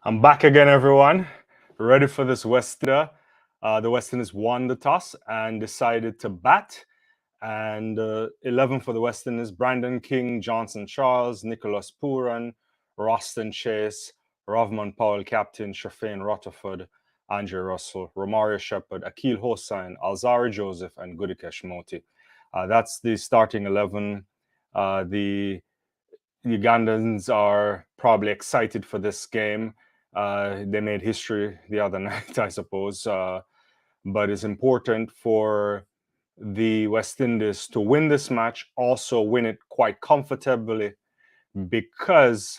I'm back again, everyone. Ready for this West Indies. The West Indies won the toss and decided to bat. And 11 for the West Indies: Brandon King, Johnson Charles, Nicholas Puran, Roston Chase, Rovman Powell, captain, Shafane Rutherford, Andre Russell, Romario Shepherd, Akil Hosein, Alzari Joseph, and Gudikesh Moti. That's the starting 11. The Ugandans are probably excited for this game. They made history the other night, I suppose. But it's important for the West Indies to win this match, also win it quite comfortably, because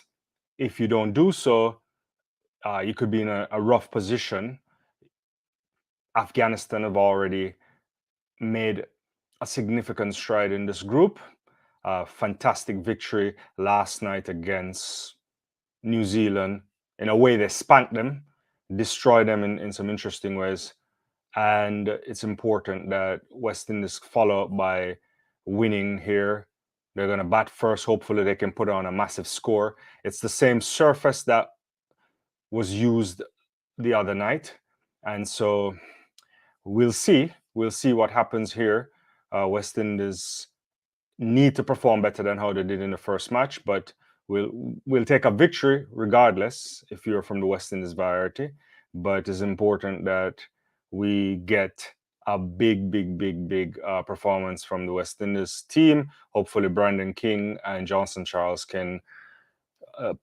if you don't do so, you could be in a rough position. Afghanistan have already made a significant stride in this group. Fantastic victory last night against New Zealand. In a way, they spanked them, destroyed them in some interesting ways. And it's important that West Indies follow up by winning here. They're going to bat first. Hopefully, they can put on a massive score. It's the same surface that was used the other night. And so we'll see. We'll see what happens here. West Indies need to perform better than how they did in the first match, but we'll take a victory regardless if you're from the West Indies variety. But it's important that we get a big performance from the West Indies team. Hopefully, Brandon King and Johnson Charles can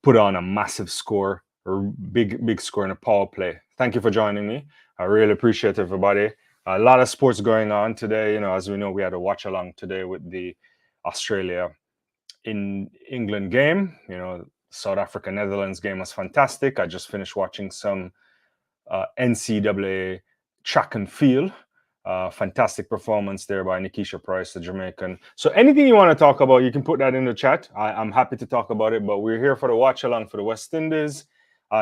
put on a massive score or big score in a power play. Thank you for joining me. I really appreciate everybody. A lot of sports going on today. As we know, we had a watch along today with the Australia in England game. South Africa Netherlands game was fantastic. I just finished watching some NCAA track and field. Fantastic performance there by Nikisha Price, the Jamaican. So anything you want to talk about, you can put that in the chat. I'm happy to talk about it, but we're here for the watch along for the West Indies.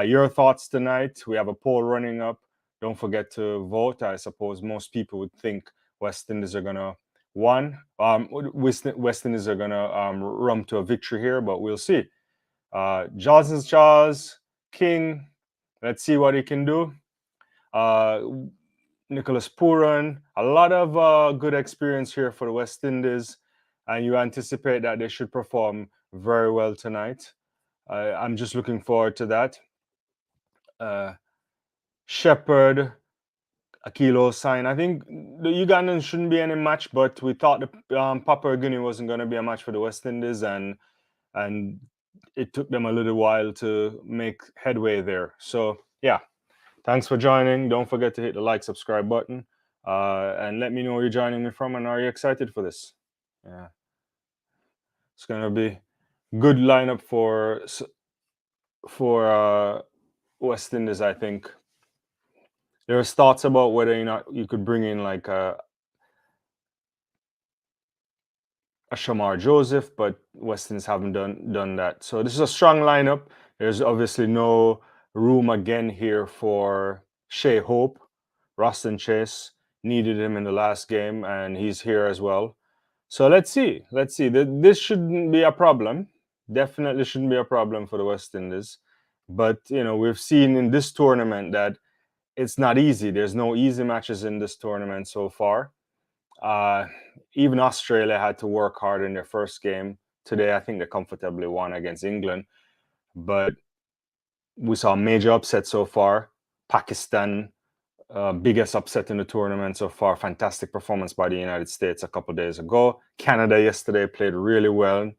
Your thoughts tonight. We have a poll running up. Don't forget to vote. I suppose most people would think West Indies are going to win. West Indies are going to run to a victory here, but we'll see. Johnson Charles, King, let's see what he can do. Nicholas Puran, a lot of good experience here for the West Indies, and you anticipate that they should perform very well tonight. I'm just looking forward to that. Shepherd, Akil Hosein. I think the Ugandans shouldn't be any match, but we thought the Papua Guinea wasn't going to be a match for the West Indies, and it took them a little while to make headway there. So yeah. Thanks for joining. Don't forget to hit the like, subscribe button, and let me know where you're joining me from and are you excited for this? Yeah, it's gonna be good lineup for West Indies. I think there's thoughts about whether or not you could bring in like a Shamar Joseph, but West Indies haven't done that. So this is a strong lineup. There's obviously no room again here for Shea Hope. Roston Chase needed him in the last game, and he's here as well. So let's see. This shouldn't be a problem. Definitely shouldn't be a problem for the West Indies. But we've seen in this tournament that it's not easy. There's no easy matches in this tournament so far. Even Australia had to work hard in their first game. Today, I think they comfortably won against England. But we saw a major upset so far. Pakistan, biggest upset in the tournament so far. Fantastic performance by the United States a couple days ago. Canada yesterday played really well.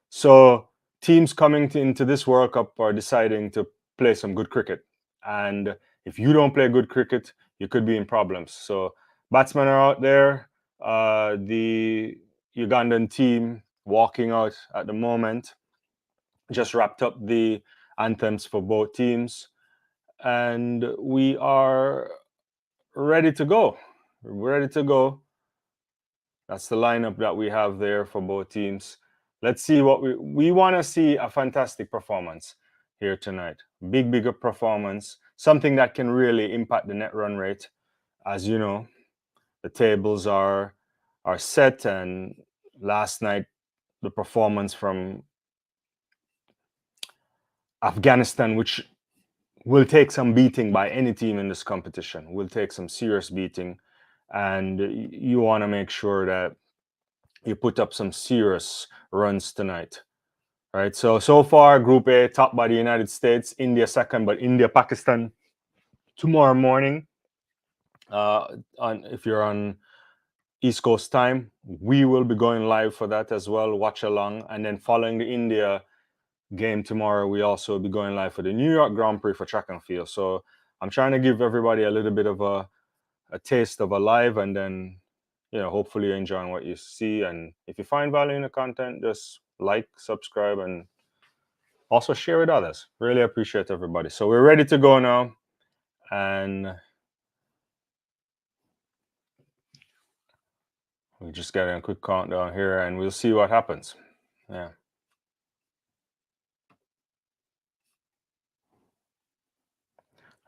So teams coming into this World Cup are deciding to play some good cricket. And if you don't play good cricket, you could be in problems. So batsmen are out there. The Ugandan team walking out at the moment. Just wrapped up the anthems for both teams. And we are ready to go. We're ready to go. That's the lineup that we have there for both teams. Let's see what we want to see. A fantastic performance here tonight. Bigger performance. Something that can really impact the net run rate. As you know, the tables are set, and last night the performance from Afghanistan, which will take some beating by any team in this competition. Will take some serious beating, and you want to make sure that you put up some serious runs tonight. Right. So far, Group A topped by the United States, India second, but India Pakistan tomorrow morning. If you're on East Coast time, we will be going live for that as well. Watch along, and then following the India game tomorrow, we also will be going live for the New York Grand Prix for track and field. So I'm trying to give everybody a little bit of a taste of a live, and then hopefully you're enjoying what you see. And if you find value in the content, just like, subscribe, and also share with others. Really appreciate everybody. So we're ready to go now, and we're just getting a quick countdown here, and we'll see what happens. Yeah.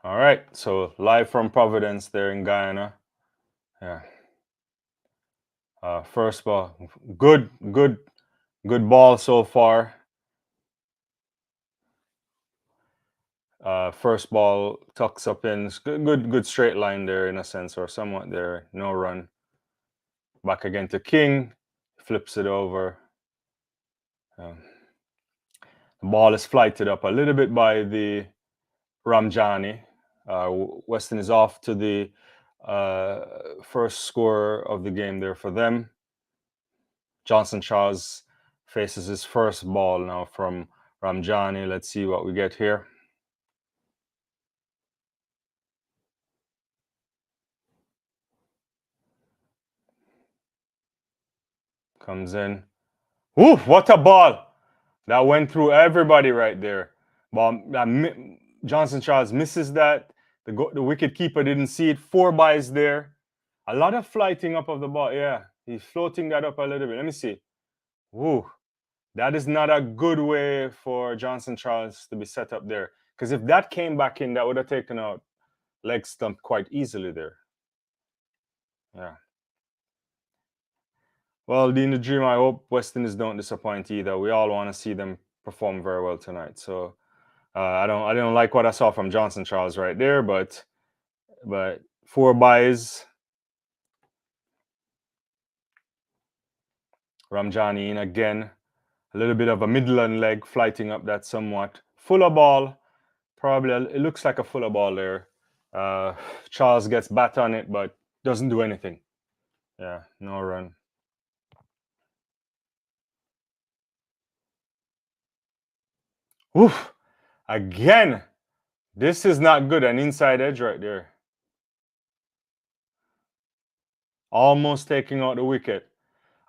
All right. So live from Providence there in Guyana. Yeah. First ball, good ball so far. First ball tucks up in. Good straight line there in a sense, or somewhat there. No run. Back again to King. Flips it over. The ball is flighted up a little bit by the Ramjani. Weston is off to the first score of the game there for them. Johnson Charles faces his first ball now from Ramjani. Let's see what we get here. Comes in. Ooh, what a ball! That went through everybody right there. But Johnson Charles misses that. The wicket keeper didn't see it. 4 byes there. A lot of flighting up of the ball. Yeah, he's floating that up a little bit. Let me see. Ooh, that is not a good way for Johnson Charles to be set up there. Because if that came back in, that would have taken out leg stump quite easily there. Yeah. Well, Dean the Dream, I hope West Indies don't disappoint either. We all want to see them perform very well tonight. So I don't like what I saw from Johnson Charles right there, but 4 byes. Ramjani in again. A little bit of a Midland leg flighting up that somewhat. Fuller ball. Probably it looks like a fuller ball there. Charles gets bat on it, but doesn't do anything. Yeah, no run. Oof! Again! This is not good. An inside edge right there. Almost taking out the wicket.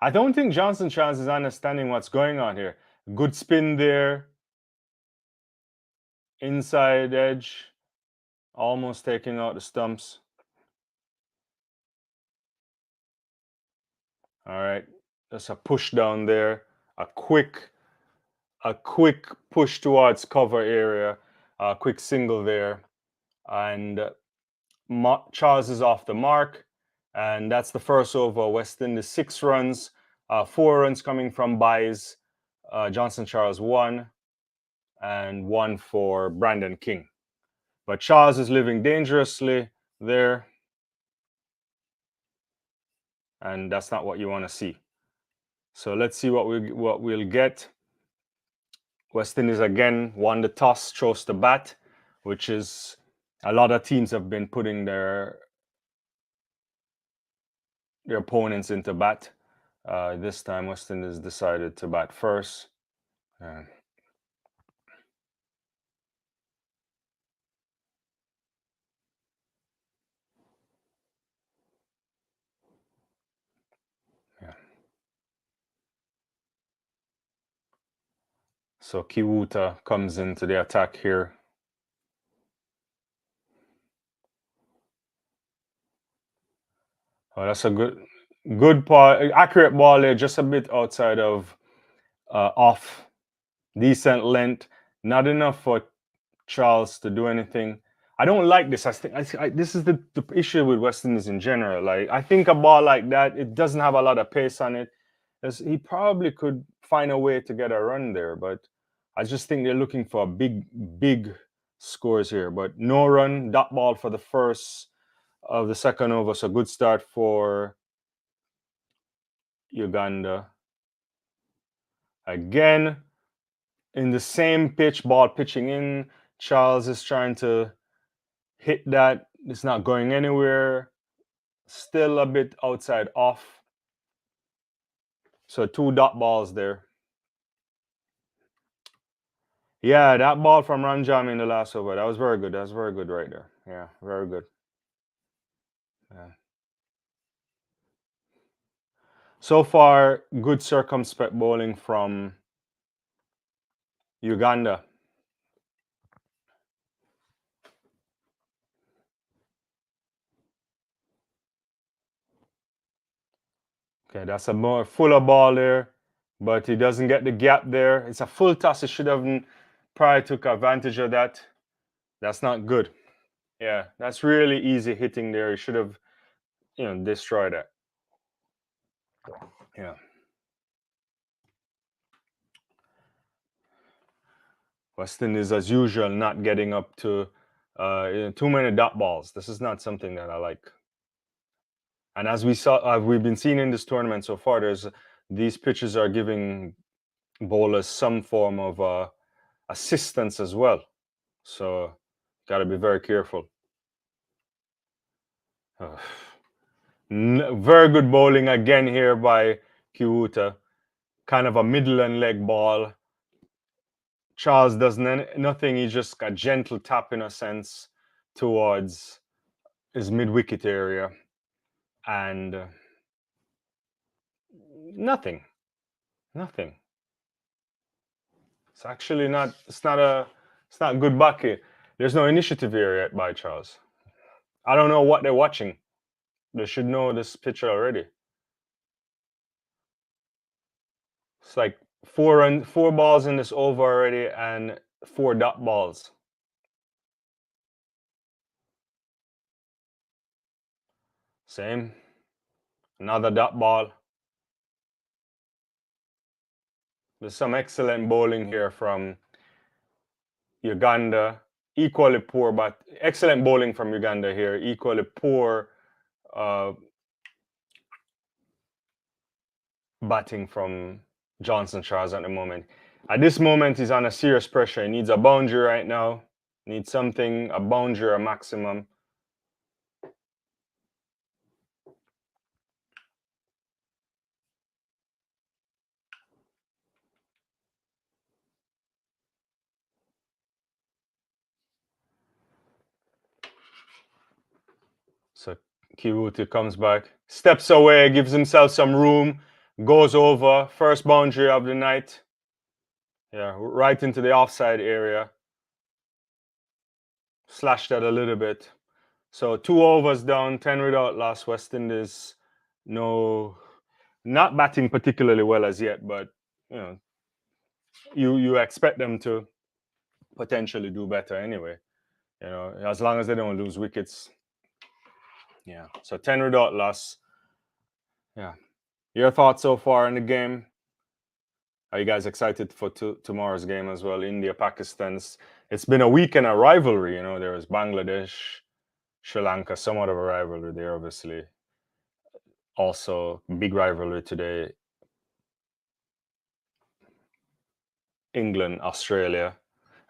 I don't think Johnson Charles is understanding what's going on here. Good spin there. Inside edge. Almost taking out the stumps. All right. Just a push down there. A quick push towards cover area. A quick single there. And Charles is off the mark. And that's the first over. West Indies 6 runs. 4 runs coming from byes. Johnson Charles 1. And 1 for Brandon King. But Charles is living dangerously there. And that's not what you want to see. So let's see what we'll get. West Indies again won the toss, chose the bat, which is a lot of teams have been putting their opponents into bat. This time West Indies decided to bat first. Yeah. So Kiwuta comes into the attack here. Oh, that's a good ball, accurate ball there, just a bit outside of off. Decent length, not enough for Charles to do anything. I don't like this. I think this is the issue with West Indies in general. Like, I think a ball like that, it doesn't have a lot of pace on it. He probably could find a way to get a run there, but I just think they're looking for a big scores here. But no run, dot ball for the first of the second over. So good start for Uganda. Again, in the same pitch, ball pitching in. Charles is trying to hit that. It's not going anywhere. Still a bit outside off. So 2 dot balls there. Yeah, that ball from Ranjam in the last over, that was very good. That was very good right there. Yeah, very good. Yeah. So far, good circumspect bowling from Uganda. Okay, that's a more fuller ball there, but he doesn't get the gap there. It's a full toss. He should have probably took advantage of that. That's not good. Yeah, that's really easy hitting there. He should have, destroyed it. Yeah. West Indies, as usual, not getting up to too many dot balls. This is not something that I like. And as we've been seeing in this tournament so far, these pitches are giving bowlers some form of assistance as well. So, got to be very careful. Very good bowling again here by Kiwuta. Kind of a middle and leg ball. Charles does nothing. He just got gentle tap in a sense towards his mid-wicket area. And nothing. It's actually not. It's not good back here. There's no initiative here yet by Charles. I don't know what they're watching. They should know this picture already. It's like four balls in this over already, and 4 dot balls. Same. Another dot ball. There's some excellent bowling here from Uganda. Equally poor, but excellent bowling from Uganda here. Equally poor batting from Johnson Charles at the moment. At this moment, he's under serious pressure. He needs a boundary right now. Needs something, a boundary, a maximum. So Kiwuti comes back, steps away, gives himself some room, goes over, first boundary of the night. Yeah, right into the offside area. Slashed that a little bit. So 2 overs down, 10 without loss. West Indies, not batting particularly well as yet, but you expect them to potentially do better anyway. As long as they don't lose wickets. Yeah. So 10 without loss. Yeah. Your thoughts so far in the game? Are you guys excited for tomorrow's game as well? India, Pakistan. It's been a weekend of rivalry. There was Bangladesh, Sri Lanka, somewhat of a rivalry there, obviously. Also, big rivalry today. England, Australia.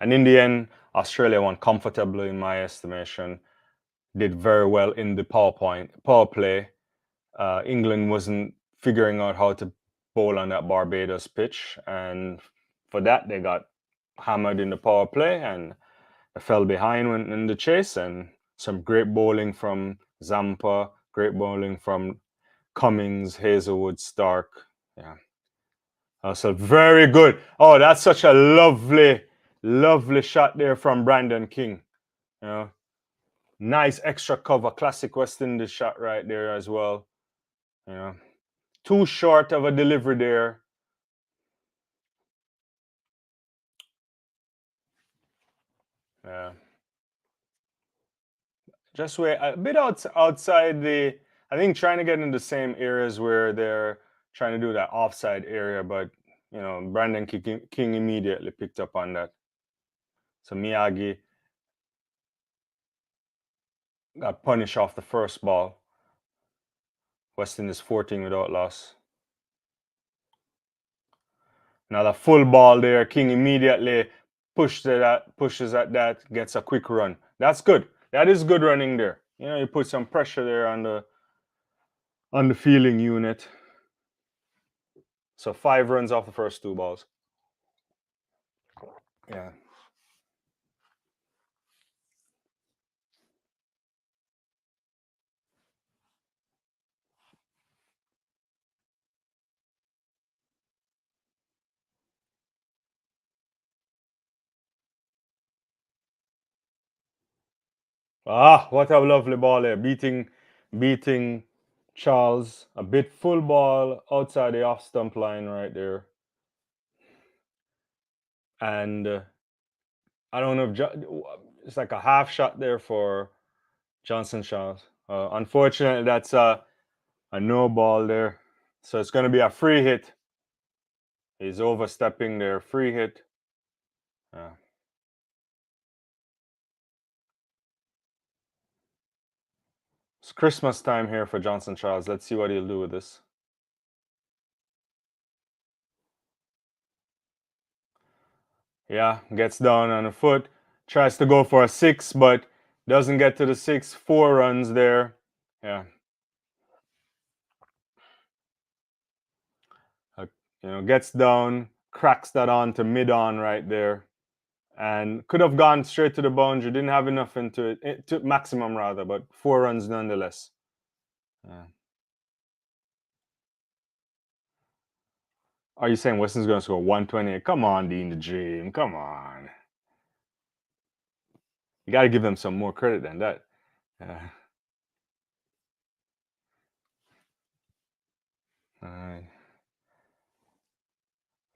And in the end, Australia won comfortably, in my estimation. Did very well in the power play. England wasn't figuring out how to bowl on that Barbados pitch, and for that they got hammered in the power play and fell behind when in the chase. And some great bowling from Zampa, great bowling from Cummings, Hazelwood, Stark. Yeah, so very good. Oh, that's such a lovely shot there from Brandon King. Nice extra cover, classic West Indies shot right there as well. Too short of a delivery there. Yeah. Just wait a bit outside the. I think trying to get in the same areas where they're trying to do that offside area, but Brandon King immediately picked up on that. So Miyagi got punished off the first ball. West Indies 14 without loss. Another full ball there. King immediately pushes at that, gets a quick run. That's good. That is good running there. You put some pressure there on the fielding unit. So 5 runs off the first 2 balls. Yeah. What a lovely ball there. Beating Charles. A bit full ball outside the off stump line right there. And I don't know if it's like a half shot there for Johnson Charles. Unfortunately, that's a no ball there. So it's going to be a free hit. He's overstepping there. Free hit. It's Christmas time here for Johnson Charles. Let's see what he'll do with this. Yeah, gets down on a foot. Tries to go for a 6, but doesn't get to the 6. 4 runs there. Yeah. Gets down, cracks that on to mid-on right there. And could have gone straight to the boundary. Didn't have enough into it, to maximum rather, but 4 runs nonetheless. Yeah. Are you saying Weston's going to score 128? Come on, Dean the Dream. Come on. You got to give them some more credit than that. Yeah. All right.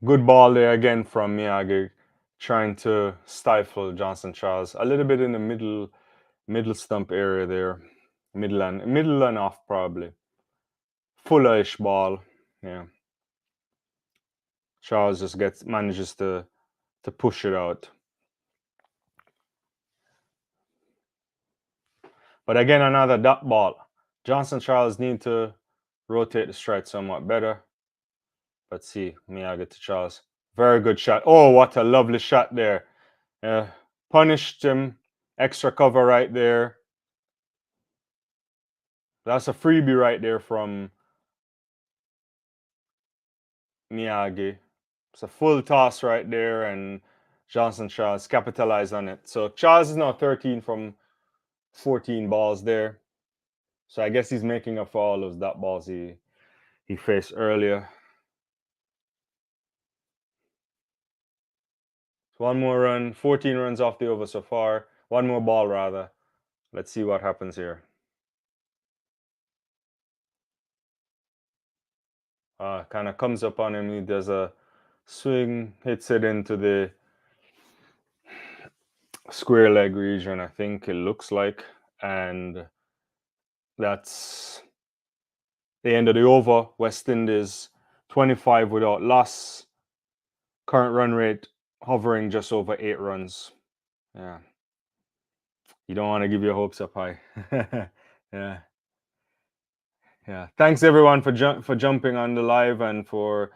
Good ball there again from Miyagi, trying to stifle Johnson Charles. A little bit in the middle stump area there. Middle and off probably. Fuller-ish ball. Yeah. Charles just manages to push it out. But again, another dot ball. Johnson Charles need to rotate the strike somewhat better. Let's see, Miyagi to Charles. Very good shot. Oh, what a lovely shot there. Punished him. Extra cover right there. That's a freebie right there from Miyagi. It's a full toss right there, and Johnson Charles capitalized on it. So Charles is now 13 from 14 balls there. So I guess he's making up for all those dot balls he faced earlier. One more run, 14 runs off the over so far. One more ball rather. Let's see what happens here. Kind of comes up on him. He does a swing, hits it into the square leg region, I think it looks like. And that's the end of the over. West Indies 25 without loss. Current run rate hovering just over 8 runs. Yeah. You don't want to give your hopes up high. Yeah. Yeah. Thanks everyone for jumping on the live and for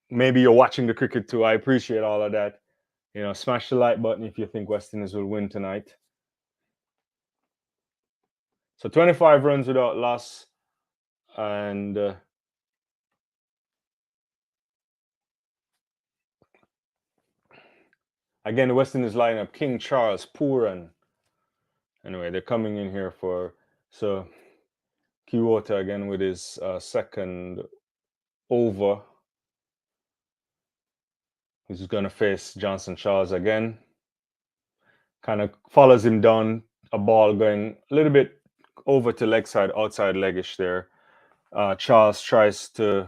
maybe you're watching the cricket too. I appreciate all of that. Smash the like button if you think West Indies will win tonight. So 25 runs without loss. And again, the West Indies lineup: King Charles, Puran. Anyway, they're coming in here so Kiwota again with his second over. He's going to face Johnson Charles again. Kind of follows him down, a ball going a little bit over to leg side, outside leggish there. Charles tries to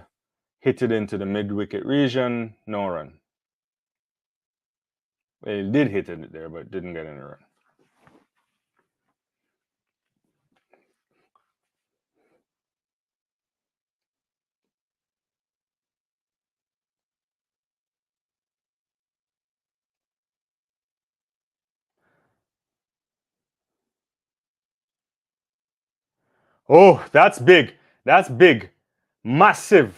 hit it into the mid-wicket region, no run. Well, he did hit it there, but didn't get any run. Oh, that's big. That's big. Massive.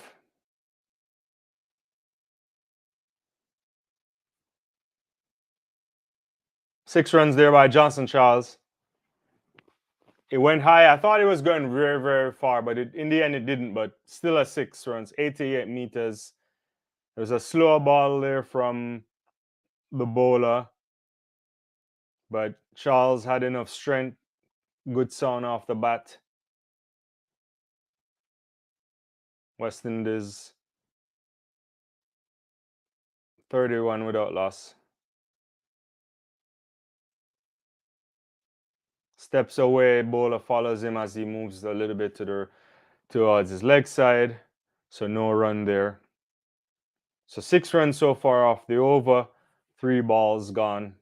6 runs there by Johnson Charles. It went high. I thought it was going very, very far, but in the end it didn't. But still a 6 runs, 88 meters. There's a slow ball there from the bowler, but Charles had enough strength. Good sound off the bat. West Indies 31 without loss. Steps away, bowler follows him as he moves a little bit towards his leg side. So no run there. So 6 runs so far off the over, 3 balls gone.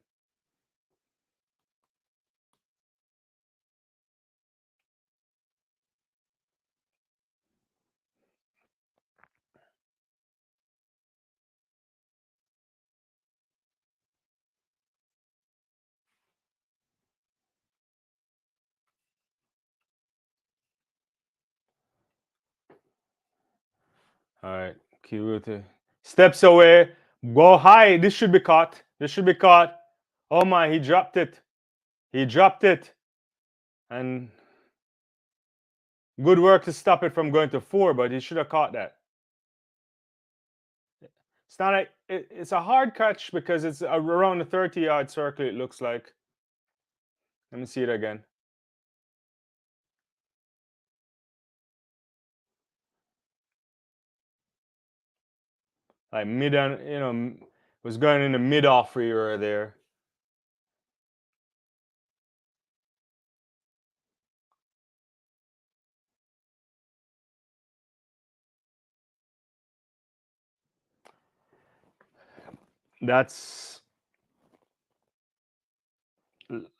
All right, Kiruti steps away, go high. This should be caught. This should be caught. Oh my, he dropped it. He dropped it. And good work to stop it from going to 4, but he should have caught that. It's not it's a hard catch because it's around the 30-yard circle, it looks like. Let me see it again. Like mid and was going in the mid-off area there. That's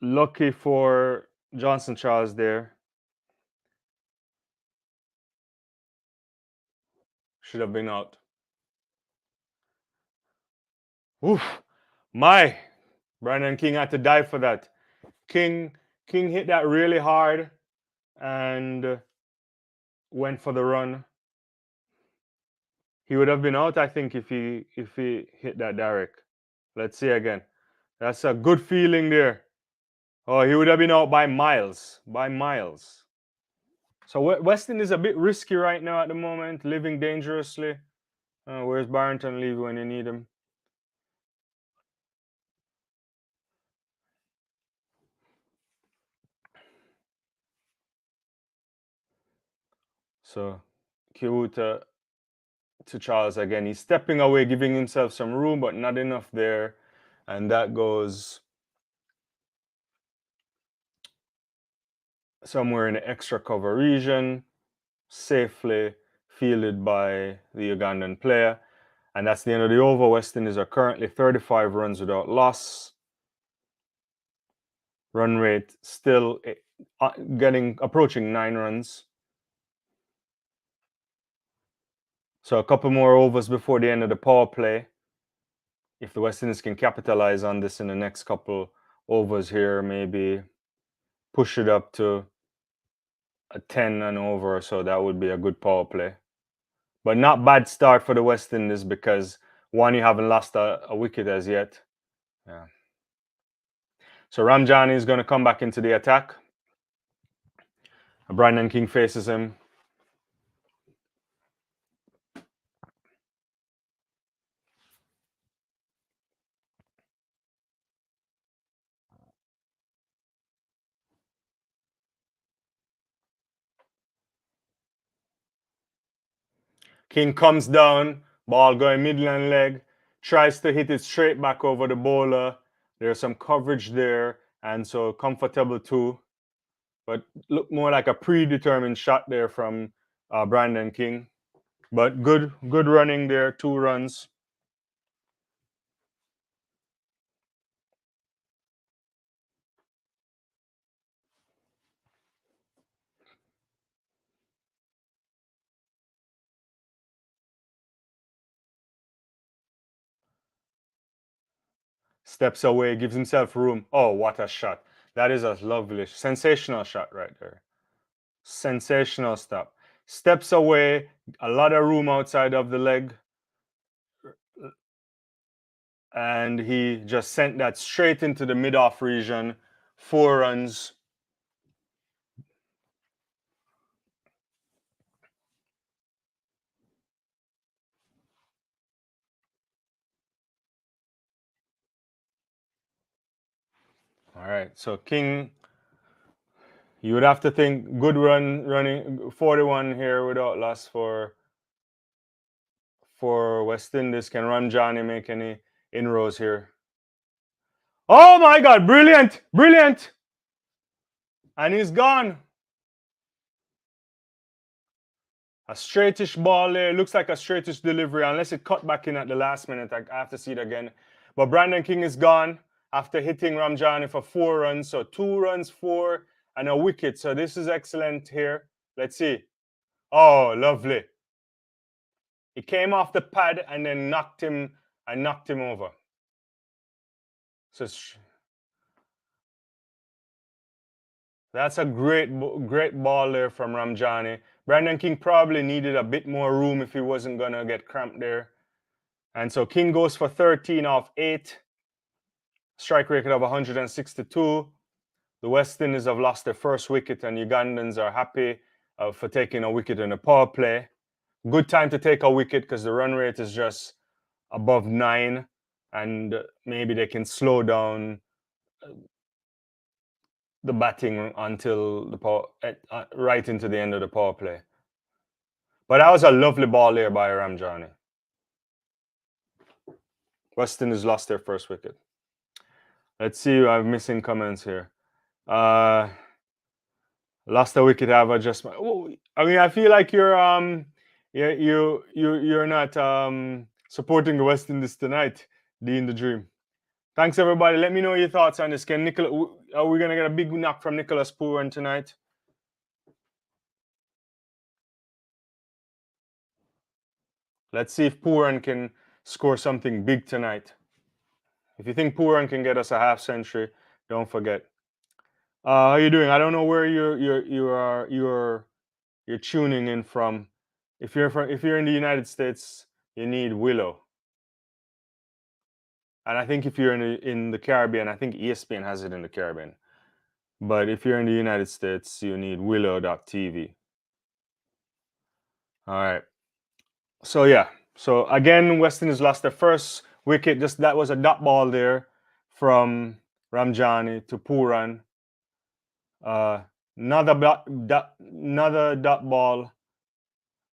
lucky for Johnson Charles there. Should have been out. Oof. My Brandon King had to dive for that. King hit that really hard and went for the run. He would have been out, I think, if he hit that direct. Let's see again. That's a good feeling there. Oh, he would have been out by miles. By miles. So Weston is a bit risky right now at the moment, living dangerously. Where's Barrington Levy when you need him? So Kiwuta to Charles again. He's stepping away, giving himself some room, but not enough there. And that goes somewhere in the extra cover region, safely fielded by the Ugandan player. And that's the end of the over. West Indies are currently 35 runs without loss. Run rate still approaching 9 runs. So a couple more overs before the end of the power play. If the West Indies can capitalize on this in the next couple overs here, maybe push it up to a 10 and over, so that would be a good power play. But not bad start for the West Indies because one, you haven't lost a wicket as yet. Yeah. So Ramjani is going to come back into the attack. Brandon King faces him. King comes down, ball going midland leg, tries to hit it straight back over the bowler. There's some coverage there, and so comfortable too. But look more like a predetermined shot there from Brandon King. But good running there, 2 runs. Steps away, gives himself room. Oh, what a shot. That is a lovely, sensational shot right there. Sensational stop. Steps away, a lot of room outside of the leg. And he just sent that straight into the mid-off region. 4 runs. All right, so King, you would have to think good running 41 here without loss for West Indies. Can Ramjani make any inroads here? Oh my God, brilliant, brilliant. And he's gone. A straightish ball there. Looks like a straightish delivery, unless it cut back in at the last minute. I have to see it again. But Brandon King is gone after hitting Ramjani for 4 runs. So 2 runs, 4, and a wicket. So this is excellent here. Let's see. Oh, lovely. He came off the pad and then knocked him over. So that's a great ball there from Ramjani. Brandon King probably needed a bit more room if he wasn't going to get cramped there. And so King goes for 13 off 8. Strike record of 162. The West Indies have lost their first wicket, and Ugandans are happy for taking a wicket in a power play. Good time to take a wicket because the run rate is just above 9, and maybe they can slow down the batting until the right into the end of the power play. But that was a lovely ball there by Ramjani. West Indies lost their first wicket. Let's see. I'm missing comments here. Lost a wicket, have adjustment. Oh, I mean, I feel like you're not supporting the West Indies tonight, Dean the Dream. Thanks everybody. Let me know your thoughts on this. Are we gonna get a big knock from Nicholas Puran tonight? Let's see if Puran can score something big tonight. If you think Puran can get us a half century, don't forget. How you doing? I don't know where you're tuning in from. If you're in the United States, you need Willow. And I think if you're in the Caribbean, I think ESPN has it in the Caribbean. But if you're in the United States, you need willow.tv. All right. So yeah. So again, West Indies lost their first wicket. Just that was a dot ball there from Ramjani to Puran. Another dot ball,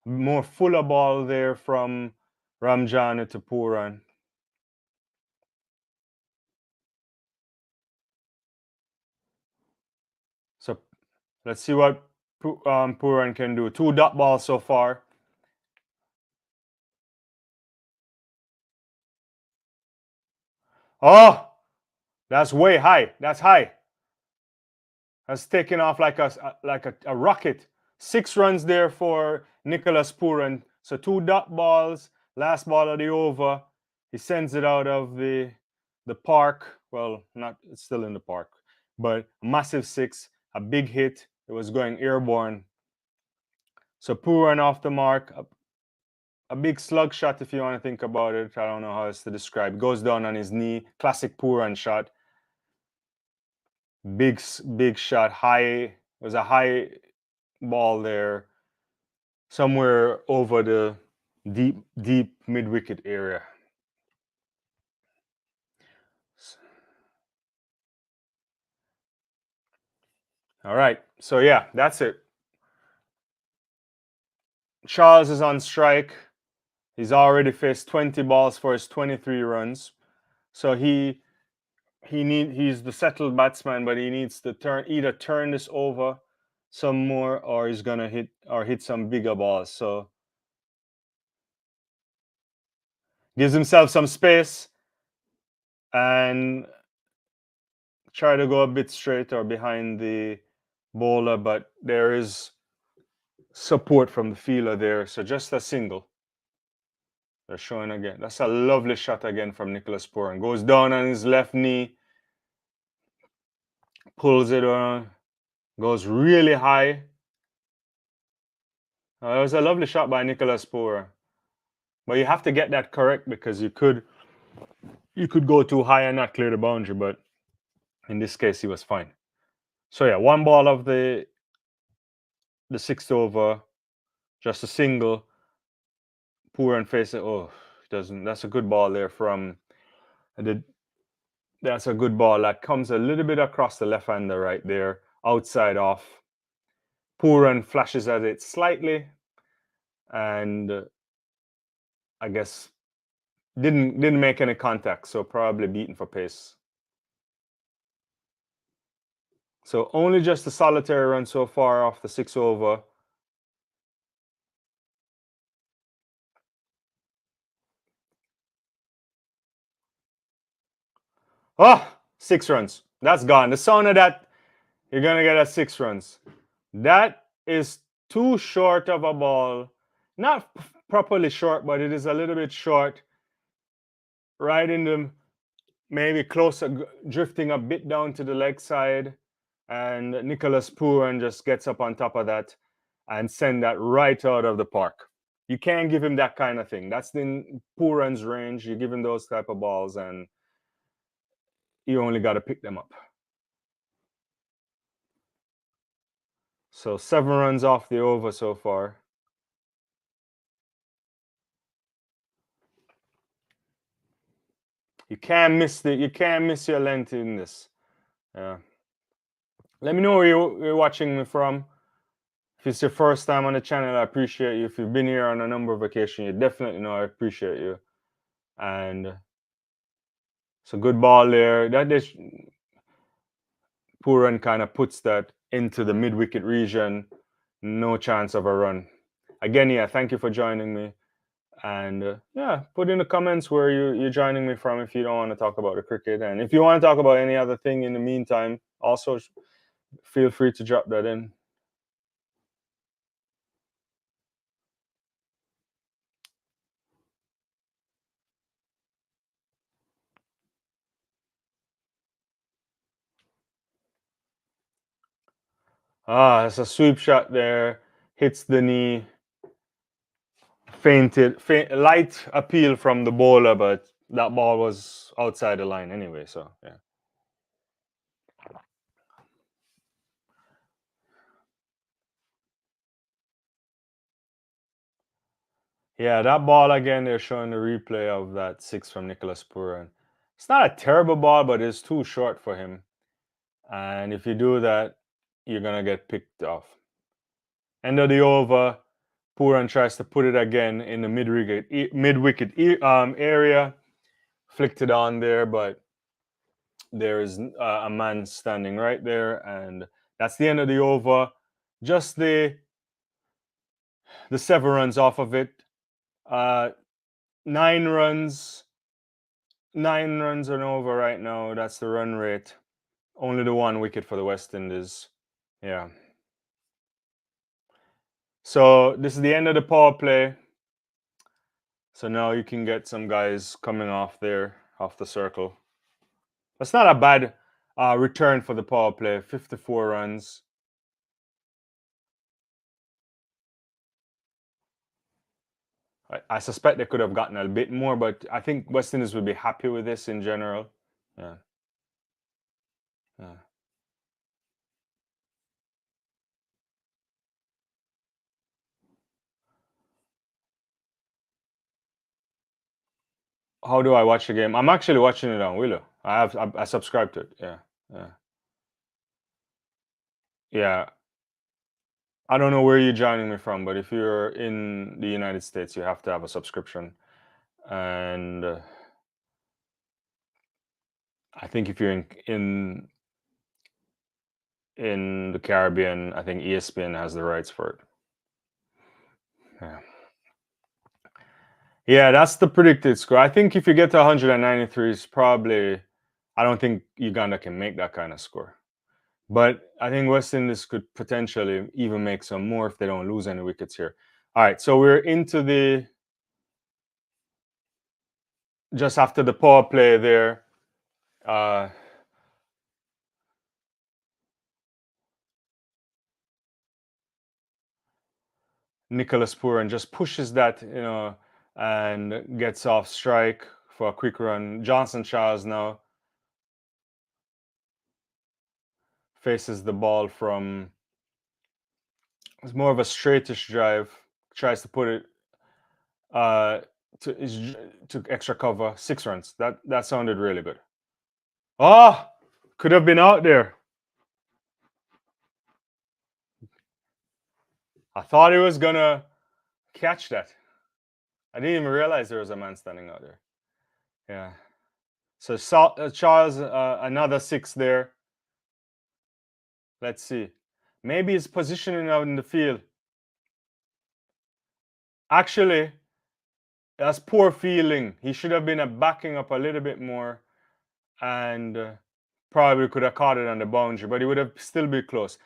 more fuller ball there from Ramjani to Puran. So let's see what Puran can do. 2 dot balls so far. Oh, that's way high. That's high. That's taken off like a rocket. 6 runs there for Nicholas Puran. So 2 dot balls. Last ball of the over. He sends it out of the park. Well, it's still in the park, but massive 6, a big hit. It was going airborne. So Puran off the mark. A big slug shot, if you want to think about it. I don't know how else to describe. Goes down on his knee. Classic Puran shot. Big shot. High. It was a high ball there. Somewhere over the deep mid-wicket area. All right. So yeah, that's it. Charles is on strike. He's already faced 20 balls for his 23 runs. So he's the settled batsman, but he needs to either turn this over some more, or he's gonna hit some bigger balls. So gives himself some space and try to go a bit straighter behind the bowler, but there is support from the fielder there. So just a single. They're showing again. That's a lovely shot again from Nicholas Puran. Goes down on his left knee, pulls it on, goes really high. It was a lovely shot by Nicholas Puran. But you have to get that correct because you could go too high and not clear the boundary, but in this case he was fine. So yeah, one ball of the sixth over, just a single. Puran face it. Oh, doesn't. That's a good ball there from the. That's a good ball that comes a little bit across the left hander right there, outside off. Puran flashes at it slightly, and I guess didn't make any contact, so probably beaten for pace. So only just a solitary run so far off the 6 over. Oh, 6 runs. That's gone. The sound of that, you're going to get at 6 runs. That is too short of a ball. Not properly short, but it is a little bit short. Right in the, maybe closer, drifting a bit down to the leg side. And Nicholas Puran just gets up on top of that and send that right out of the park. You can't give him that kind of thing. That's in Puran's range. You give him those type of balls, and you only got to pick them up. So 7 runs off the over so far. You can't miss your length in this. Yeah. Let me know where you're watching me from. If it's your first time on the channel, I appreciate you. If you've been here on a number of occasions, you definitely know I appreciate you. And it's a good ball there. That is, Puran kind of puts that into the mid-wicket region. No chance of a run. Again, yeah, thank you for joining me. And yeah, put in the comments where you're joining me from if you don't want to talk about the cricket. And if you want to talk about any other thing in the meantime, also feel free to drop that in. Ah, it's a sweep shot there. Hits the knee. Light appeal from the bowler, but that ball was outside the line anyway, so yeah. Yeah, that ball again, they're showing the replay of that 6 from Nicholas Puran. It's not a terrible ball, but it's too short for him. And if you do that, you're gonna get picked off. End of the over. Puran tries to put it again in the mid-wicket area. Flicked it on there, but there is a man standing right there, and that's the end of the over. Just the 7 runs off of it. 9 runs. 9 runs and over right now. That's the run rate. Only the 1 wicket for the West Indies. Yeah. So this is the end of the power play. So now you can get some guys coming off there, off the circle. That's not a bad return for the power play. 54 runs. I suspect they could have gotten a bit more, but I think West Indies would be happy with this in general. Yeah. Yeah. How do I watch the game? I'm actually watching it on Willow. I subscribed to it. Yeah. Yeah. Yeah. I don't know where you're joining me from, but if you're in the United States, you have to have a subscription. And I think if you're in the Caribbean, I think ESPN has the rights for it. Yeah. Yeah, that's the predicted score. I think if you get to 193, it's probably, I don't think Uganda can make that kind of score. But I think West Indies could potentially even make some more if they don't lose any wickets here. All right, so we're into the, just after the power play there. Nicholas Puran just pushes that, and gets off strike for a quick run. Johnson Charles now faces the ball from, it's more of a straightish drive, tries to put it to extra cover, 6 runs. That sounded really good. Oh, could have been out there. I thought he was gonna catch that. I didn't even realize there was a man standing out there. Yeah. So Charles, another 6 there. Let's see. Maybe his positioning out in the field. Actually, that's poor feeling. He should have been backing up a little bit more, and probably could have caught it on the boundary, but he would have still be close.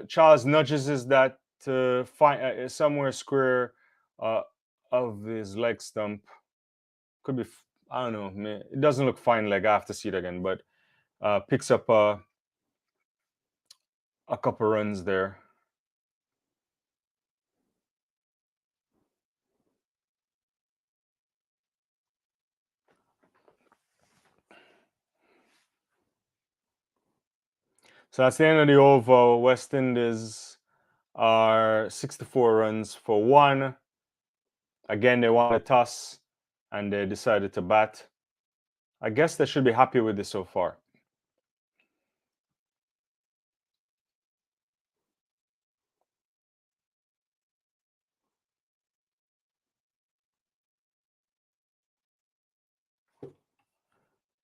Charles nudges his that to find somewhere square of his leg stump. Could be, I don't know. It doesn't look fine leg. I have to see it again, but picks up a couple runs there. So that's the end of the over. West Indies are 64 runs for 1. Again, they won a toss and they decided to bat. I guess they should be happy with this so far.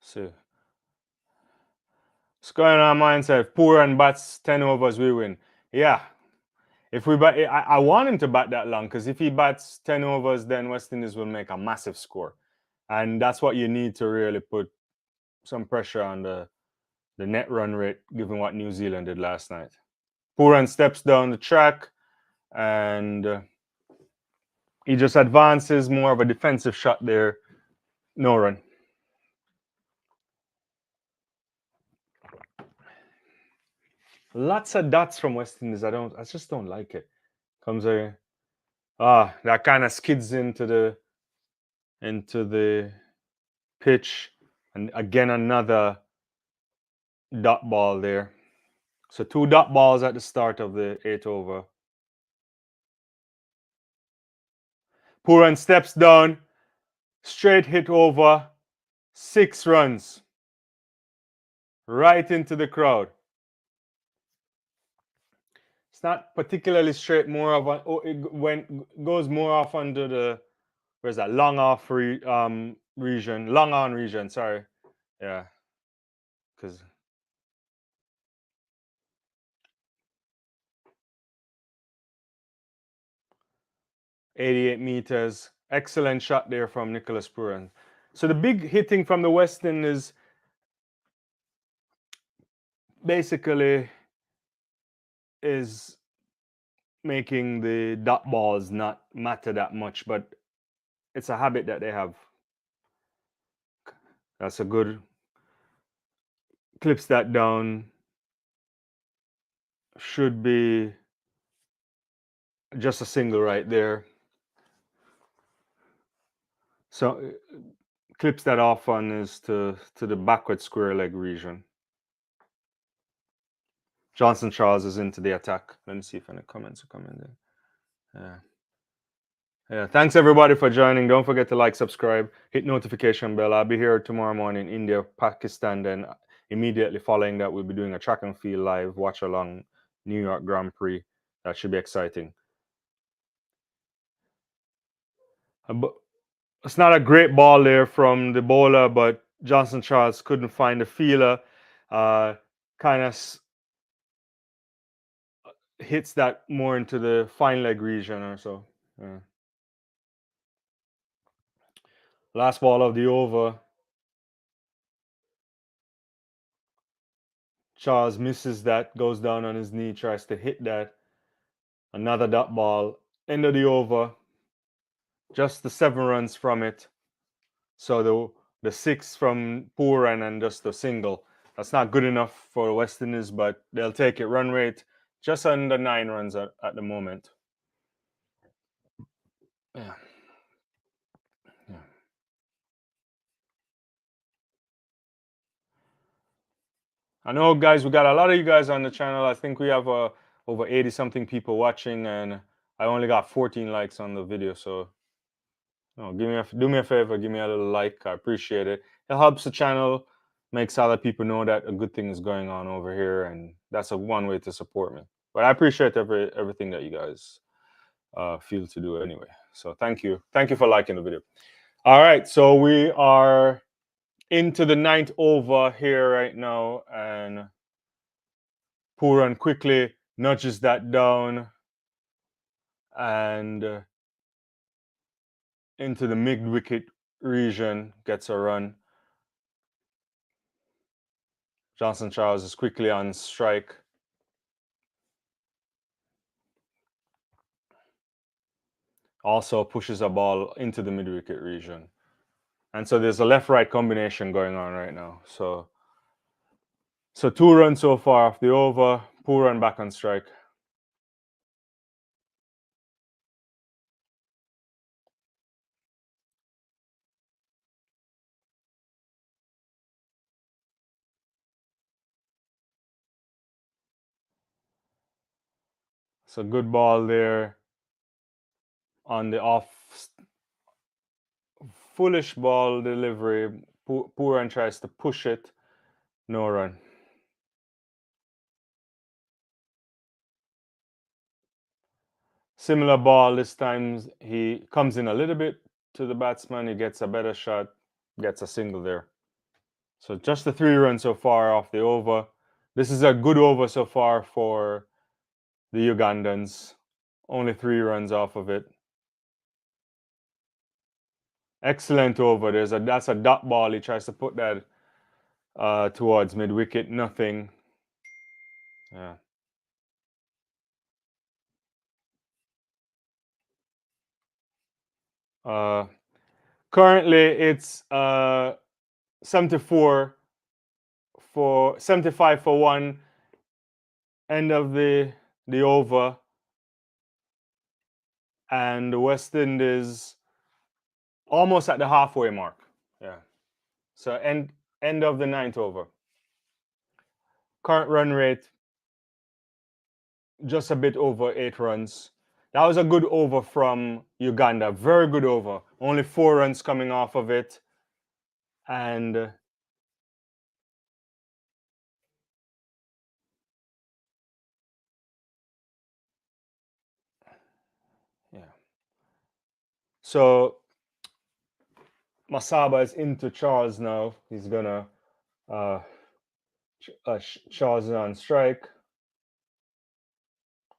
So, what's going on mindset? Puran bats 10 overs, we win. Yeah. If we bat, I want him to bat that long, because if he bats 10 overs, then West Indies will make a massive score. And that's what you need to really put some pressure on the net run rate, given what New Zealand did last night. Puran steps down the track and he just advances, more of a defensive shot there. No run. Lots of dots from West Indies. I just don't like it. Comes a that kind of skids into the pitch, and again another dot ball there. So 2 dot balls at the start of the 8th over. Puran steps down, straight hit over, 6 runs, right into the crowd. It's not particularly straight, more of it goes more off under the, where's that, long off region, long on region, sorry. Yeah, because 88 meters, excellent shot there from Nicholas Puran. So the big hitting from the Western is basically making the dot balls not matter that much, but it's a habit that they have. That's a good, clips that down. Should be just a single right there. So clips that off on is to the backward square leg region. Johnson Charles is into the attack. Let me see if any comments are coming there. Yeah. Thanks everybody for joining. Don't forget to like, subscribe, hit notification bell. I'll be here tomorrow morning, India, Pakistan. Then immediately following that, we'll be doing a track and field live watch along New York Grand Prix. That should be exciting. But it's not a great ball there from the bowler, but Johnson Charles couldn't find the feeler. Kind of hits that more into the fine leg region or so. Yeah. Last ball of the over. Charles misses that, goes down on his knee, tries to hit that. Another dot ball. End of the over. Just the 7 runs from it. So the 6 from Puran and just a single. That's not good enough for the West Indies, but they'll take it. Run rate just under 9 runs at the moment. Yeah. Yeah. I know, guys, we got a lot of you guys on the channel. I think we have over 80 something people watching, and I only got 14 likes on the video. So, do me a favor, give me a little like. I appreciate it. It helps the channel, makes other people know that a good thing is going on over here, and that's one way to support me. But I appreciate everything that you guys feel to do anyway. So thank you for liking the video. All right, so we are into the ninth over here right now, and Puran quickly nudges that down and into the mid-wicket region, gets a run. Johnson Charles is quickly on strike. Also pushes a ball into the mid-wicket region. And so there's a left-right combination going on right now. So 2 runs so far off the over. Puran back on strike. So good ball there on the off. Foolish ball delivery. Puran tries to push it. No run. Similar ball this time. He comes in a little bit to the batsman. He gets a better shot. Gets a single there. So just the 3 runs so far off the over. This is a good over so far for the Ugandans. Only 3 runs off of it. Excellent over. That's a dot ball. He tries to put that towards mid wicket. Nothing. Yeah. Currently, it's 74 for 75 for 1. End of the over, and the West Indies almost at the halfway mark. Yeah. So end of the 9th over. Current run rate just a bit over 8 runs. That was a good over from Uganda. Very good over. Only 4 runs coming off of it. And yeah. So Masaba is into Charles now. He's gonna Charles is on strike.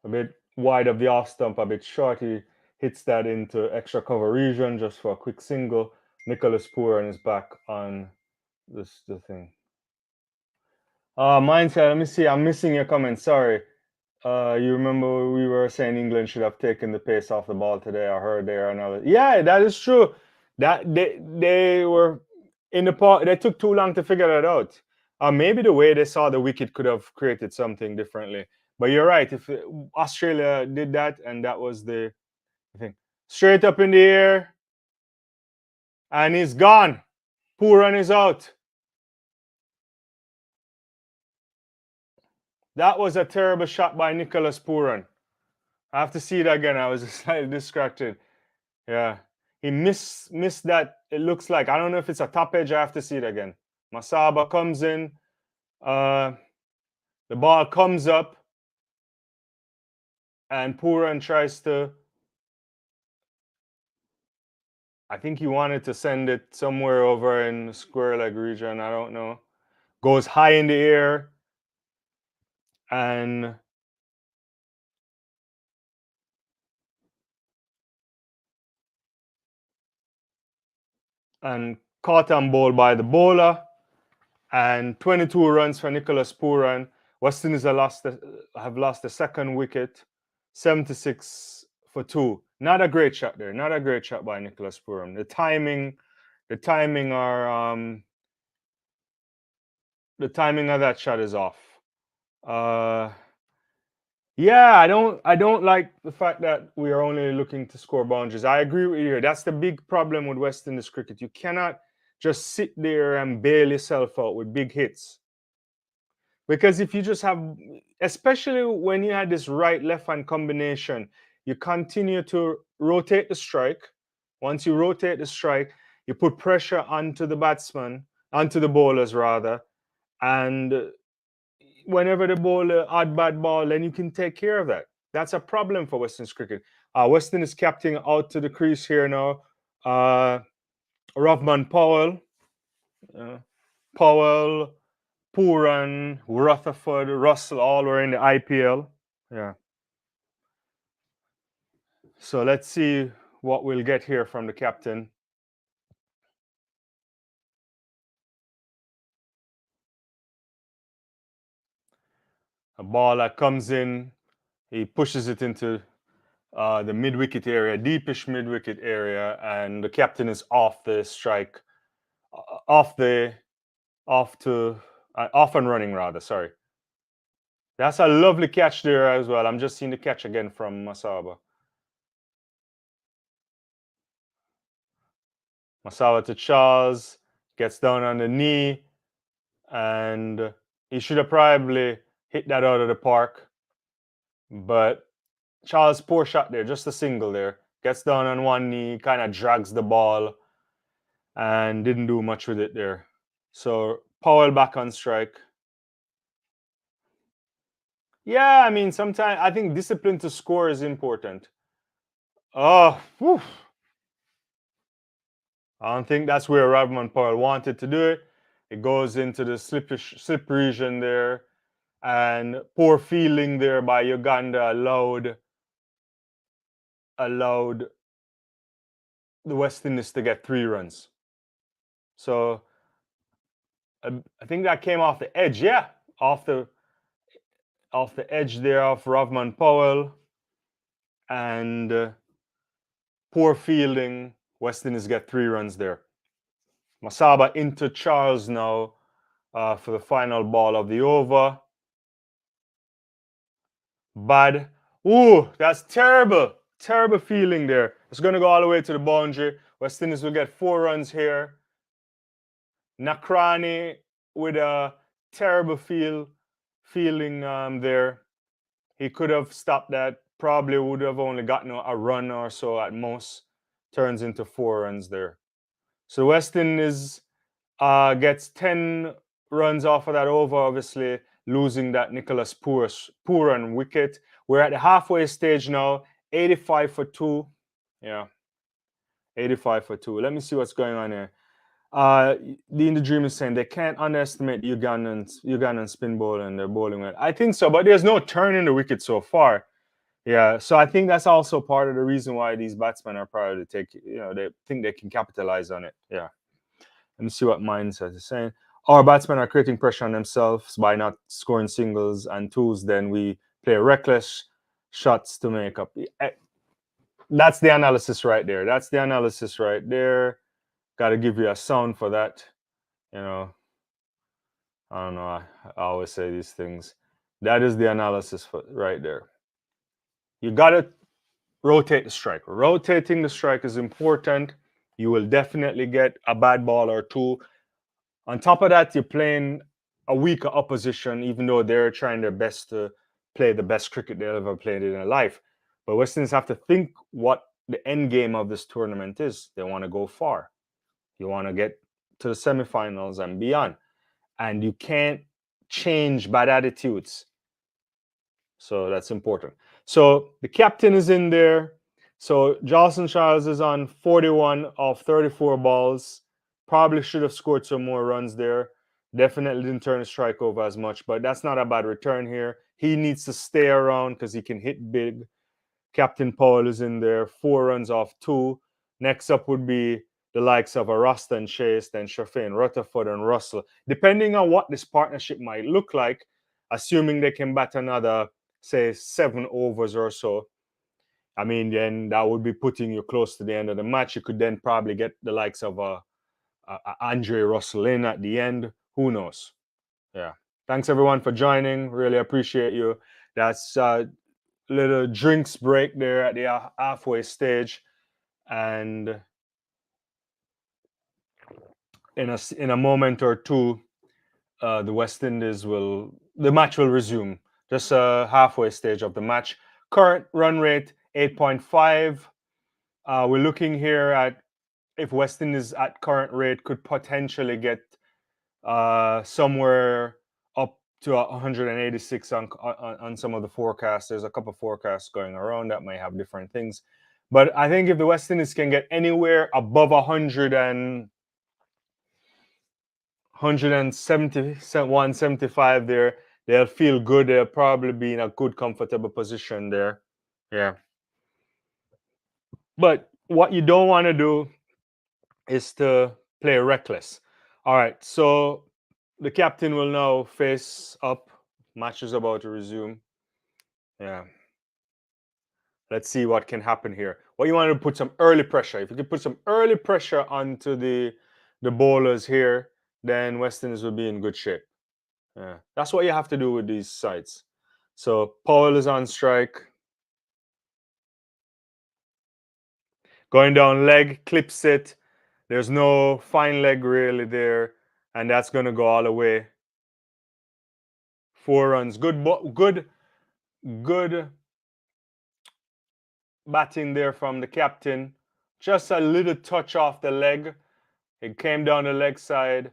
A bit wide of the off stump, a bit short. He hits that into extra cover region just for a quick single. Nicholas Puran is back on the thing. Mindset, let me see. I'm missing your comment. Sorry. You remember we were saying England should have taken the pace off the ball today. I heard they are another. Yeah, that is true. That they were in the part. They took too long to figure that out. Maybe the way they saw the wicket could have created something differently. But you're right. If Australia did that, and that was the thing, straight up in the air, and he's gone. Puran is out. That was a terrible shot by Nicholas Puran. I have to see it again. I was slightly distracted. Yeah. He missed that. It looks like. I don't know if it's a top edge. I have to see it again. Masaba comes in. The ball comes up. And Puran tries to. I think he wanted to send it somewhere over in the square leg region. I don't know. Goes high in the air. And caught on ball by the bowler. And 22 runs for Nicholas Puran. West Indies have lost the second wicket, 76 for 2. Not a great shot there. Not a great shot by Nicholas Puran. The timing of that shot is off. Yeah, I don't like the fact that we are only looking to score boundaries. I agree with you. That's the big problem with West Indies cricket. You cannot just sit there and bail yourself out with big hits. Because if you just have, especially when you had this right left hand combination, you continue to rotate the strike. Once you rotate the strike, you put pressure onto the batsman, onto the bowlers rather, and whenever the bowler odd bad ball, then you can take care of that. That's a problem for West Indies cricket. Western is captain out to the crease here now. Uh, Rahman Powell, uh, Powell, Puran, Rutherford, Russell, all were in the IPL. Yeah. So let's see what we'll get here from the captain. A ball that comes in, he pushes it into the mid wicket area, deepish mid wicket area, and the captain is off the strike, off the, off and running rather. Sorry. That's a lovely catch there as well. I'm just seeing the catch again from Masaba. Masaba to Charles, gets down on the knee, and he should have probably hit that out of the park. But Charles, poor shot there, just a single there. Gets down on one knee, kind of drags the ball, and didn't do much with it there. So Powell back on strike. Yeah, I mean, sometimes I think discipline to score is important. Oh, whew. I don't think that's where Rahman Powell wanted to do it. It goes into the slip region there, and poor fielding there by Uganda allowed the West Indies to get 3 runs. So I think that came off the edge, yeah, off the edge there of Rahman Powell, and poor fielding. West Indies get 3 runs there. Masaba into Charles now for the final ball of the over. Bad. Ooh, that's terrible. Terrible feeling there. It's going to go all the way to the boundary. West Indies will get 4 runs here. Nakrani with a terrible feeling there. He could have stopped that. Probably would have only gotten a run or so at most. Turns into 4 runs there. So West Indies gets 10 runs off of that over, obviously losing that Nicholas Puran wicket. We're at the halfway stage now, 85 for 2. Yeah, 85 for 2. Let me see what's going on here. The In the Dream is saying they can't underestimate Ugandan spin bowling and their bowling well. I think so, but there's no turn in the wicket so far. Yeah, so I think that's also part of the reason why these batsmen are probably they think they can capitalize on it. Yeah. Let me see what mindset is saying. Our batsmen are creating pressure on themselves by not scoring singles and twos. Then we play reckless shots to make up. That's the analysis right there. That's the analysis right there. Got to give you a sound for that. You know, I don't know. I always say these things. That is the analysis for right there. You got to rotate the strike. Rotating the strike is important. You will definitely get a bad ball or two. On top of that, you're playing a weaker opposition, even though they're trying their best to play the best cricket they've ever played in their life. But West Indies have to think what the end game of this tournament is. They want to go far. You want to get to the semifinals and beyond. And you can't change bad attitudes. So that's important. So the captain is in there. So Johnson Charles is on 41 of 34 balls. Probably should have scored some more runs there. Definitely didn't turn the strike over as much, but that's not a bad return here. He needs to stay around because he can hit big. Captain Powell is in there, 4 runs off 2. Next up would be the likes of Arasta and Chase, then Shafane, Rutherford, and Russell. Depending on what this partnership might look like, assuming they can bat another, say, 7 overs or so, I mean, then that would be putting you close to the end of the match. You could then probably get the likes of Andre Russell in at the end. Who knows? Yeah. Thanks everyone for joining. Really appreciate you. That's little drinks break there at the halfway stage, and in a moment or two, the West Indies the match will resume. Just a halfway stage of the match. Current run rate 8.5. We're looking here at if West Indies at current rate could potentially get somewhere up to 186 on some of the forecasts. There's a couple of forecasts going around that may have different things. But I think if the West Indies can get anywhere above 171, 75 there, they'll feel good. They'll probably be in a good, comfortable position there. Yeah. But what you don't want to do is to play reckless. All right. So the captain will now face up. Match is about to resume. Yeah. Let's see what can happen here. What you want to put some early pressure. If you could put some early pressure onto the bowlers here, then West Indies will be in good shape. Yeah. That's what you have to do with these sides. So Powell is on strike. Going down leg, clips it. There's no fine leg really there. And that's going to go all the way. 4 runs. Good batting there from the captain. Just a little touch off the leg. It came down the leg side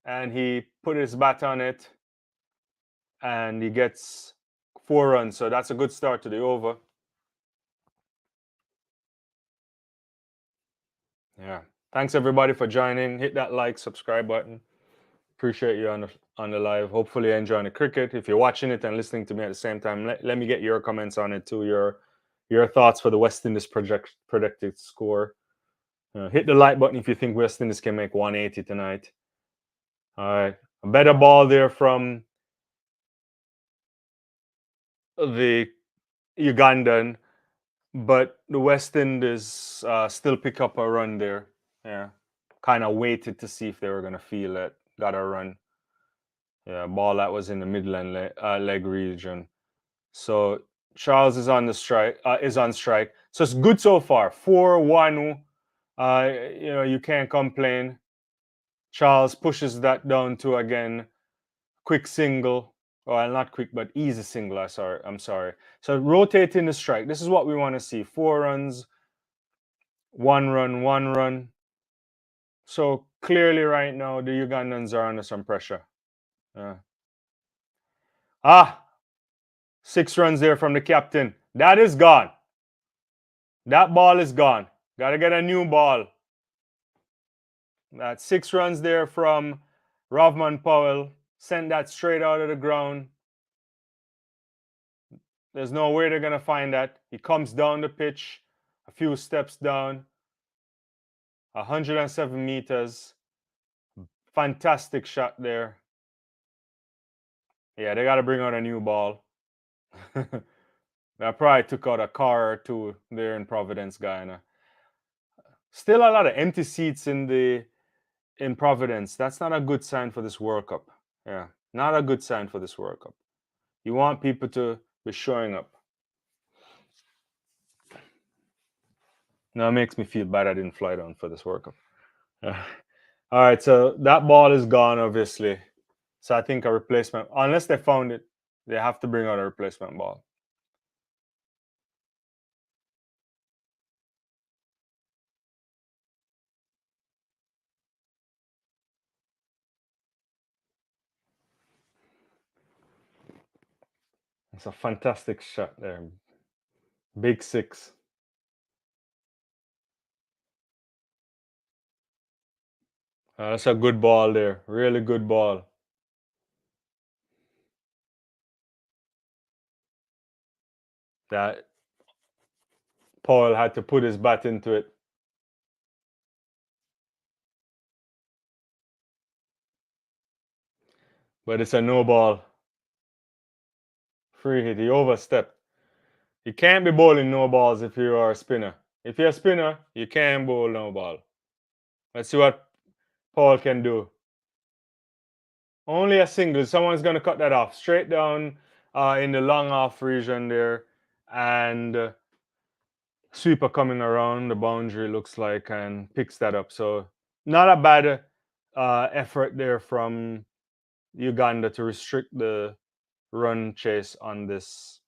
and he put his bat on it. And he gets 4 runs. So that's a good start to the over. Yeah. Thanks everybody for joining. Hit that like, subscribe button. Appreciate you on the live. Hopefully you're enjoying the cricket. If you're watching it and listening to me at the same time, let me get your comments on it too. Your thoughts for the West Indies projected score. Hit the like button if you think West Indies can make 180 tonight. All right. A better ball there from the Ugandan, but the West Indies still pick up a run there. Yeah. Kind of waited to see if they were going to feel it. Got a run. Yeah, ball that was in the midland leg region. So Charles is on strike. So it's good so far. 4-1. You can't complain. Charles pushes that down to again. Quick single. Well, not quick, but easy single. I'm sorry. So rotating the strike. This is what we want to see. 4 runs, 1 run, 1 run. So clearly right now the Ugandans are under some pressure. 6 runs there from the captain. That is gone. That ball is gone. Got to get a new ball. That 6 runs there from Rovman Powell. Sent that straight out of the ground. There's no way they're going to find that. He comes down the pitch, a few steps down. 107 meters. Fantastic shot there. Yeah, they got to bring out a new ball. That probably took out a car or two there in Providence, Guyana. Still a lot of empty seats in Providence. That's not a good sign for this World Cup. Yeah, not a good sign for this World Cup. You want people to be showing up. Now it makes me feel bad I didn't fly down for this World Cup. All right, so that ball is gone, obviously. So I think a replacement, unless they found it, they have to bring out a replacement ball. It's a fantastic shot there. Big 6. That's a good ball there. Really good ball. That Powell had to put his bat into it. But it's a no ball. Free hit. He overstepped. You can't be bowling no balls if you are a spinner. If you're a spinner, you can't bowl no ball. Let's see what Powell can do. Only a single. Someone's going to cut that off. Straight down in the long off region there. and sweeper coming around the boundary looks like and picks that up. So not a bad effort there from Uganda to restrict the run chase on this.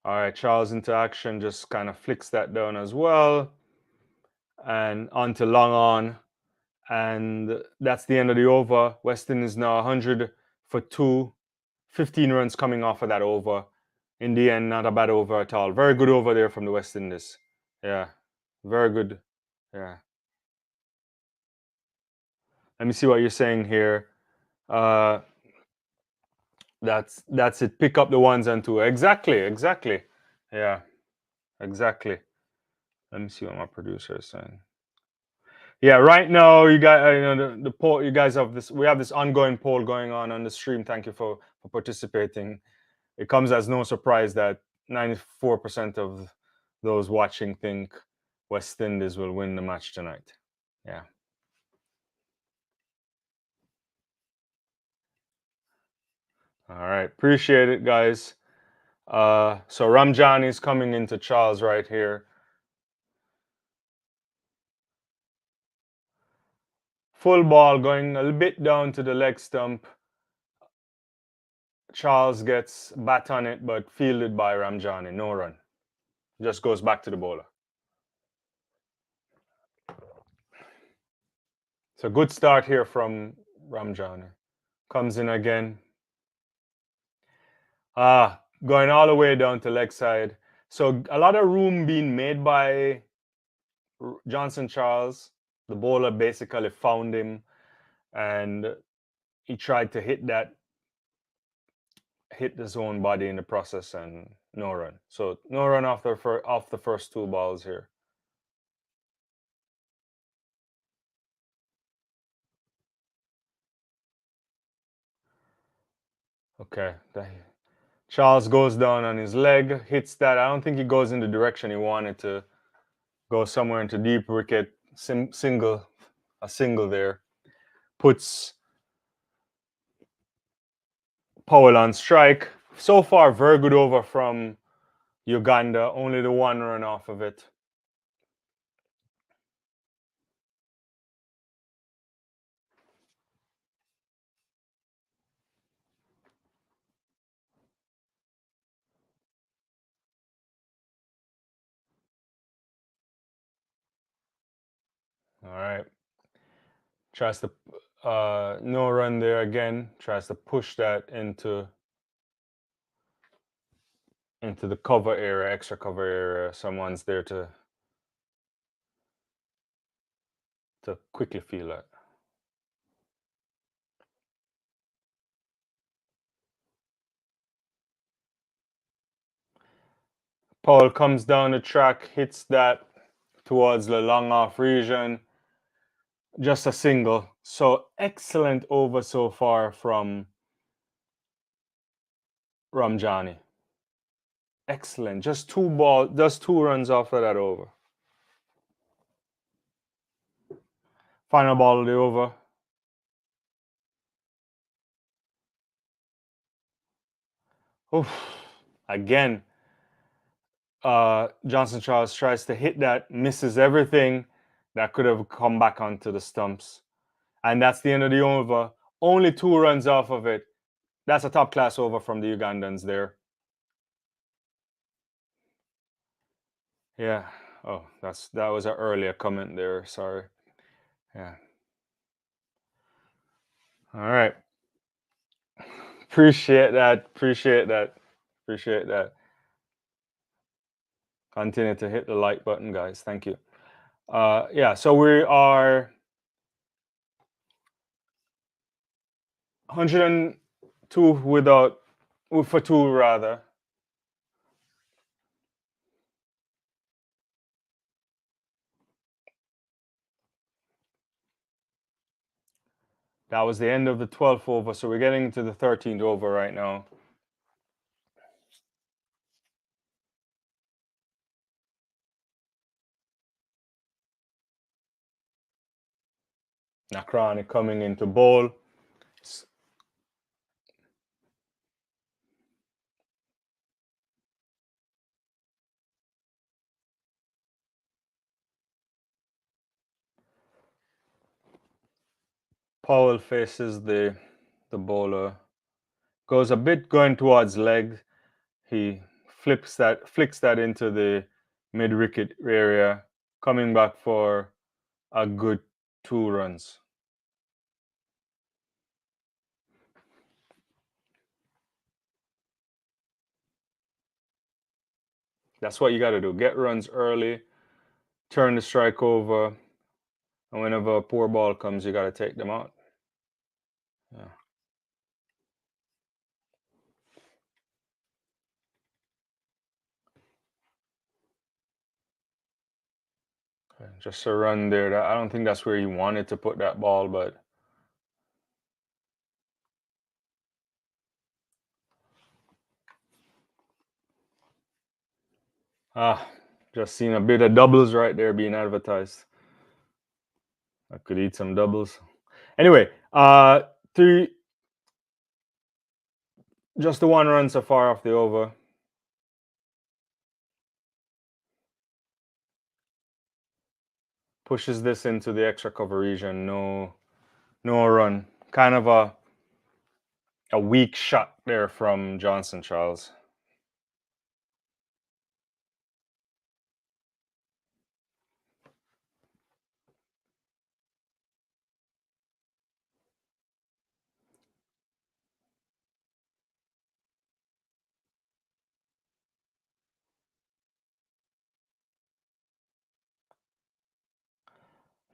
All right, Charles into action, just kind of flicks that down as well. And on to long on. And that's the end of the over. Weston is now 100 for 2. 15 runs coming off of that over. In the end, not a bad over at all. Very good over there from the West Indies. Yeah, very good. Yeah. Let me see what you're saying here. Uh, that's it. Pick up the ones and two. Exactly, exactly. Yeah, exactly. Let me see what my producer is saying. Yeah, right now you guys, the poll. You guys have this. We have this ongoing poll going on the stream. Thank you for participating. It comes as no surprise that 94% of those watching think West Indies will win the match tonight. Yeah. All right. Appreciate it, guys. So Ramjani is coming into Charles right here. Full ball going a little bit down to the leg stump. Charles gets bat on it, but fielded by Ramjani. No run. Just goes back to the bowler. So good start here from Ramjani. Comes in again. Going all the way down to leg side. So a lot of room being made by Johnson Charles. The bowler basically found him and he tried to hit his own body in the process and no run. So no run off the first two balls here. Okay. Charles goes down on his leg, hits that. I don't think he goes in the direction he wanted to go, somewhere into deep wicket. A single there. Puts Powell on strike. So far, very good over from Uganda. Only the one run off of it. All right. Tries to no run there again. Tries to push that into the cover area, extra cover area. Someone's there to quickly feel it. Paul comes down the track, hits that towards the long off region. Just a single. So excellent over so far from Ramjani. Excellent. Just two runs off of that over. Final ball of the over. Oof. Again, Johnson Charles tries to hit that, misses everything. That could have come back onto the stumps. And that's the end of the over. Only two runs off of it. That's a top class over from the Ugandans there. Yeah. Oh, that was an earlier comment there. Sorry. Yeah. All right. Appreciate that. Appreciate that. Appreciate that. Continue to hit the like button, guys. Thank you. Yeah, so we are 102 for two rather. That was the end of the 12th over, so we're getting into the 13th over right now. Nakrani coming into bowl. Powell faces the bowler. Goes a bit going towards leg. He flicks that into the mid-wicket area, coming back for a good 2 runs. That's what you got to do. Get runs early, turn the strike over, and whenever a poor ball comes, you got to take them out. Yeah. Just a run there. I don't think that's where you wanted to put that ball, but just seen a bit of doubles right there being advertised. I could eat some doubles. Anyway, three, just the 1 run so far off the over. Pushes this into the extra cover region. No run. Kind of a weak shot there from Johnson Charles.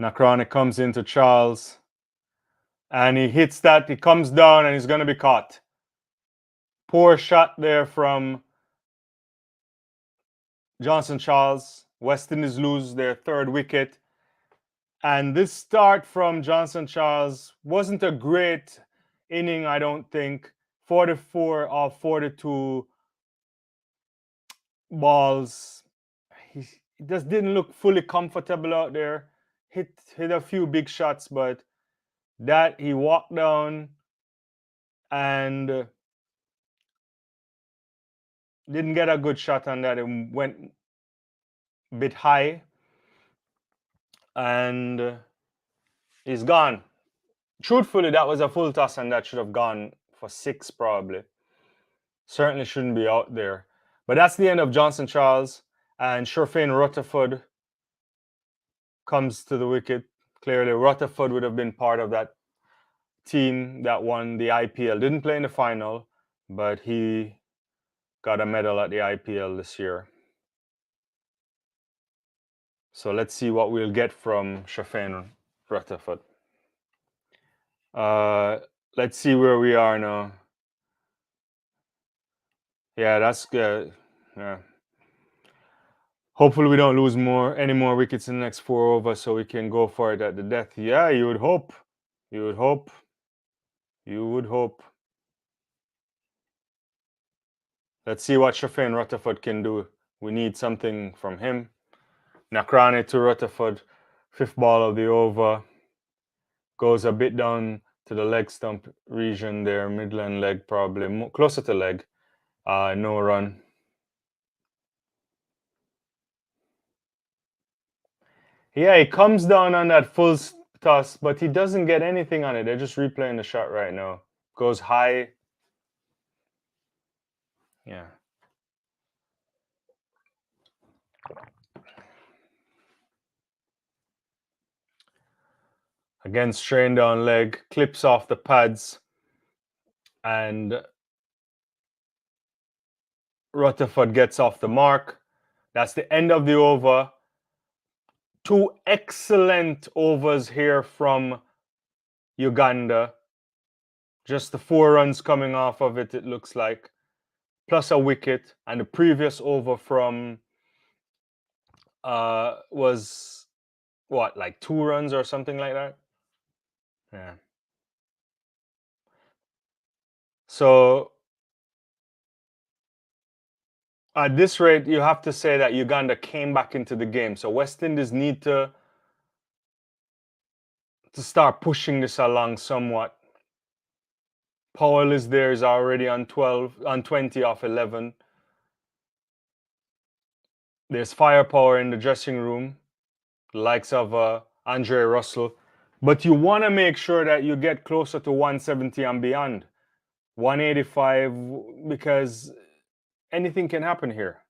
Nakrani comes into Charles, and he hits that. He comes down, and he's going to be caught. Poor shot there from Johnson Charles. West Indies lose their 3rd wicket. And this start from Johnson Charles wasn't a great inning, I don't think. 44 of 42 balls. He just didn't look fully comfortable out there. Hit a few big shots, but that he walked down and didn't get a good shot on that. It went a bit high, and he's gone. Truthfully, that was a full toss, and that should have gone for 6 probably. Certainly shouldn't be out there. But that's the end of Johnson Charles, and Sherfane Rutherford comes to the wicket. Clearly, Rutherford would have been part of that team that won the IPL. Didn't play in the final, but he got a medal at the IPL this year. So let's see what we'll get from Sherfane Rutherford. Let's see where we are now. Yeah, that's good. Yeah. Hopefully we don't lose any more wickets in the next 4 overs, so we can go for it at the death. Yeah, you would hope. You would hope. You would hope. Let's see what Sherfane Rutherford can do. We need something from him. Nakrani to Rutherford. 5th ball of the over. Goes a bit down to the leg stump region there. Midland leg probably. Closer to leg. No run. Yeah, he comes down on that full toss, but he doesn't get anything on it. They're just replaying the shot right now. Goes high. Yeah. Again, strain down leg, clips off the pads, and Rutherford gets off the mark. That's the end of the over. 2 excellent overs here from Uganda. Just the 4 runs coming off of it, it looks like. Plus a wicket. And the previous over from was what, like 2 runs or something like that? Yeah. So at this rate, you have to say that Uganda came back into the game. So West Indies need to start pushing this along somewhat. Powell is there, is already on 20 off 11. There's firepower in the dressing room, the likes of Andre Russell. But you want to make sure that you get closer to 170 and beyond. 185, because anything can happen here.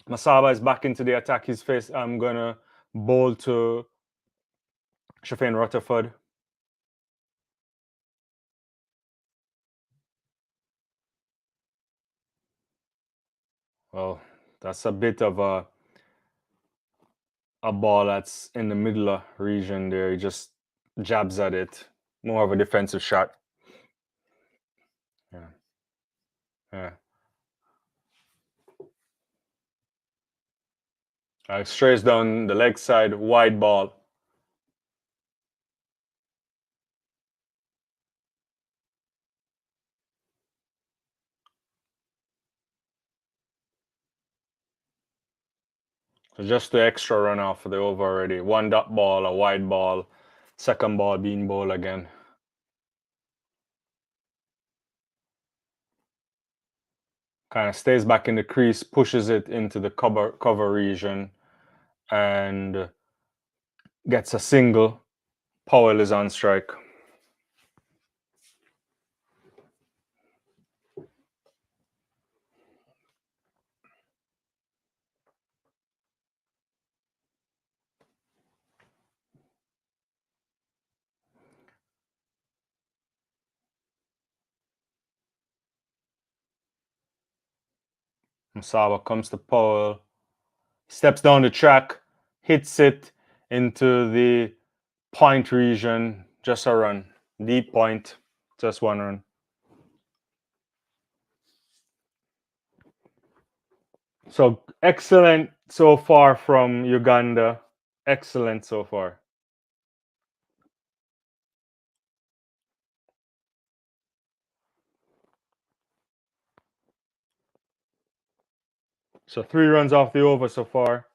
Masaba is back into the attack. I'm going to bowl to Shafane Rutherford. Well, that's a bit of a ball that's in the middle region there. He just jabs at it. More of a defensive shot. Yeah. Yeah. Strays down the leg side, wide ball. So just the extra run off for the over already. One dot ball, a wide ball, second ball, bean ball again. Kind of stays back in the crease, pushes it into the cover region, and gets a single. Powell is on strike. Masaba comes to Powell, steps down the track, hits it into the point region. Just a run. Deep point. Just one run. So excellent so far from Uganda. Excellent so far. So 3 runs off the over so far.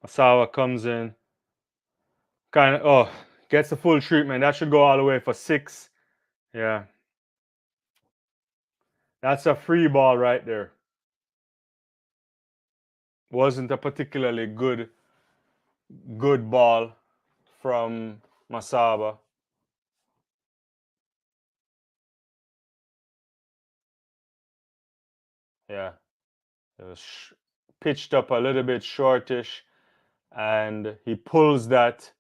Asawa comes in. Gets the full treatment. That should go all the way for 6. Yeah. That's a free ball right there. Wasn't a particularly good ball from Masaba. Yeah. It was pitched up a little bit shortish, and he pulls that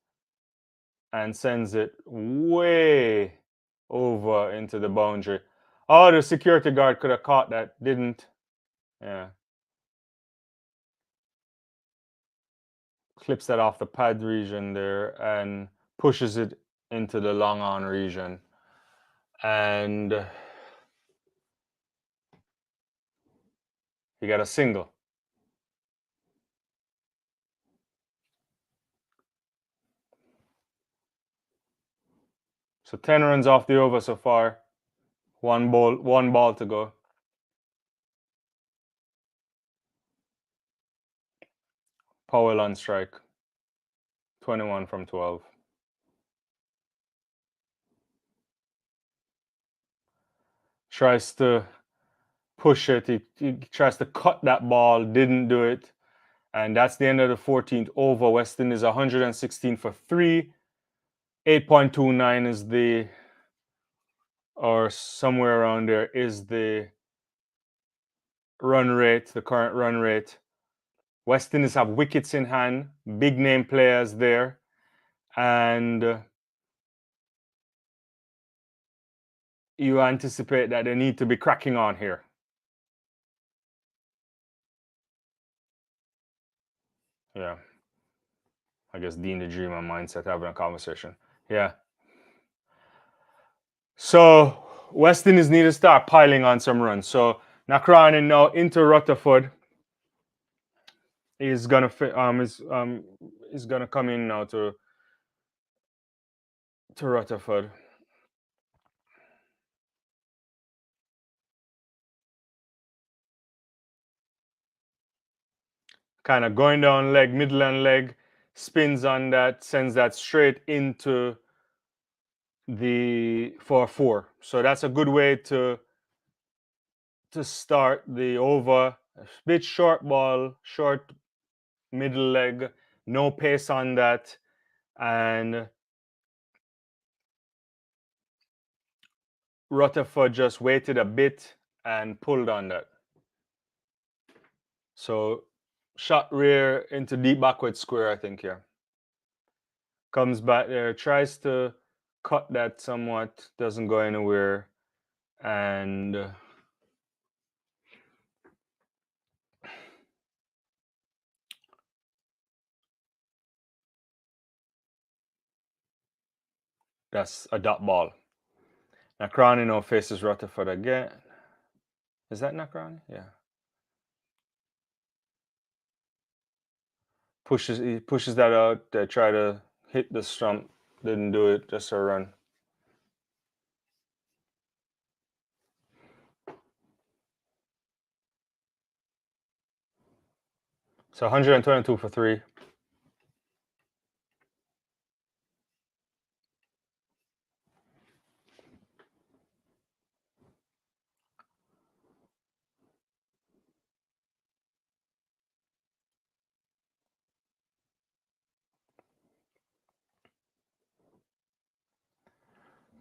and sends it way over into the boundary. Oh, the security guard could have caught that, didn't. Yeah. Clips that off the pad region there and pushes it into the long on region. And he got a single. So 10 runs off the over so far. One ball to go. Powell on strike. 21 from 12. Tries to push it. He tries to cut that ball. Didn't do it. And that's the end of the 14th over. West Indies 116 for 3. 8.29 is the, or somewhere around there, is the run rate, the current run rate. West Indies have wickets in hand, big name players there, and you anticipate that they need to be cracking on here. Yeah. I guess Dean the Dreamer mindset having a conversation. Yeah. So West Indies need to start piling on some runs. So Nakrani now into Rutherford. He's gonna come in now to Rutherford. Kind of going down leg, midland leg, spins on that, sends that straight into the 4-4. So that's a good way to start the over. A bit short ball, short middle leg, no pace on that, and Rutherford just waited a bit and pulled on that. So shot rear into deep backward square, I think, yeah. Comes back there, tries to cut that somewhat, doesn't go anywhere, and that's a dot ball. Nakrani now faces Rutherford again. Is that Nakrani? Yeah. He pushes that out. They try to hit the stump. Didn't do it. Just a run. So 122 for 3.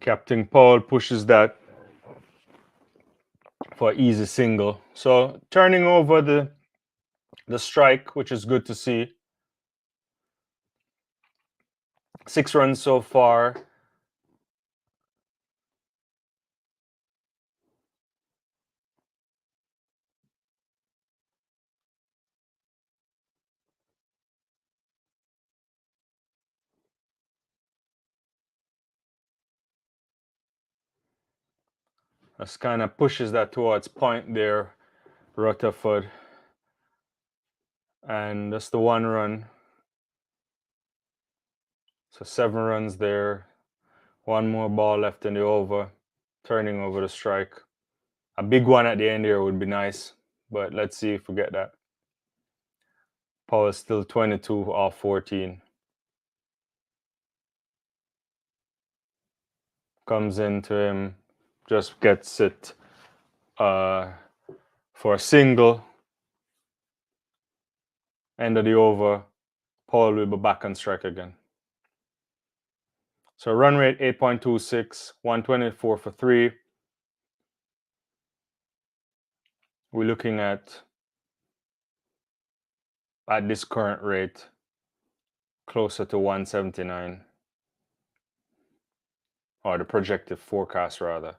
Captain Powell pushes that for easy single. So turning over the strike, which is good to see. 6 runs so far. Just kind of pushes that towards point there, Rutherford. And that's the 1 run. So 7 runs there. 1 more ball left in the over. Turning over the strike. A big one at the end here would be nice. But let's see if we get that. Powell is still 22 off 14. Comes into him. Just gets it for a single. End of the over. Powell will be back on strike again. So run rate 8.26, 124 for 3. We're looking at this current rate, closer to 179. Or the projected forecast, rather.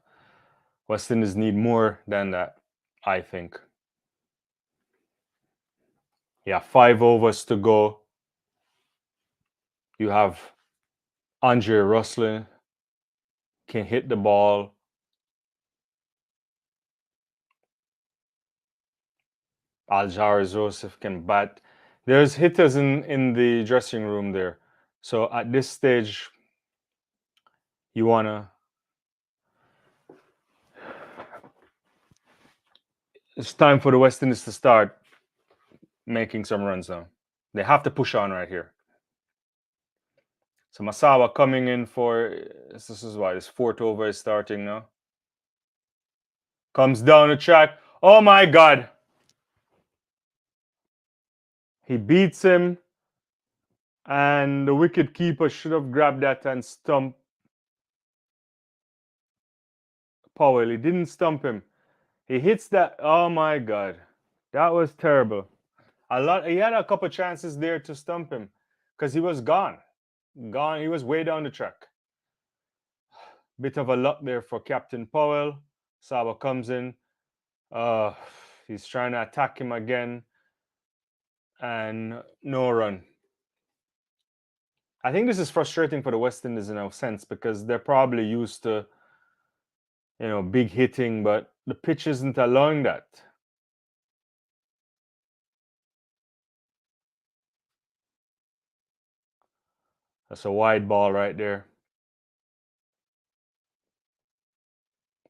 West Indies need more than that, I think. Yeah, 5 overs to go. You have Andre Russell can hit the ball. Aljar Joseph can bat. There's hitters in the dressing room there. So at this stage, you want to... It's time for the West Indies to start making some runs now. They have to push on right here. So Masawa coming in for... This is why his 4th over is starting now. Comes down the track. Oh my God! He beats him. And the wicket keeper should have grabbed that and stumped Powell. He didn't stump him. He hits that. Oh my God. That was terrible. He had a couple chances there to stump him because he was gone. He was way down the track. Bit of a luck there for Captain Powell. Saba comes in. He's trying to attack him again. And no run. I think this is frustrating for the West Indies in a sense because they're probably used to, big hitting, but the pitch isn't allowing that. That's a wide ball right there.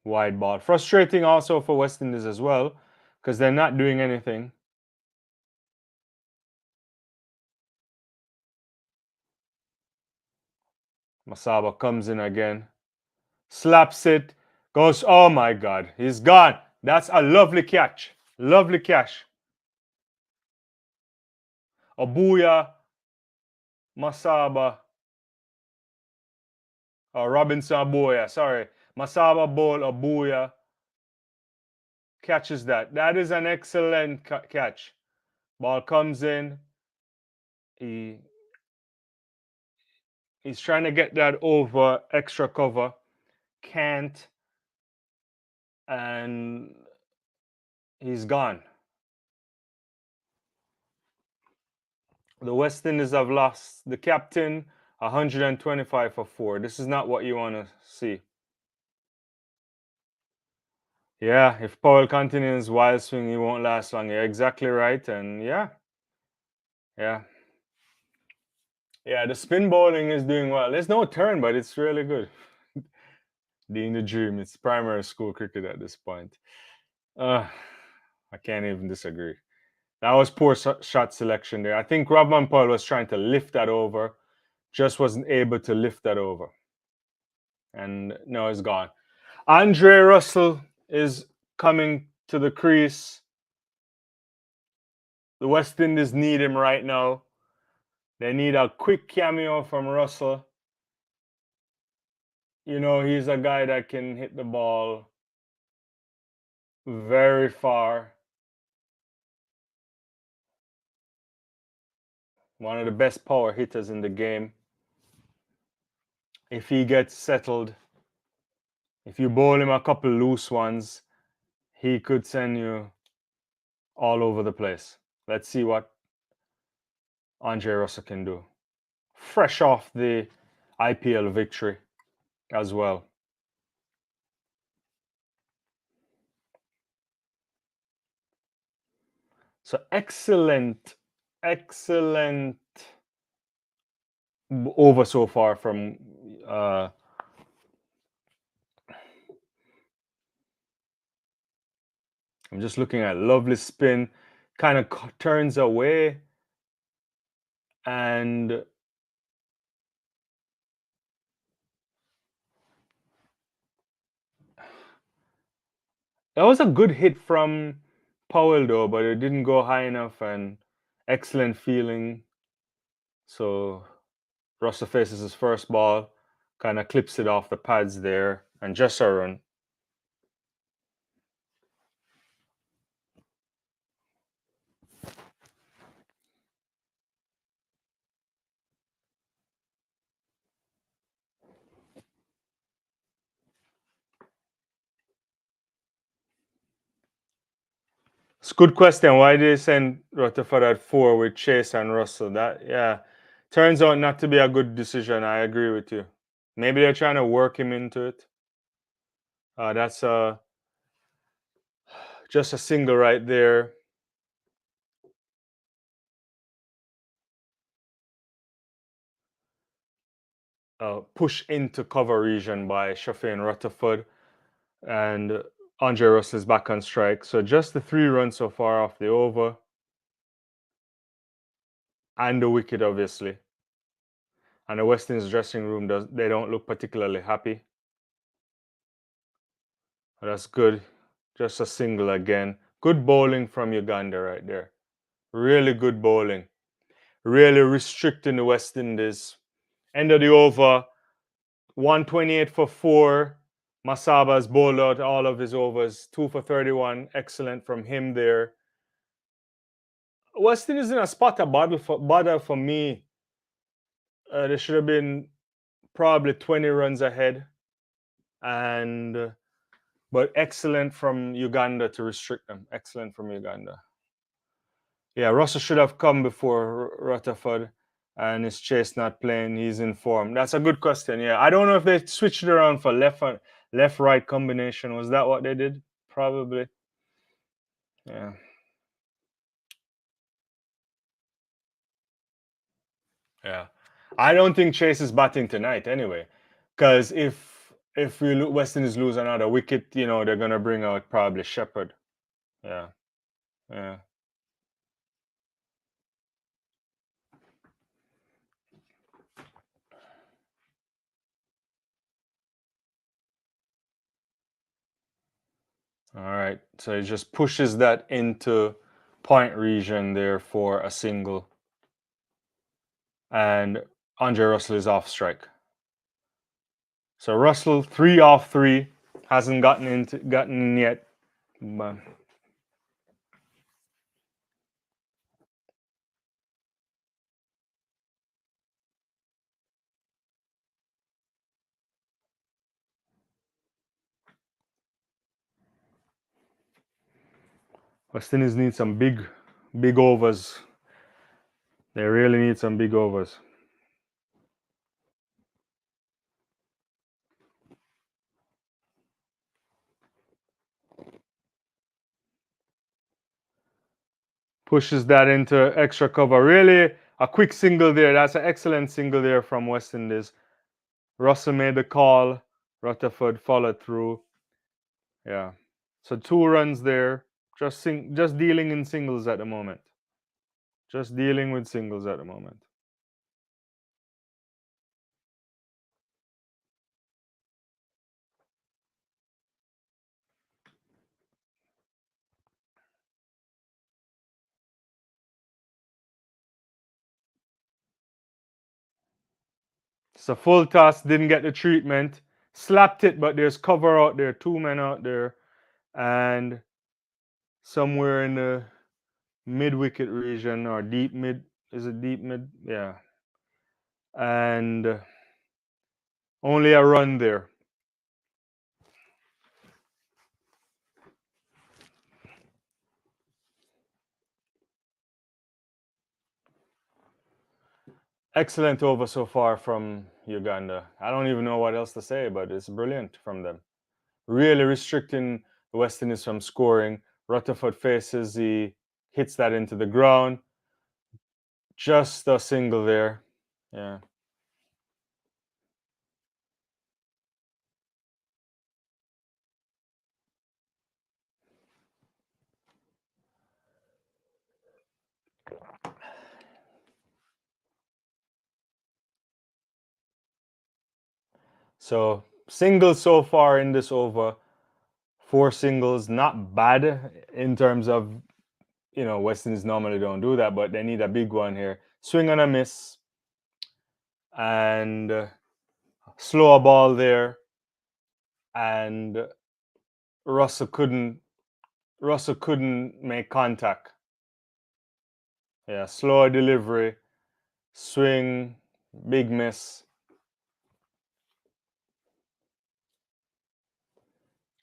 Wide ball. Frustrating also for West Indies as well because they're not doing anything. Masaba comes in again. Slaps it. Goes, oh my God, he's gone. That's a lovely catch. Lovely catch. Abuya, Masaba, Robinson Abuya, sorry. Masaba ball, Abuya catches that. That is an excellent catch. Ball comes in. He's trying to get that over extra cover. Can't. And he's gone. The West Indies have lost the captain 125 for 4. This is not what you want to see. Yeah, if Powell continues wild swing, he won't last long. You're exactly right. And yeah. Yeah, the spin bowling is doing well. There's no turn, but it's really good. The dream. It's primary school cricket at this point. I can't even disagree. That was poor shot selection there. I think Robman Powell was trying to lift that over, just wasn't able to lift that over. And no, it's gone. Andre Russell is coming to the crease. The West Indies need him right now. They need a quick cameo from Russell. You know, he's a guy that can hit the ball very far. One of the best power hitters in the game. If he gets settled, if you bowl him a couple loose ones, he could send you all over the place. Let's see what Andre Russell can do. Fresh off the IPL victory as well. So excellent over so far from I'm just looking at lovely spin, kind of turns away, and that was a good hit from Powell though, but it didn't go high enough, and excellent feeling. So Russell faces his first ball, kind of clips it off the pads there, and just a run. It's a good question. Why did they send Rutherford at 4 with Chase and Russell? That turns out not to be a good decision. I agree with you. Maybe they're trying to work him into it. That's just a single right there. Push into cover region by Shafin Rutherford, and Andre Russell is back on strike. So just the 3 runs so far off the over, and the wicket, obviously. And the West Indies dressing room they don't look particularly happy. That's good. Just a single again. Good bowling from Uganda right there. Really good bowling. Really restricting the West Indies. End of the over. 128 for 4. Masaba's bowled out all of his overs. 2 for 31. Excellent from him there. West Indies in a spot of bother for me. They should have been probably 20 runs ahead. But excellent from Uganda to restrict them. Excellent from Uganda. Yeah, Russell should have come before Rutherford, and his Chase not playing. He's in form. That's a good question. Yeah, I don't know if they switched it around for left-right combination. Was that what they did? Probably. Yeah. Yeah. I don't think Chase is batting tonight anyway, because if West Indies lose another wicket, they're gonna bring out probably Shepherd. Yeah. Yeah. All right, so he just pushes that into point region there for a single. and Andre Russell is off strike. So Russell 3 off 3, hasn't gotten in yet. But West Indies need some big overs. They really need some big overs. Pushes that into extra cover. Really, a quick single there. That's an excellent single there from West Indies. Russell made the call. Rutherford followed through. Yeah. So 2 runs there. Just dealing in singles at the moment. Just dealing with singles at the moment. So full toss, didn't get the treatment. Slapped it, but there's cover out there. 2 men out there. And somewhere in the mid wicket region or deep mid. Is it deep mid? Yeah. And only a run there. Excellent over so far from Uganda. I don't even know what else to say, but it's brilliant from them. Really restricting the West Indies from scoring. Rutherford faces, he hits that into the ground. Just a single there. Yeah. So singles so far in this over. 4 singles, not bad in terms of, West Indies normally don't do that, but they need a big one here. Swing and a miss. And slow a ball there. And Russell couldn't make contact. Yeah, slow delivery, swing, big miss.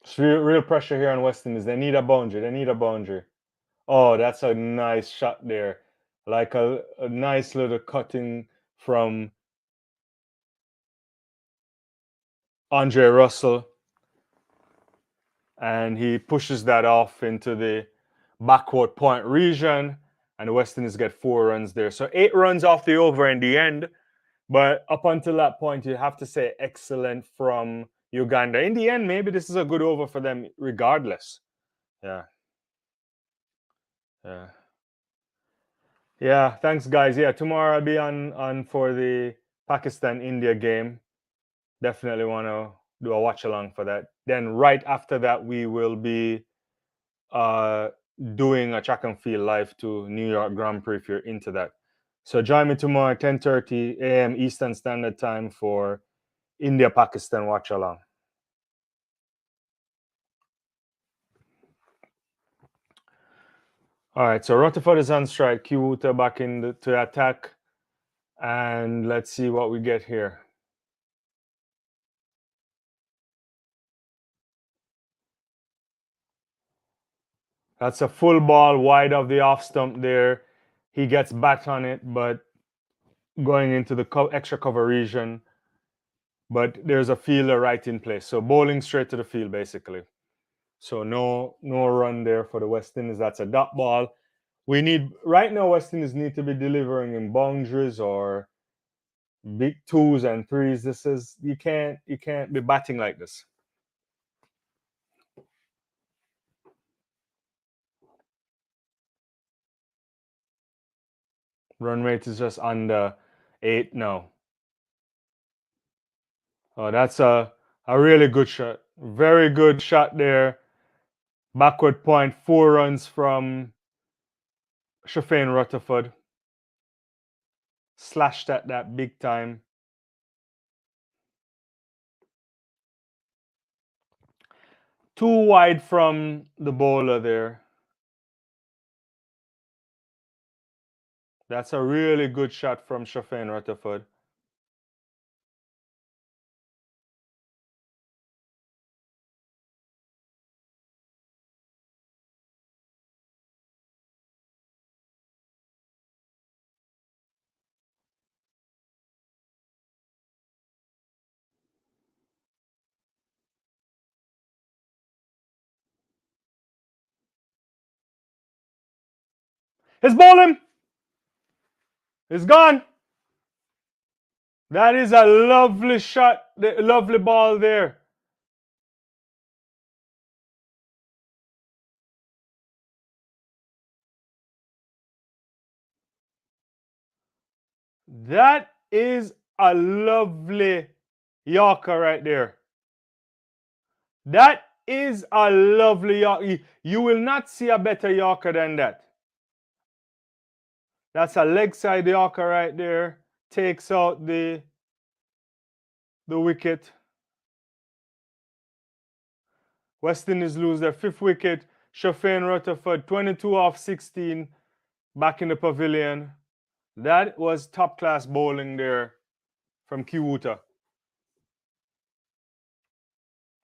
It's real pressure here on West Indies. They need a boundary. They need a boundary. Oh, that's a nice shot there. Like a nice little cutting from Andre Russell. And he pushes that off into the backward point region. And the West Indies get 4 runs there. So 8 runs off the over in the end. But up until that point, you have to say excellent from Uganda. In the end, maybe this is a good over for them regardless. Yeah. Yeah. Yeah, thanks guys. Yeah, tomorrow I'll be on for the Pakistan India game. Definitely want to do a watch along for that. Then right after that we will be uh doing a track and field live to New York Grand Prix if you're into that. So join me tomorrow 10:30 a.m. Eastern Standard Time for India Pakistan watch along. All right, so Rutherford is on strike. Kiwuta back to attack. And let's see what we get here. That's a full ball wide of the off stump there. He gets bat on it, but going into the extra cover region. But there's a fielder right in place. So bowling straight to the field, basically. So no run there for the West Indies. That's a dot ball. We need right now. West Indies need to be delivering in boundaries or big 2s and 3s. This is you can't be batting like this. Run rate is just under 8 now. Oh, that's a really good shot. Very good shot there. Backward point, 4 runs from Shafane Rutherford. Slashed at that big time. Too wide from the bowler there. That's a really good shot from Shafin Rutherford. It's bowling. It's gone. That is a lovely shot. Lovely ball there. That is a lovely Yorker right there. That is a lovely Yorker. You will not see a better Yorker than that. That's a leg side Yorker right there. Takes out the wicket. West Indies lose their 5th wicket. Shafin Rutherford, 22 off 16, back in the pavilion. That was top class bowling there from Kiwuta.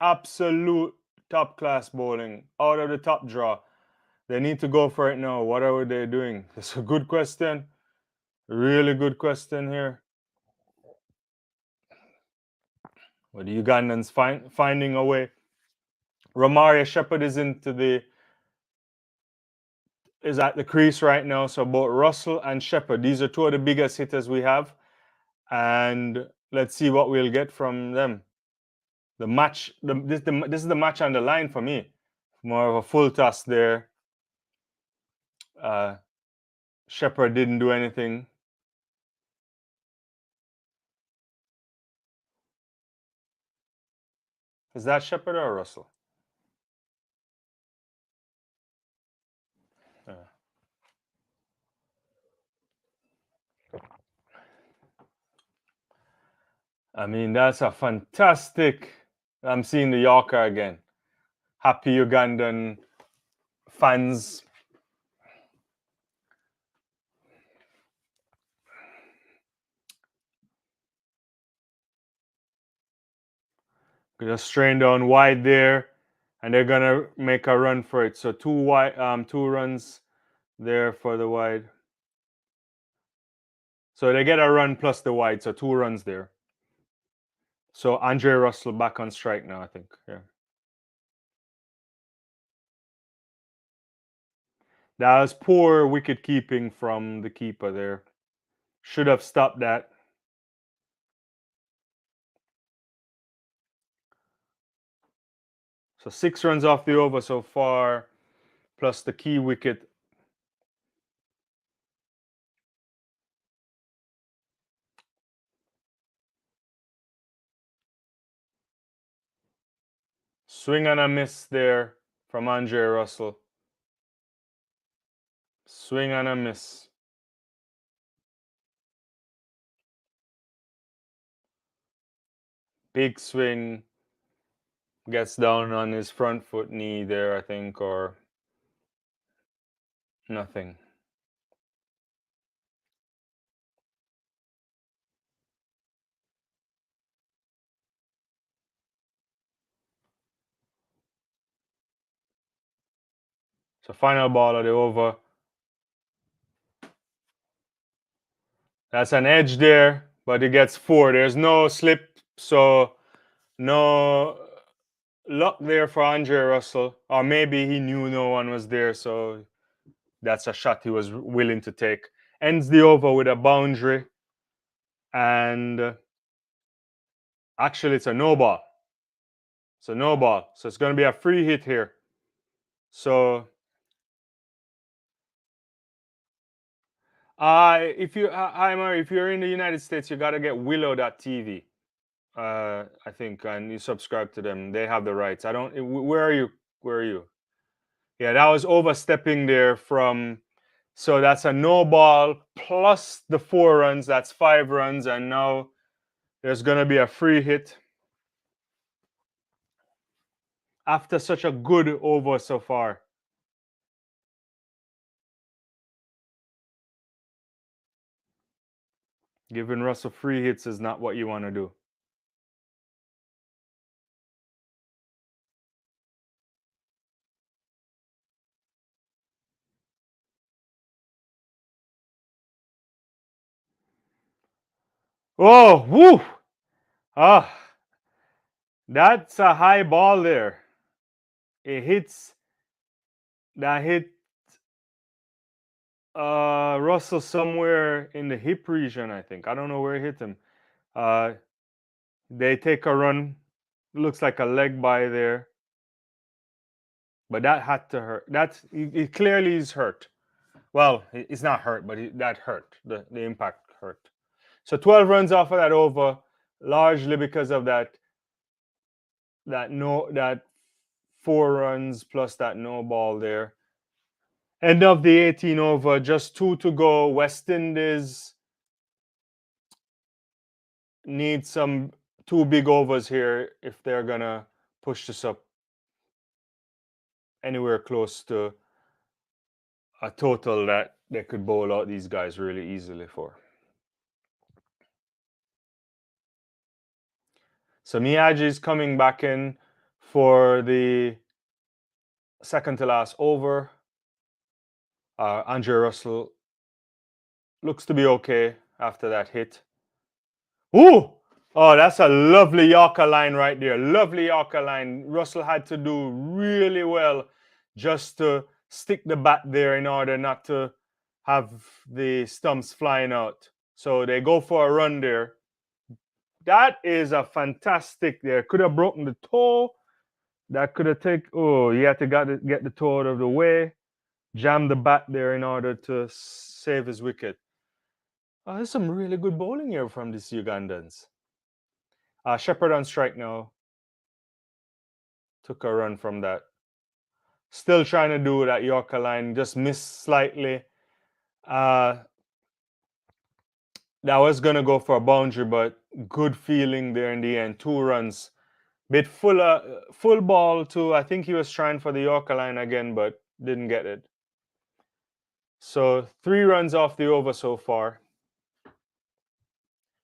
Absolute top class bowling out of the top draw. They need to go for it now. What are they doing? That's a good question. Really good question here. Well, the Ugandans finding a way. Romaria Shepherd is at the crease right now. So both Russell and Shepherd, these are two of the biggest hitters we have. And let's see what we'll get from them. The match, this is the match on the line for me. More of a full toss there. Shepherd didn't do anything. Is that Shepherd or Russell? I mean, that's a fantastic. I'm seeing the Yorker again. Happy Ugandan fans. Just strain down wide there, and they're gonna make a run for it. So 2 runs there for the wide. So they get a run plus the wide, so 2 runs there. So Andre Russell back on strike now, I think. Yeah. That was poor wicket keeping from the keeper there. Should have stopped that. So 6 runs off the over so far, plus the key wicket. Swing and a miss there from Andre Russell. Swing and a miss. Big swing. Gets down on his front foot knee there, I think, or nothing. So final ball of the over. That's an edge there, but he gets 4. There's no slip, so no luck there for Andre Russell. Or maybe he knew no one was there, so that's a shot he was willing to take. Ends the over with a boundary. And actually, it's a no ball. It's a no ball. So it's going to be a free hit here. So if you're in the United States, you got to get Willow.tv. I think, and you subscribe to them. They have the rights. I don't. Where are you? Where are you? Yeah, that was overstepping there from So that's a no ball plus the 4 runs. That's 5 runs. And now there's going to be a free hit after such a good over so far. Giving Russell free hits is not what you want to do. Oh, woo! Ah, that's a high ball there. It hits, that hit Russell somewhere in the hip region, I think. I don't know where it hit him. Uh, they take a run. Looks like a leg by there. But that had to hurt. It clearly is hurt. Well, it's not hurt, but that hurt. The impact hurt. So 12 runs off of that over, largely because of that 4 runs plus that no ball there. End of the 18 over, just 2 to go. West Indies need some 2 big overs here if they're gonna push this up anywhere close to a total that they could bowl out these guys really easily for. So Miyagi is coming back in for the second to last over. Andre Russell looks to be okay after that hit. Ooh! Oh, that's a lovely Yorker line right there. Lovely Yorker line. Russell had to do really well just to stick the bat there in order not to have the stumps flying out. So they go for a run there. That is a fantastic there. Could have broken the toe. That could have taken. Oh, he had to get the toe out of the way. Jam the bat there in order to save his wicket. Oh, there's some really good bowling here from these Ugandans. Shepherd on strike now. Took a run from that. Still trying to do that Yorker line. Just missed slightly. That was going to go for a boundary, but good feeling there in the end. 2 runs. Bit full ball too. I think he was trying for the Yorker line again, but didn't get it. So 3 runs off the over so far.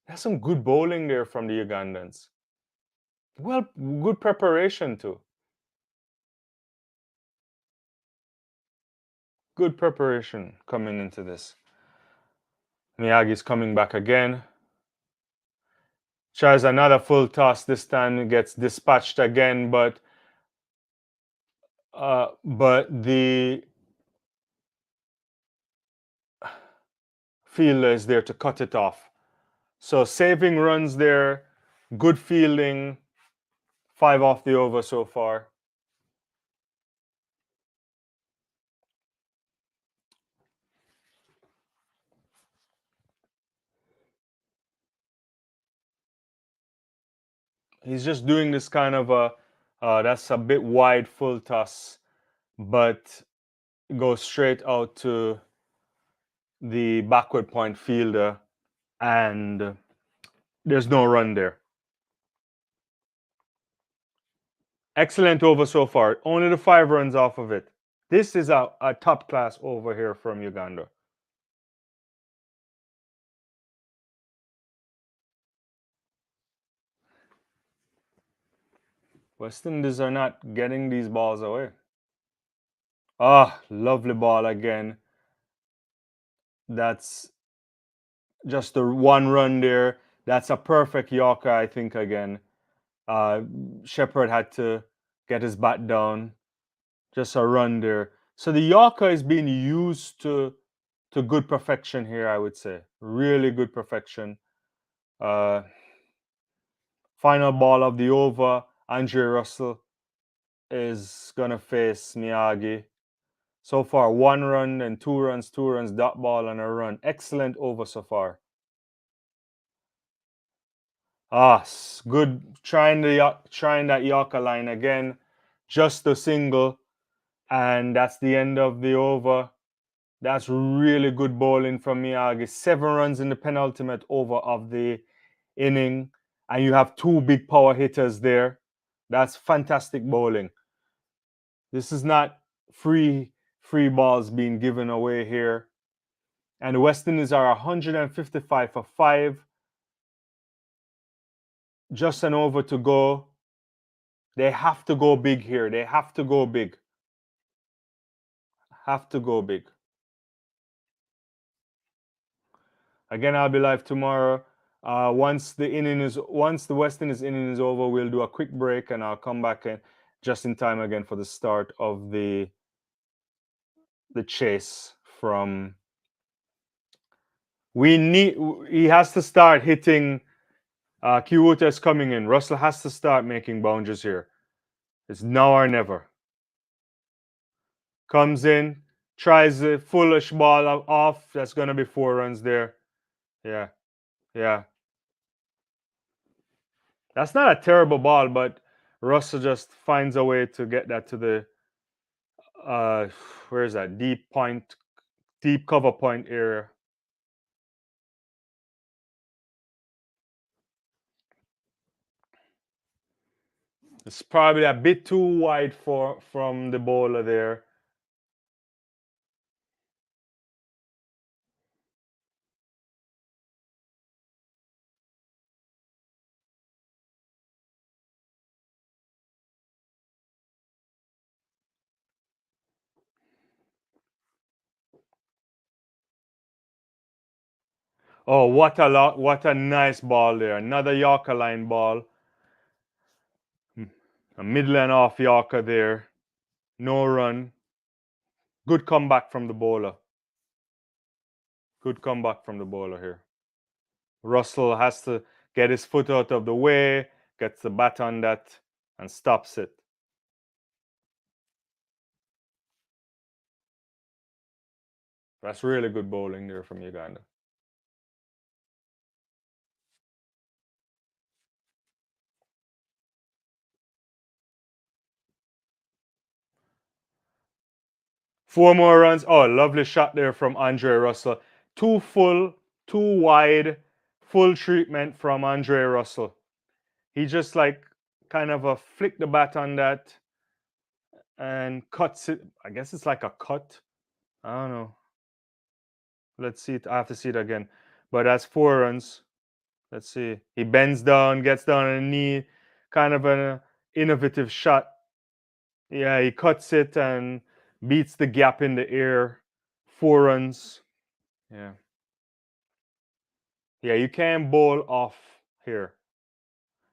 That's some good bowling there from the Ugandans. Well, good preparation too. Good preparation coming into this. Miyagi's coming back again. Tries another full toss. This time it gets dispatched again, but the fielder is there to cut it off. So saving runs there. Good fielding. 5 off the over so far. He's just doing this kind of that's a bit wide full toss, but goes straight out to the backward point fielder, and there's no run there. Excellent over so far. Only the 5 runs off of it. This is a top class over here from Uganda. West Indies are not getting these balls away. Ah, lovely ball again. That's just the 1 run there. That's a perfect Yorker, I think, again. Shepherd had to get his bat down. Just a run there. So the Yorker is being used to good perfection here, I would say. Really good perfection. Final ball of the over. Andre Russell is going to face Miyagi. So far, 1 run and 2 runs, 2 runs, dot ball and a run. Excellent over so far. Good trying that Yorker line again. Just a single. And that's the end of the over. That's really good bowling from Miyagi. 7 runs in the penultimate over of the inning, and you have two big power hitters there. That's fantastic bowling. This is not free balls being given away here. And the West Indies are 155 for 5. Just an over to go. They have to go big here. They have to go big. Have to go big. Again, I'll be live tomorrow. Once the West Indies inning is over, we'll do a quick break, and I'll come back and just in time again for the start of the chase from. He has to start hitting. Kiwota is coming in. Russell has to start making boundaries here. It's now or never. Comes in, tries a foolish ball off. That's gonna be 4 runs there. Yeah, yeah. That's not a terrible ball, but Russell just finds a way to get that to the uh where is that? Deep cover point area. It's probably a bit too wide from the bowler there. Oh, what a nice ball there. Another Yorker line ball. A middle and off Yorker there. No run. Good comeback from the bowler. Good comeback from the bowler here. Russell has to get his foot out of the way, gets the bat on that, and stops it. That's really good bowling there from Uganda. Four more runs. Oh, lovely shot there from Andre Russell. Too full, too wide, full treatment from Andre Russell. He just like kind of flicked the bat on that and cuts it. I guess it's like a cut. I don't know. Let's see it. I have to see it again. But that's 4 runs. Let's see. He bends down, gets down on a knee. Kind of an innovative shot. Yeah, he cuts it and beats the gap in the air. 4 runs. Yeah. Yeah, you can't bowl off here.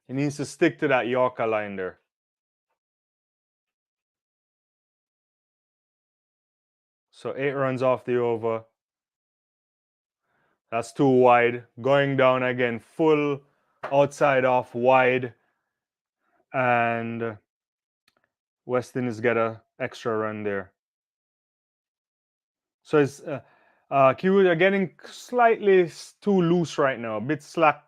He needs to stick to that Yorker line there. So 8 runs off the over. That's too wide. Going down again, full outside off wide. And West Indies get a extra run there. So it's Kiwi are getting slightly too loose right now, a bit slack.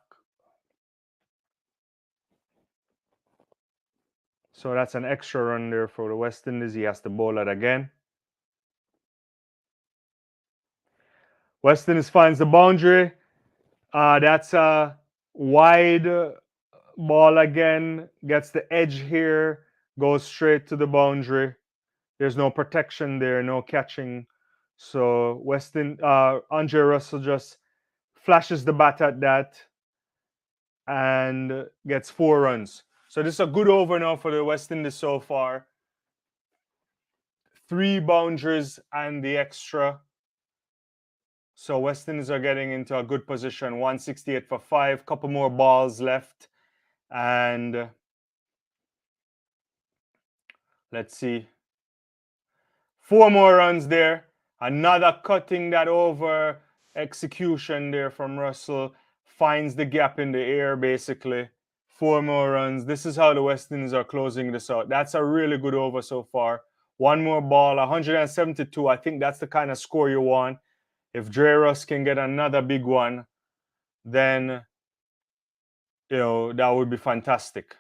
So that's an extra run there for the West Indies. He has to bowl it again. West Indies finds the boundary. That's a wide ball again. Gets the edge here. Goes straight to the boundary. There's no protection there, no catching. So Andre Russell just flashes the bat at that and gets 4 runs. So this is a good over now for the West Indies so far. 3 boundaries and the extra. So West Indies are getting into a good position. 168 for 5. Couple more balls left. And let's see. 4 more runs there. Another cutting that over execution there from Russell. Finds the gap in the air basically. 4 more runs. This is how the West Indies are closing this out. That's a really good over so far. 1 more ball, 172. I think that's the kind of score you want. If Dre Russ can get another big one, then that would be fantastic.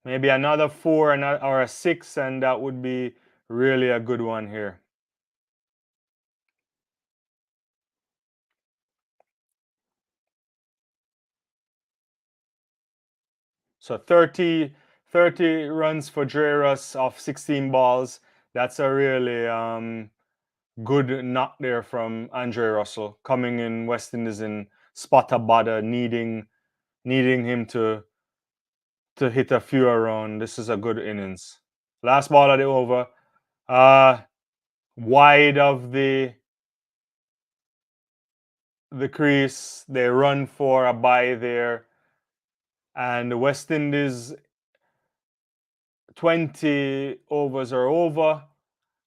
Maybe another 4 or a 6, and that would be Really a good one here. So 30 runs for Dreras off 16 balls. That's a really good knock there from Andre Russell, coming in West Indies in spot a bada, needing him to hit a few around. This is a good innings. Last ball of the over. Wide of the crease. They run for a bye there. And the West Indies 20 overs are over.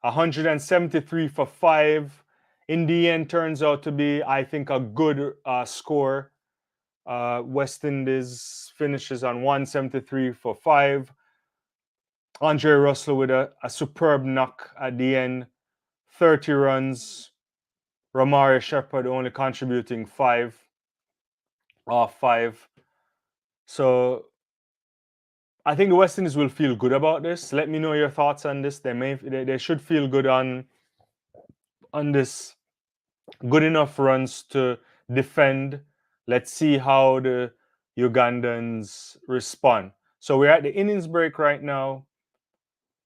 173 for 5. In the end, turns out to be, I think, a good score. West Indies finishes on 173 for 5. Andre Russell with a superb knock at the end. 30 runs. Ramari Shepherd only contributing 5 off 5. So I think the West Indies will feel good about this. Let me know your thoughts on this. They should feel good on this. Good enough runs to defend. Let's see how the Ugandans respond. So we're at the innings break right now.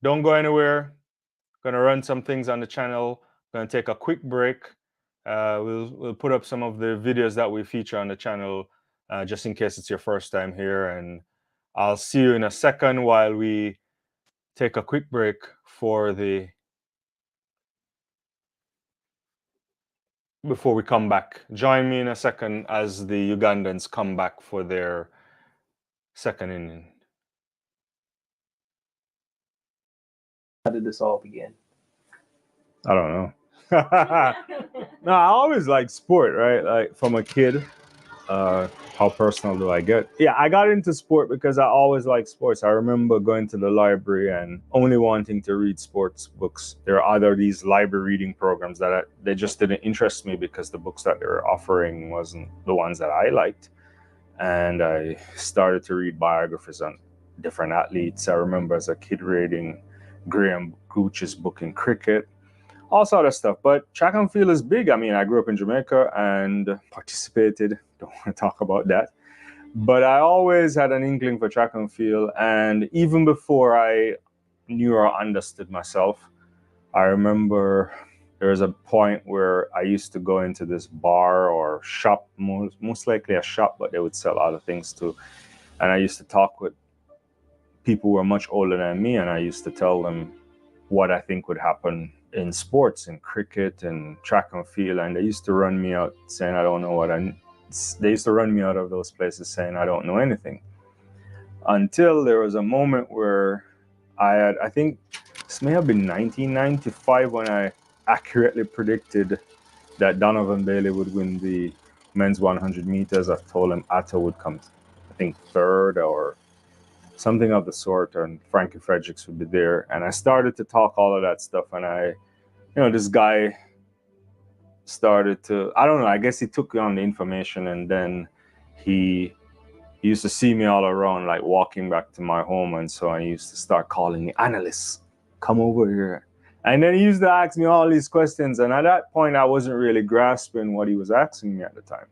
Don't go anywhere. Gonna run some things on the channel. Gonna take a quick break. We'll put up some of the videos that we feature on the channel, just in case it's your first time here. And I'll see you in a second while we take a quick break before we come back. Join me in a second as the Ugandans come back for their second inning. How did this all begin? I don't know. No, I always like sport, right? Like from a kid. How personal do I get? Yeah, I got into sport because I always liked sports. I remember going to the library and only wanting to read sports books. There are other these library reading programs that they just didn't interest me because the books that they were offering wasn't the ones that I liked. And I started to read biographies on different athletes. I remember as a kid reading Graham Gooch's book in cricket, all sort of stuff. But track and field is big. I mean, I grew up in Jamaica and participated. Don't want to talk about that. But I always had an inkling for track and field. And even before I knew or understood myself, I remember there was a point where I used to go into this bar or shop, most likely a shop, but they would sell other things too. And I used to talk with people who were much older than me, and I used to tell them what I think would happen in sports, in cricket and track and field. And they used to run me out saying I don't know what they used to run me out of those places saying I don't know anything. Until there was a moment where I think this may have been 1995 when I accurately predicted that Donovan Bailey would win the men's 100 meters. I told him Atta would come, I think, third or something of the sort, and Frankie Fredericks would be there. And I started to talk all of that stuff, and this guy started to, I don't know, I guess he took on the information, and then he used to see me all around, like walking back to my home, and so I used to start calling me, analysts, come over here. And then he used to ask me all these questions, and at that point, I wasn't really grasping what he was asking me at the time.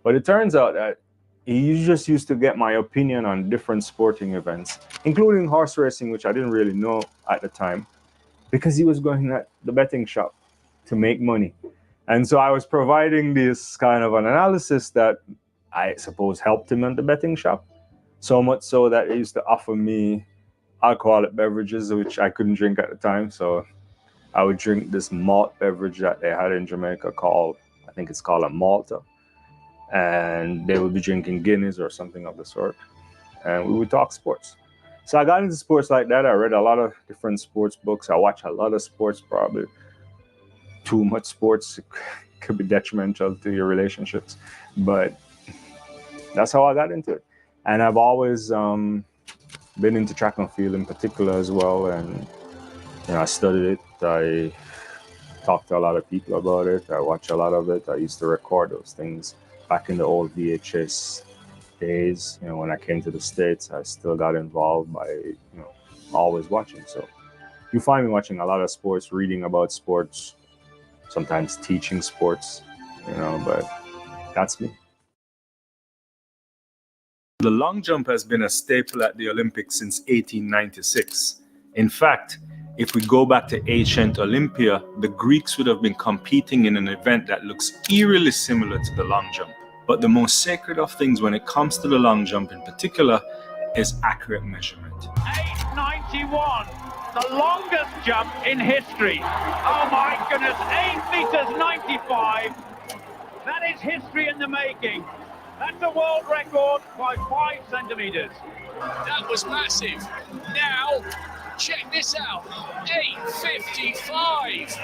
But it turns out that he just used to get my opinion on different sporting events, including horse racing, which I didn't really know at the time, because he was going at the betting shop to make money. And so I was providing this kind of an analysis that I suppose helped him in the betting shop, so much so that he used to offer me alcoholic beverages, which I couldn't drink at the time. So I would drink this malt beverage that they had in Jamaica called, I think it's called a Malta. And they would be drinking Guinness or something of the sort. And we would talk sports. So I got into sports like that. I read a lot of different sports books. I watch a lot of sports, probably too much sports. It could be detrimental to your relationships. But that's how I got into it. And I've always been into track and field in particular as well. And I studied it. I talked to a lot of people about it. I watch a lot of it. I used to record those things back in the old VHS days. When I came to the States, I still got involved by, always watching. So You find me watching a lot of sports, reading about sports, sometimes teaching sports, but that's me. The long jump has been a staple at the Olympics since 1896. In fact, if we go back to ancient Olympia, the Greeks would have been competing in an event that looks eerily similar to the long jump. But the most sacred of things when it comes to the long jump in particular is accurate measurement. 891, the longest jump in history. Oh my goodness, 8 meters 95. That is history in the making. That's a world record by 5 centimeters. That was massive. Now, check this out, 8:55.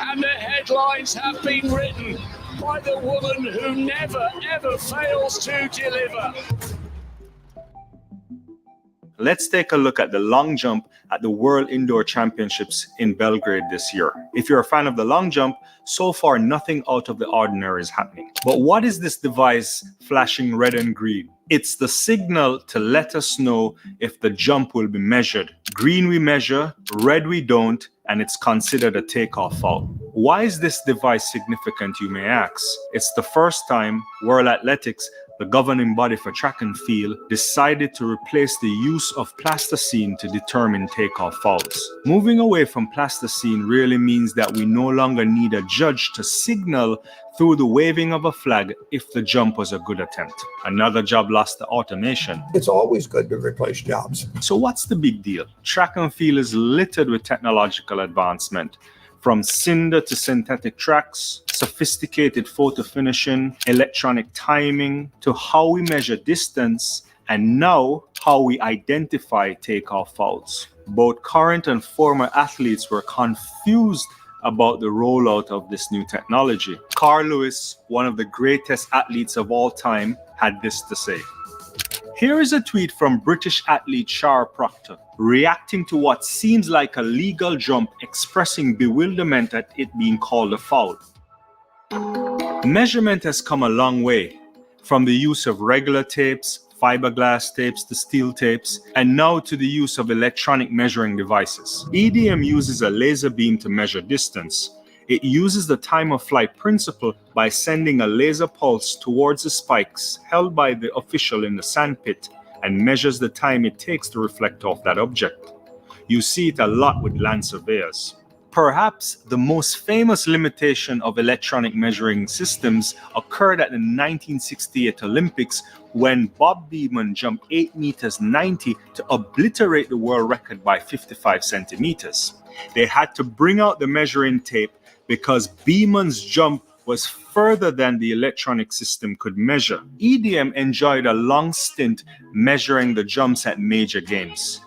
And the headlines have been written by the woman who never, ever fails to deliver. Let's take a look at the long jump at the World Indoor Championships in Belgrade this year. If you're a fan of the long jump, so far nothing out of the ordinary is happening. But what is this device flashing red and green? It's the signal to let us know if the jump will be measured. Green we measure, red we don't, and it's considered a takeoff foul. Why is this device significant, you may ask? It's the first time World Athletics, the governing body for track and field, decided to replace the use of plasticine to determine takeoff fouls. Moving away from plasticine really means that we no longer need a judge to signal through the waving of a flag if the jump was a good attempt. Another job lost to automation. It's always good to replace jobs. So what's the big deal? Track and field is littered with technological advancement. From cinder to synthetic tracks, sophisticated photo finishing, electronic timing, to how we measure distance, and now how we identify takeoff fouls. Both current and former athletes were confused about the rollout of this new technology. Carl Lewis, one of the greatest athletes of all time, had this to say. Here is a tweet from British athlete Shar Proctor, reacting to what seems like a legal jump, expressing bewilderment at it being called a foul. Measurement has come a long way, from the use of regular tapes, fiberglass tapes to steel tapes, and now to the use of electronic measuring devices. EDM uses a laser beam to measure distance. It uses the time of flight principle by sending a laser pulse towards the spikes held by the official in the sandpit and measures the time it takes to reflect off that object. You see it a lot with land surveyors. Perhaps the most famous limitation of electronic measuring systems occurred at the 1968 Olympics when Bob Beamon jumped 8 meters 90 to obliterate the world record by 55 centimeters. They had to bring out the measuring tape because Beamon's jump was further than the electronic system could measure. EDM enjoyed a long stint measuring the jumps at major games.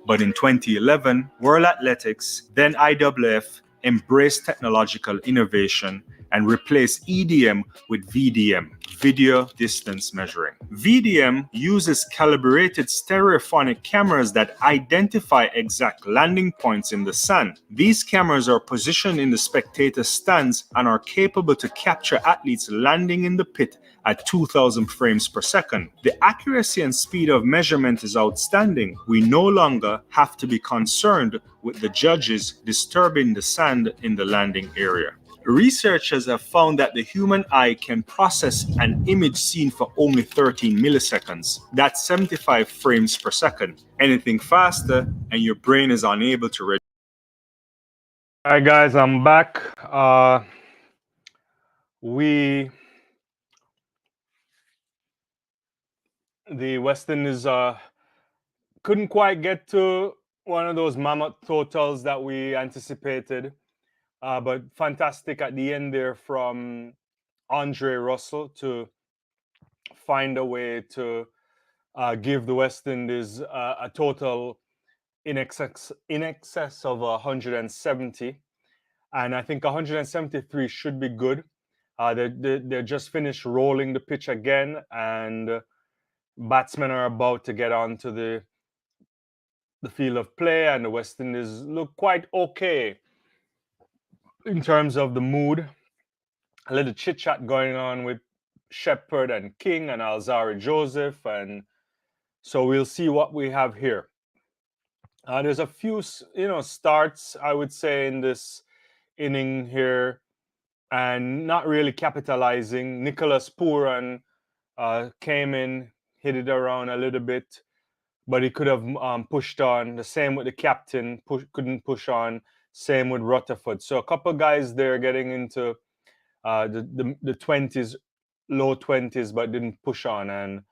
But in 2011, World Athletics, then IAAF, embraced technological innovation and replaced EDM with VDM, video distance measuring. VDM uses calibrated stereophonic cameras that identify exact landing points in the sand. These cameras are positioned in the spectator stands and are capable to capture athletes landing in the pit at 2,000 frames per second. The accuracy and speed of measurement is outstanding. We no longer have to be concerned with the judges disturbing the sand in the landing area. Researchers have found that the human eye can process an image seen for only 13 milliseconds. That's 75 frames per second. Anything faster and your brain is unable to read. All right, guys, I'm back. The West Indies couldn't quite get to one of those mammoth totals that we anticipated. But fantastic at the end there from Andre Russell to find a way to give the West Indies a total in excess of 170. And I think 173 should be good. They're just finished rolling the pitch again, and batsmen are about to get onto the field of play, and the West Indies look quite okay in terms of the mood. A little chit chat going on with Shepherd and King and Alzari Joseph, and so we'll see what we have here. There's a few, starts, I would say, in this inning here, and not really capitalizing. Nicholas Puran came in, hit it around a little bit, but he could have pushed on. The same with the captain, couldn't push on. Same with Rutherford. So a couple guys there getting into the 20s, low 20s, but didn't push on. And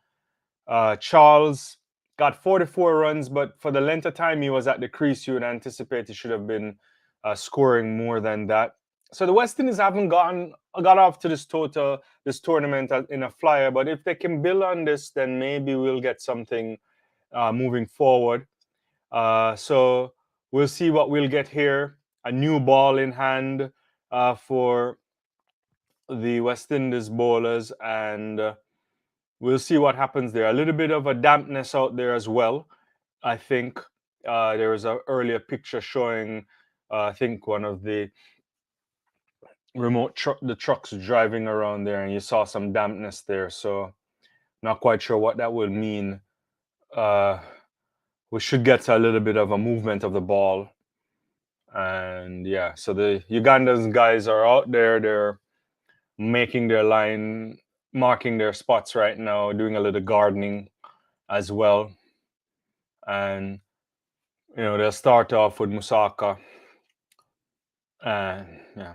Charles got 44 runs, but for the length of time he was at the crease, you would anticipate he should have been scoring more than that. So the West Indies haven't got off to this tournament in a flyer, but if they can build on this, then maybe we'll get something moving forward. So we'll see what we'll get here. A new ball in hand for the West Indies bowlers, and we'll see what happens there. A little bit of a dampness out there as well. I think there was an earlier picture showing, I think, one of the the trucks driving around there, and you saw some dampness there. So not quite sure what that will mean. We should get a little bit of a movement of the ball. And yeah, so the Ugandan guys are out there. They're making their line, marking their spots right now, doing a little gardening as well. And they'll start off with Musaka. And yeah.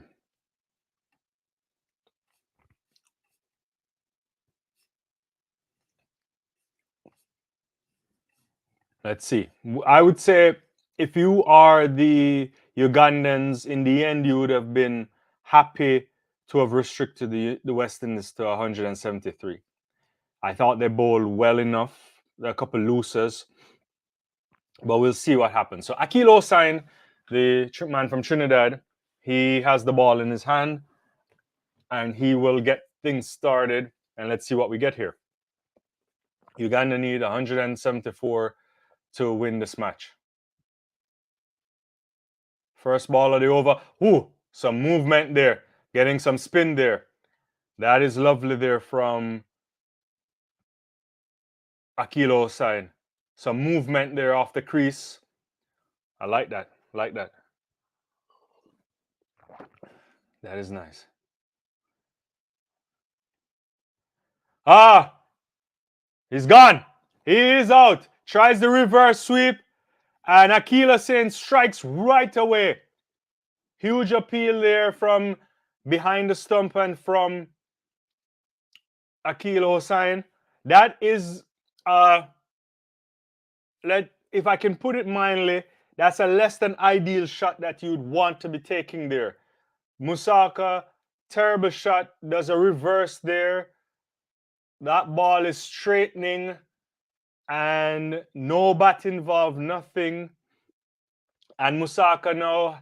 Let's see. I would say if you are the Ugandans, in the end, you would have been happy to have restricted the West Indies to 173. I thought they bowled well enough. There are a couple losers, but we'll see what happens. So Akil Hosein, the man from Trinidad, he has the ball in his hand, and he will get things started. And let's see what we get here. Uganda need 174 to win this match. First ball of the over. Ooh, some movement there. Getting some spin there. That is lovely there from Akil Hosein. Some movement there off the crease. I like that. Like that. That is nice. Ah! He's gone. He is out. Tries the reverse sweep. And Akil Hosein strikes right away. Huge appeal there from behind the stump and from Akil Hosein. That is, if I can put it mildly, that's a less than ideal shot that you'd want to be taking there. Musaka, terrible shot, does a reverse there. That ball is straightening and no bat involved, nothing. And Musaka now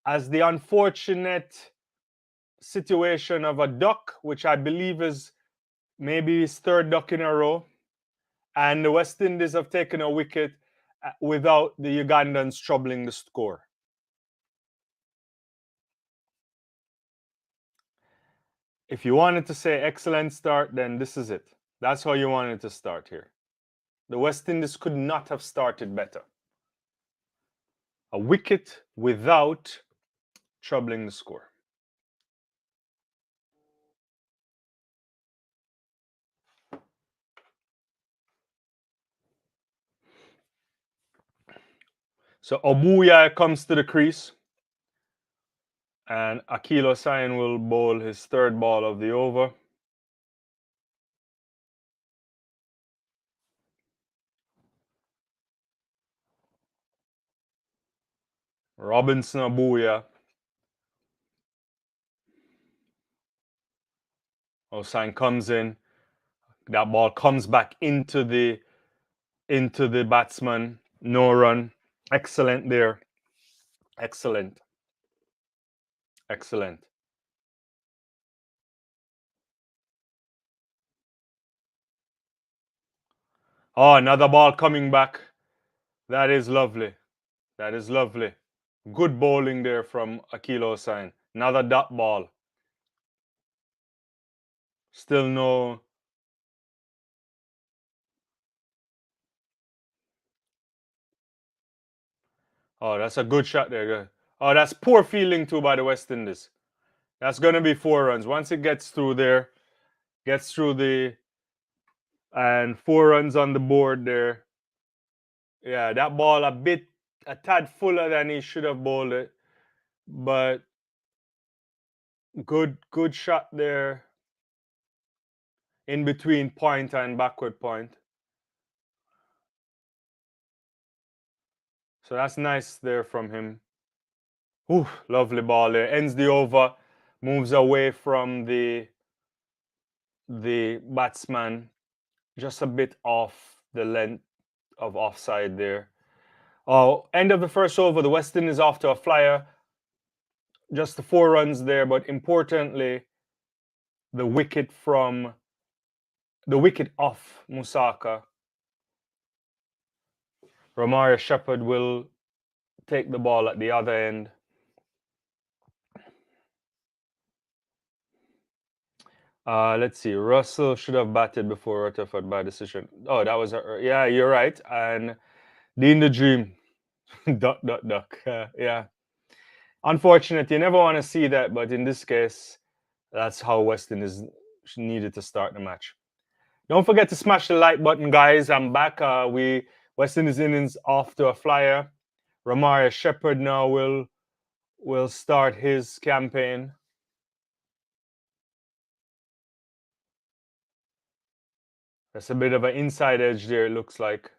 has the unfortunate situation of a duck, which I believe is maybe his third duck in a row. And the West Indies have taken a wicket without the Ugandans troubling the score. If you wanted to say excellent start, then this is it. That's how you wanted to start here. The West Indies could not have started better. A wicket without troubling the score. So Obuya comes to the crease. And Akil Hosein will bowl his third ball of the over. Robinson Obuya. Hosein comes in. That ball comes back into the batsman. No run. Excellent there. Excellent. Excellent. Oh, another ball coming back. That is lovely. That is lovely. Good bowling there from Akil Hosein. Another dot ball. Still no. Oh, that's a good shot there. Oh, that's poor fielding too by the West Indies. That's going to be 4 runs. Once it gets through there, gets through the... And 4 runs on the board there. Yeah, that ball a tad fuller than he should have bowled it. But good shot there. In between point and backward point. So that's nice there from him. Ooh, lovely ball there. Ends the over. Moves away from the batsman. Just a bit off the length of offside there. Oh, end of the first over. The West Indies off to a flyer. Just the 4 runs there. But importantly, the wicket off Musaka. Romario Shepherd will take the ball at the other end. Let's see. Russell should have batted before Rutherford by decision. Oh, that was yeah, you're right. And Dean the Dream. Duck. Yeah. Unfortunate. You never want to see that, but in this case, that's how West Indies needed to start the match. Don't forget to smash the like button, guys. I'm back. West Indies innings off to a flyer. Romario Shepherd now will start his campaign. That's a bit of an inside edge there, it looks like.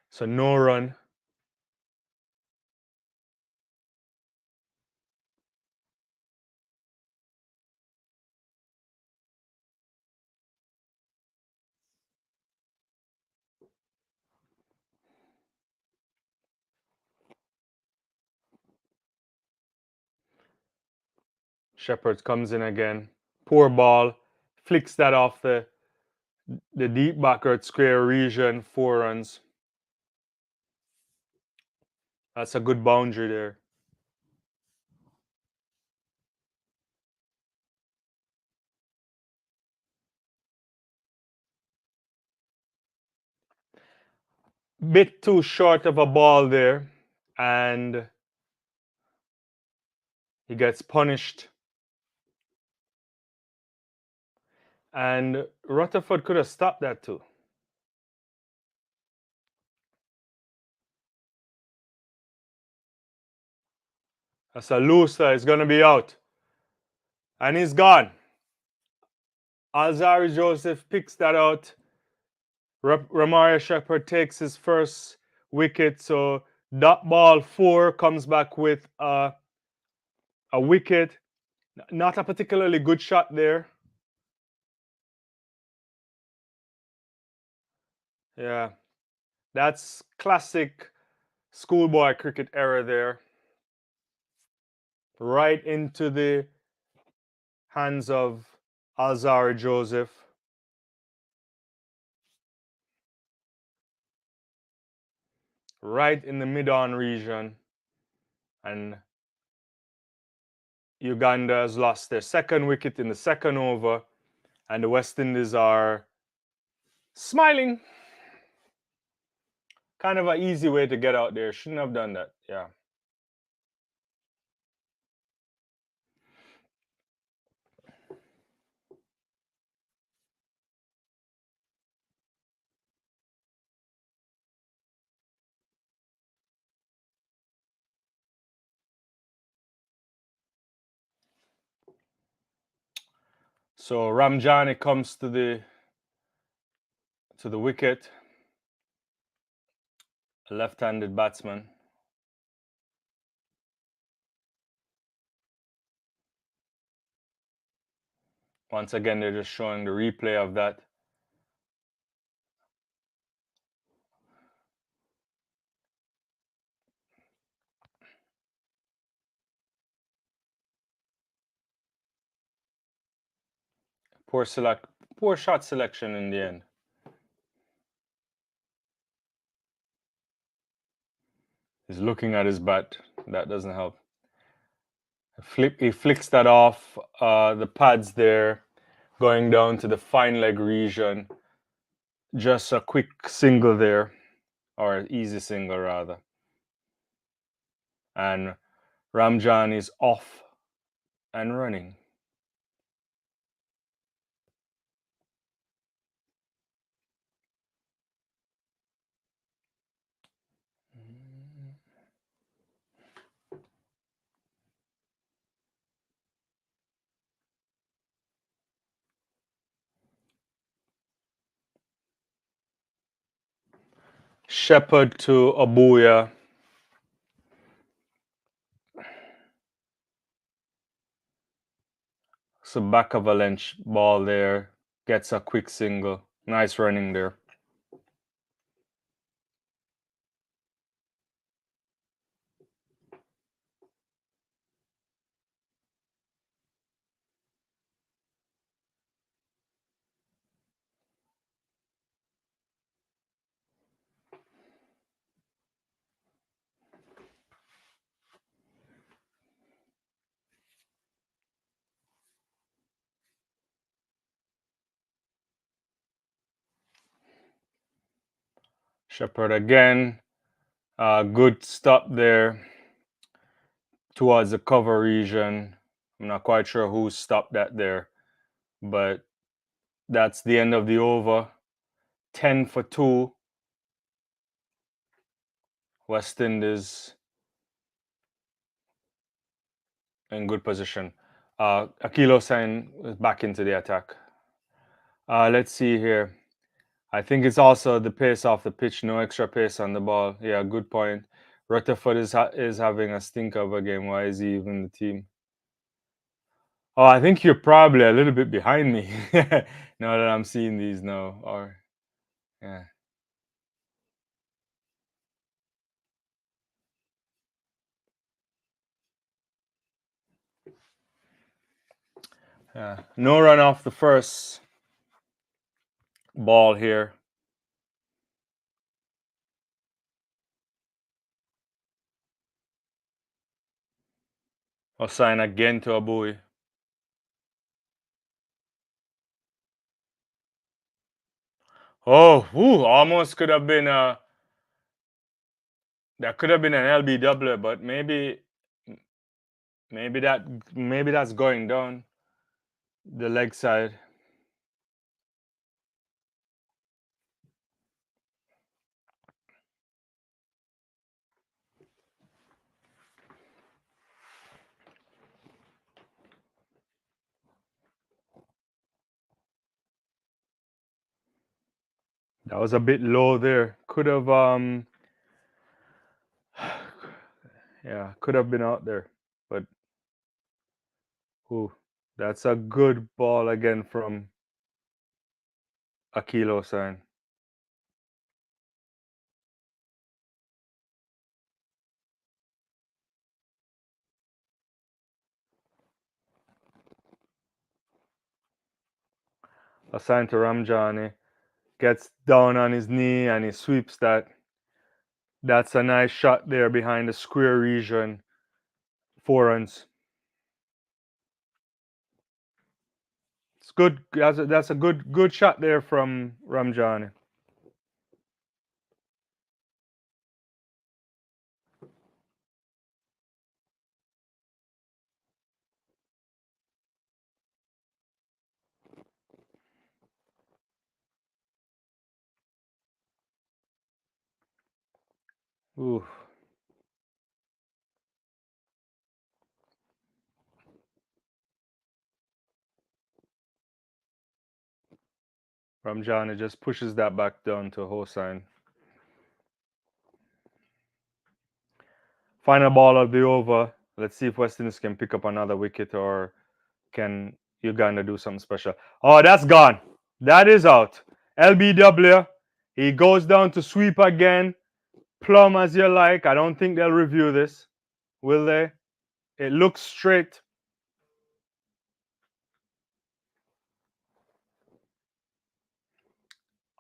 So no run. Shepherd comes in again. Poor ball. Flicks that off the deep backward square region. 4 runs. That's a good boundary there. Bit too short of a ball there. And he gets punished. And Rutherford could have stopped that too. That's a looser. It's going to be out. And he's gone. Alzari Joseph picks that out. Romario Shepherd takes his first wicket. So dot ball 4 comes back with a wicket. Not a particularly good shot there. Yeah. That's classic schoolboy cricket error there. Right into the hands of Alzari Joseph. Right in the mid-on region. And Uganda has lost their second wicket in the second over. And the West Indies are smiling. Kind of an easy way to get out there. Shouldn't have done that. Yeah. So Ramjani comes to the wicket. A left-handed batsman. Once again, they're just showing the replay of that. Poor shot selection in the end. He's looking at his bat. That doesn't help. He flicks that off the pads there, going down to the fine leg region. just a quick single there, or easy single rather. And Ramjan is off and running. Shepherd to Abuya. So back of a length ball there. Gets a quick single. Nice running there. Shepherd again. Good stop there towards the cover region. I'm not quite sure who stopped that there, but that's the end of the over. 10 for 2. West Indies in good position. Akil Hosein is back into the attack. Let's see here. I think it's also the pace off the pitch, no extra pace on the ball. Yeah, good point. Rutherford is having a stink of a game. Why is he even in the team? Oh, I think you're probably a little bit behind me now that I'm seeing these now. Or yeah. Yeah. No run off the first ball here. Hosein again to Abui. Oh, almost could have been that could have been an LBW, but maybe that's going down the leg side. That was a bit low there. Could have yeah, could have been out there. But that's a good ball again from Akil Hosein. Assigned to Ramjani. Gets down on his knee and he sweeps that. That's a nice shot there behind the square region. 4 runs. It's good. That's a good shot there from Ramjani. Ooh. Ramjani just pushes that back down to Hosein. Final ball of the over. Let's see if West Indies can pick up another wicket or can Uganda do something special. Oh, that's gone. That is out. LBW. He goes down to sweep again. Plumb as you like. I don't think they'll review this. Will they? It looks straight.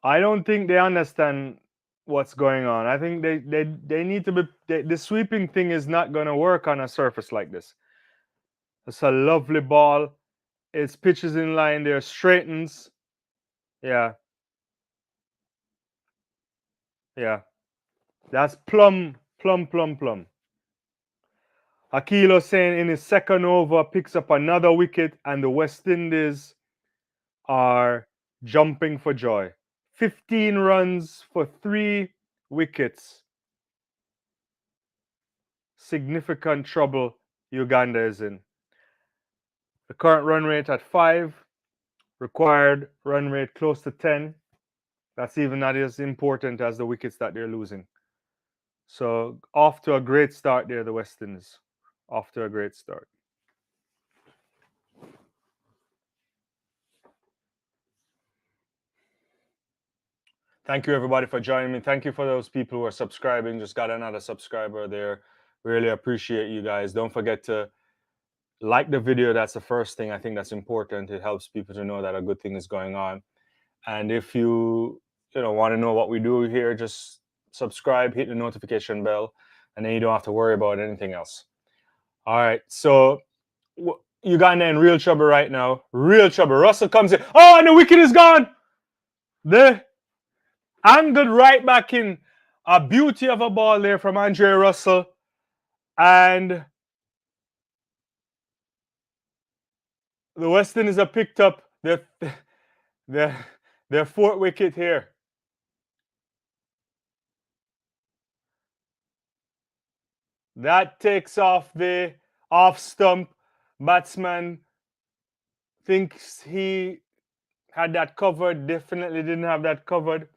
I don't think they understand what's going on. I think they need to be. The sweeping thing is not going to work on a surface like this. It's a lovely ball. It's pitches in line there, straightens. Yeah. Yeah. That's plum. Akil Hosein in his second over picks up another wicket, and the West Indies are jumping for joy. 15 runs for 3 wickets. Significant trouble Uganda is in. The current run rate at 5, required run rate close to 10. That's even not as important as the wickets that they're losing. So off to a great start there, the West Indies. Off to a great start. Thank you everybody for joining me. Thank you for those people who are subscribing. Just got another subscriber there. Really appreciate you guys. Don't forget to like the video. That's the first thing. I think that's important. It helps people to know that a good thing is going on. And if you want to know what we do here, just subscribe, hit the notification bell, and then you don't have to worry about anything else. All right, so Uganda in real trouble right now. Real trouble. Russell comes in. Oh, and the wicket is gone. The angled right back in. A beauty of a ball there from Andre Russell. And the West Indies have picked up their fourth wicket here. That takes off the off stump. Batsman thinks he had that covered. Definitely didn't have that covered.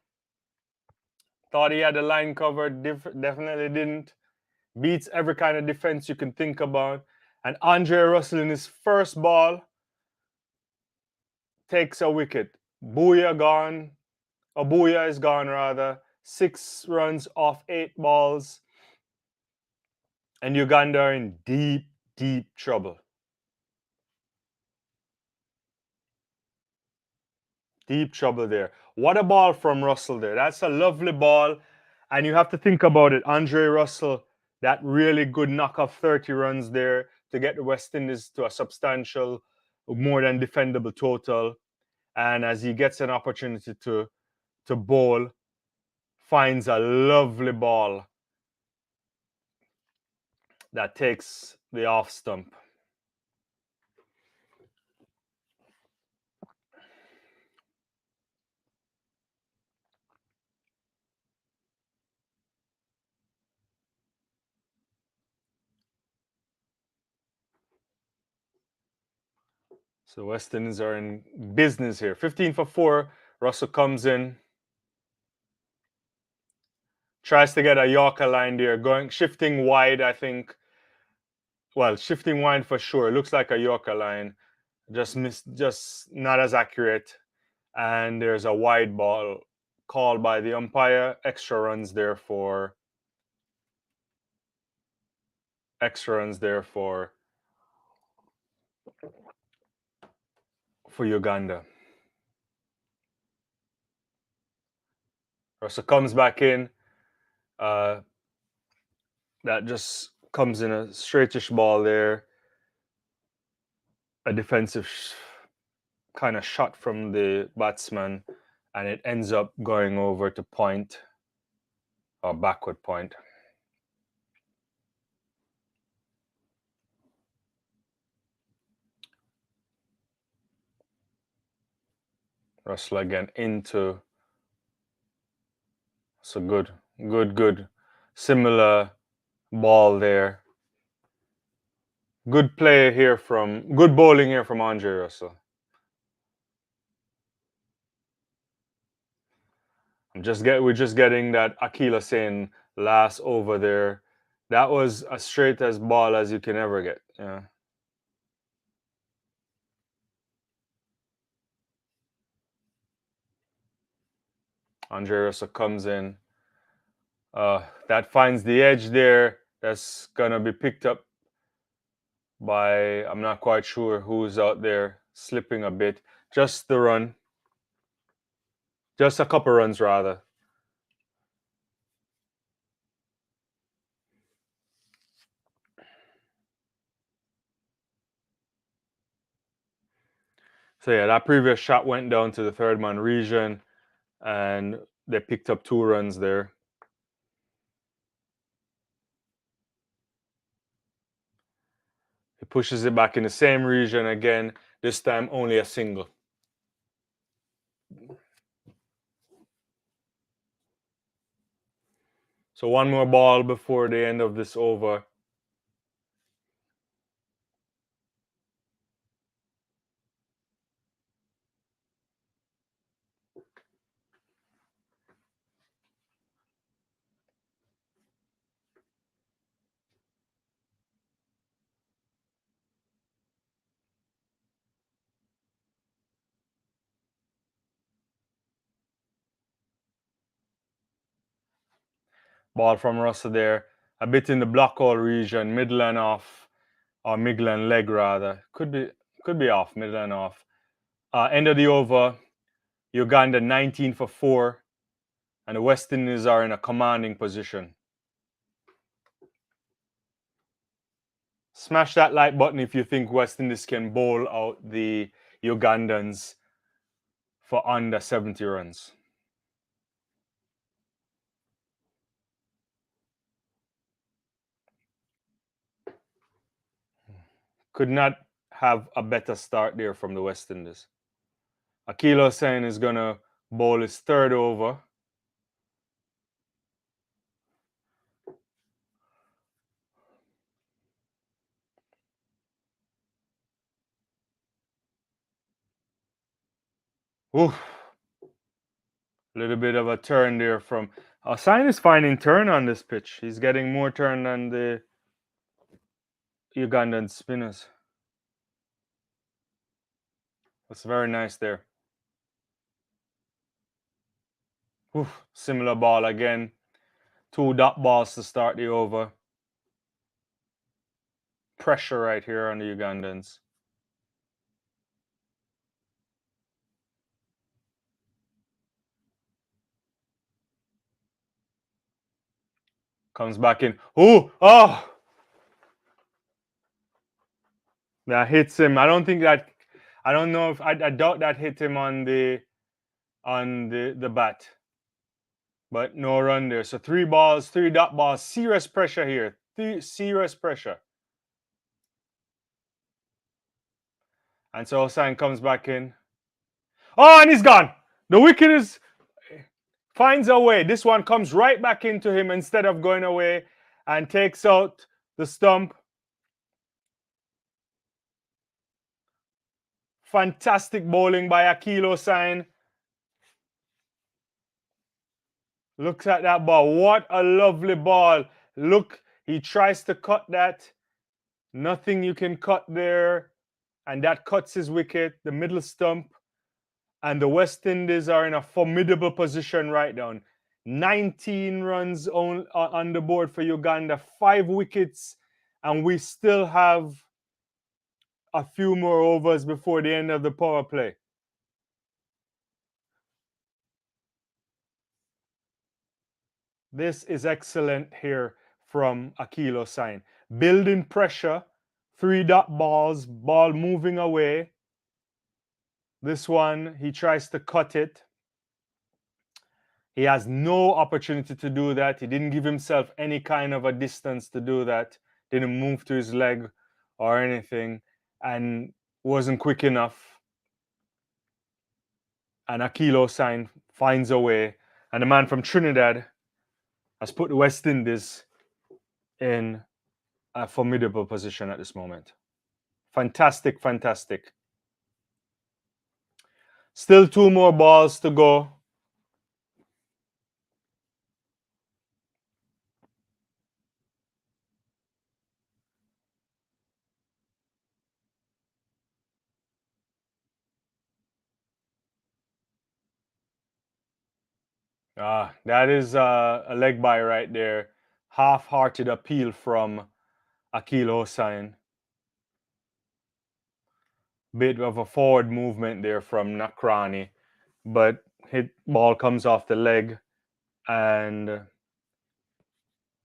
Thought he had the line covered. Definitely didn't. Beats every kind of defense you can think about. And Andre Russell in his first ball takes a wicket. Booyah gone. Or Booyah is gone rather. 6 runs off 8 balls. And Uganda are in deep, deep trouble. Deep trouble there. What a ball from Russell there. That's a lovely ball. And you have to think about it. Andre Russell, that really good knock of 30 runs there to get the West Indies to a substantial, more than defendable total. And as he gets an opportunity to bowl, finds a lovely ball that takes the off stump. So West Indies are in business here. 15 for 4. Russell comes in. Tries to get a Yorker line there. Shifting wide, I think. Well, shifting wide for sure. Looks like a Yorker line. Just not as accurate. And there's a wide ball called by the umpire. Extra runs there for Uganda. Russell comes back in. That just comes in a straightish ball there. A defensive kind of shot from the batsman, and it ends up going over to point or backward point. Russell again into. So good. Similar ball there. Good bowling here from Andre Russell. We're just getting that Akil Hosein last over there. That was as straight as ball as you can ever get. Yeah. Andre Russell comes in. That finds the edge there. That's gonna be picked up by, I'm not quite sure who's out there, slipping a bit. Just the run. Just a couple runs rather. So yeah, that previous shot went down to the third man region, and they picked up 2 runs there. He pushes it back in the same region again, this time only a single. So one more ball before the end of this over. Ball from Russell there. A bit in the block hole region, middle and off, or middle and leg rather. Could be off, middle and off. End of the over, Uganda 19 for 4, and the West Indies are in a commanding position. Smash that like button if you think West Indies can bowl out the Ugandans for under 70 runs. Could not have a better start there from the West Indies. Akil Hosein is going to bowl his third over. Oof. A little bit of a turn there from... Hosein is finding turn on this pitch. He's getting more turn than the Ugandan spinners. That's very nice there. Oof. Similar ball again. 2 dot balls to start the over. Pressure right here on the Ugandans. Comes back in. Oh! That hits him. I don't know if I doubt that hit him on the bat. But no run there. So 3 balls, 3 dot balls. Serious pressure here. Serious pressure. And so Hosein comes back in. Oh, and he's gone. The wicket finds a way. This one comes right back into him instead of going away and takes out the stump. Fantastic bowling by Akil Hosein. Looks at that ball. What a lovely ball. Look, he tries to cut that. Nothing you can cut there. And that cuts his wicket, the middle stump. And the West Indies are in a formidable position right now. 19 runs on the board for Uganda, 5 wickets. And we still have a few more overs before the end of the power play. This is excellent here from Akil Hosein. Building pressure, 3 dot balls, ball moving away. This one, he tries to cut it. He has no opportunity to do that. He didn't give himself any kind of a distance to do that. Didn't move to his leg or anything and wasn't quick enough. And Akil Hosein finds a way. And the man from Trinidad has put the West Indies in a formidable position at this moment. Fantastic, fantastic. Still 2 more balls to go. That is a leg by right there. Half-hearted appeal from Akil Hosein. Bit of a forward movement there from Nakrani, but ball comes off the leg and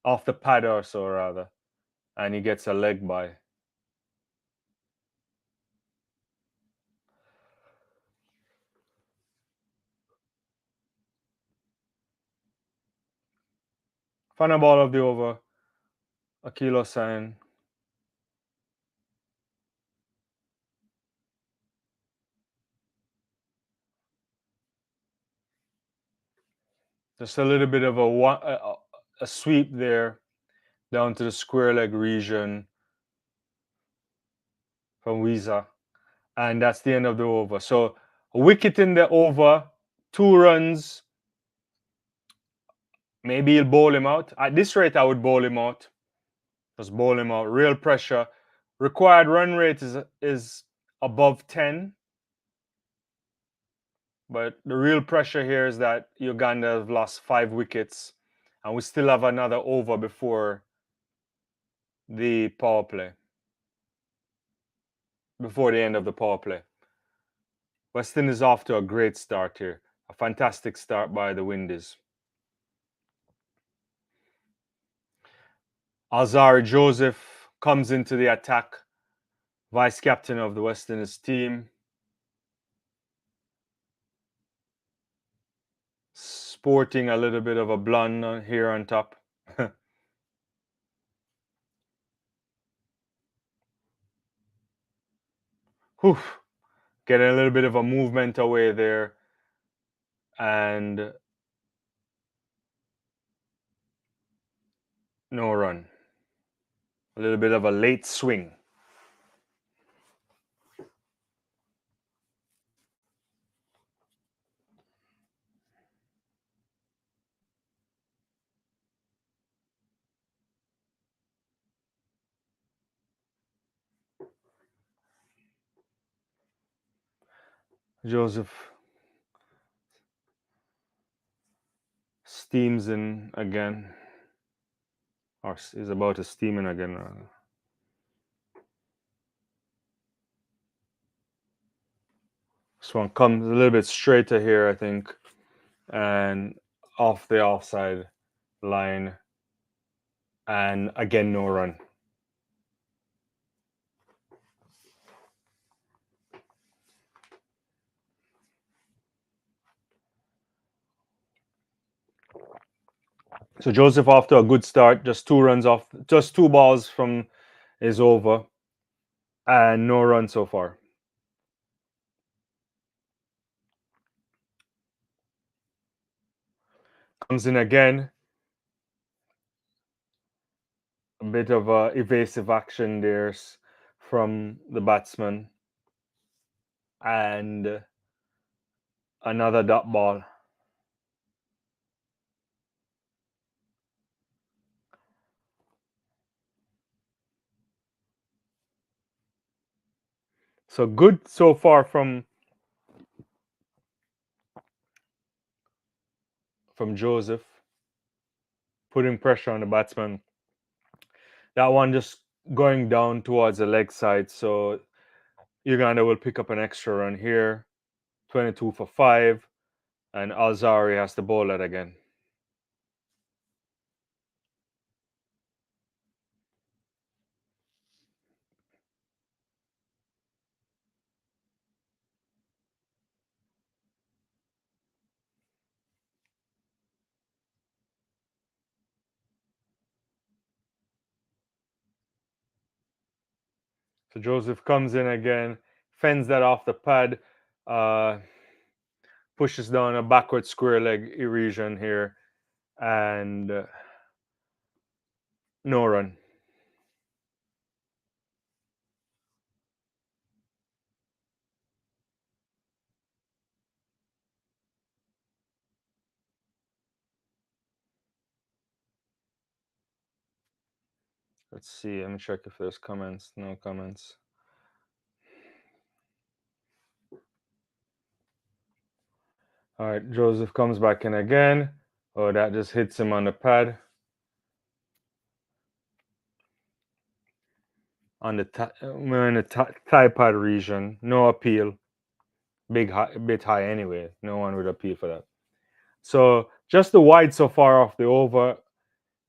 off the pad or so rather, and he gets a leg by. Final ball of the over. Akil Hosein Just a little bit of a sweep there down to the square leg region from Wiza. And that's the end of the over. So a wicket in the over, 2 runs. Maybe he'll bowl him out. At this rate, I would bowl him out. Just bowl him out. Real pressure. Required run rate is above 10. But the real pressure here is that Uganda have lost 5 wickets. And we still have another over before the power play. Before the end of the power play. West Indies off to a great start here. A fantastic start by the Windies. Alzari Joseph comes into the attack. Vice captain of the West Indies team. Sporting a little bit of a blonde here on top. Whew. Getting a little bit of a movement away there. And no run. A little bit of a late swing. Joseph steams in again. Or is about to steam in again. This one comes a little bit straighter here, I think. And off the offside line. And again, no run. So Joseph off to a good start. Just 2 runs off. Just 2 balls from his over. And no run so far. Comes in again. A bit of evasive action there from the batsman. And another dot ball. So good so far from Joseph. Putting pressure on the batsman. That one just going down towards the leg side. So Uganda will pick up an extra run here. 22 for 5. And Alzari has to bowl it again. So Joseph comes in again, fends that off the pad, pushes down a backward square leg region here, and no run. Let's see, let me check if there's comments. No comments. All right, Joseph comes back in again. Oh, that just hits him on the pad. We're in the thigh pad region. No appeal. Bit high anyway. No one would appeal for that. So just the wide so far off the over.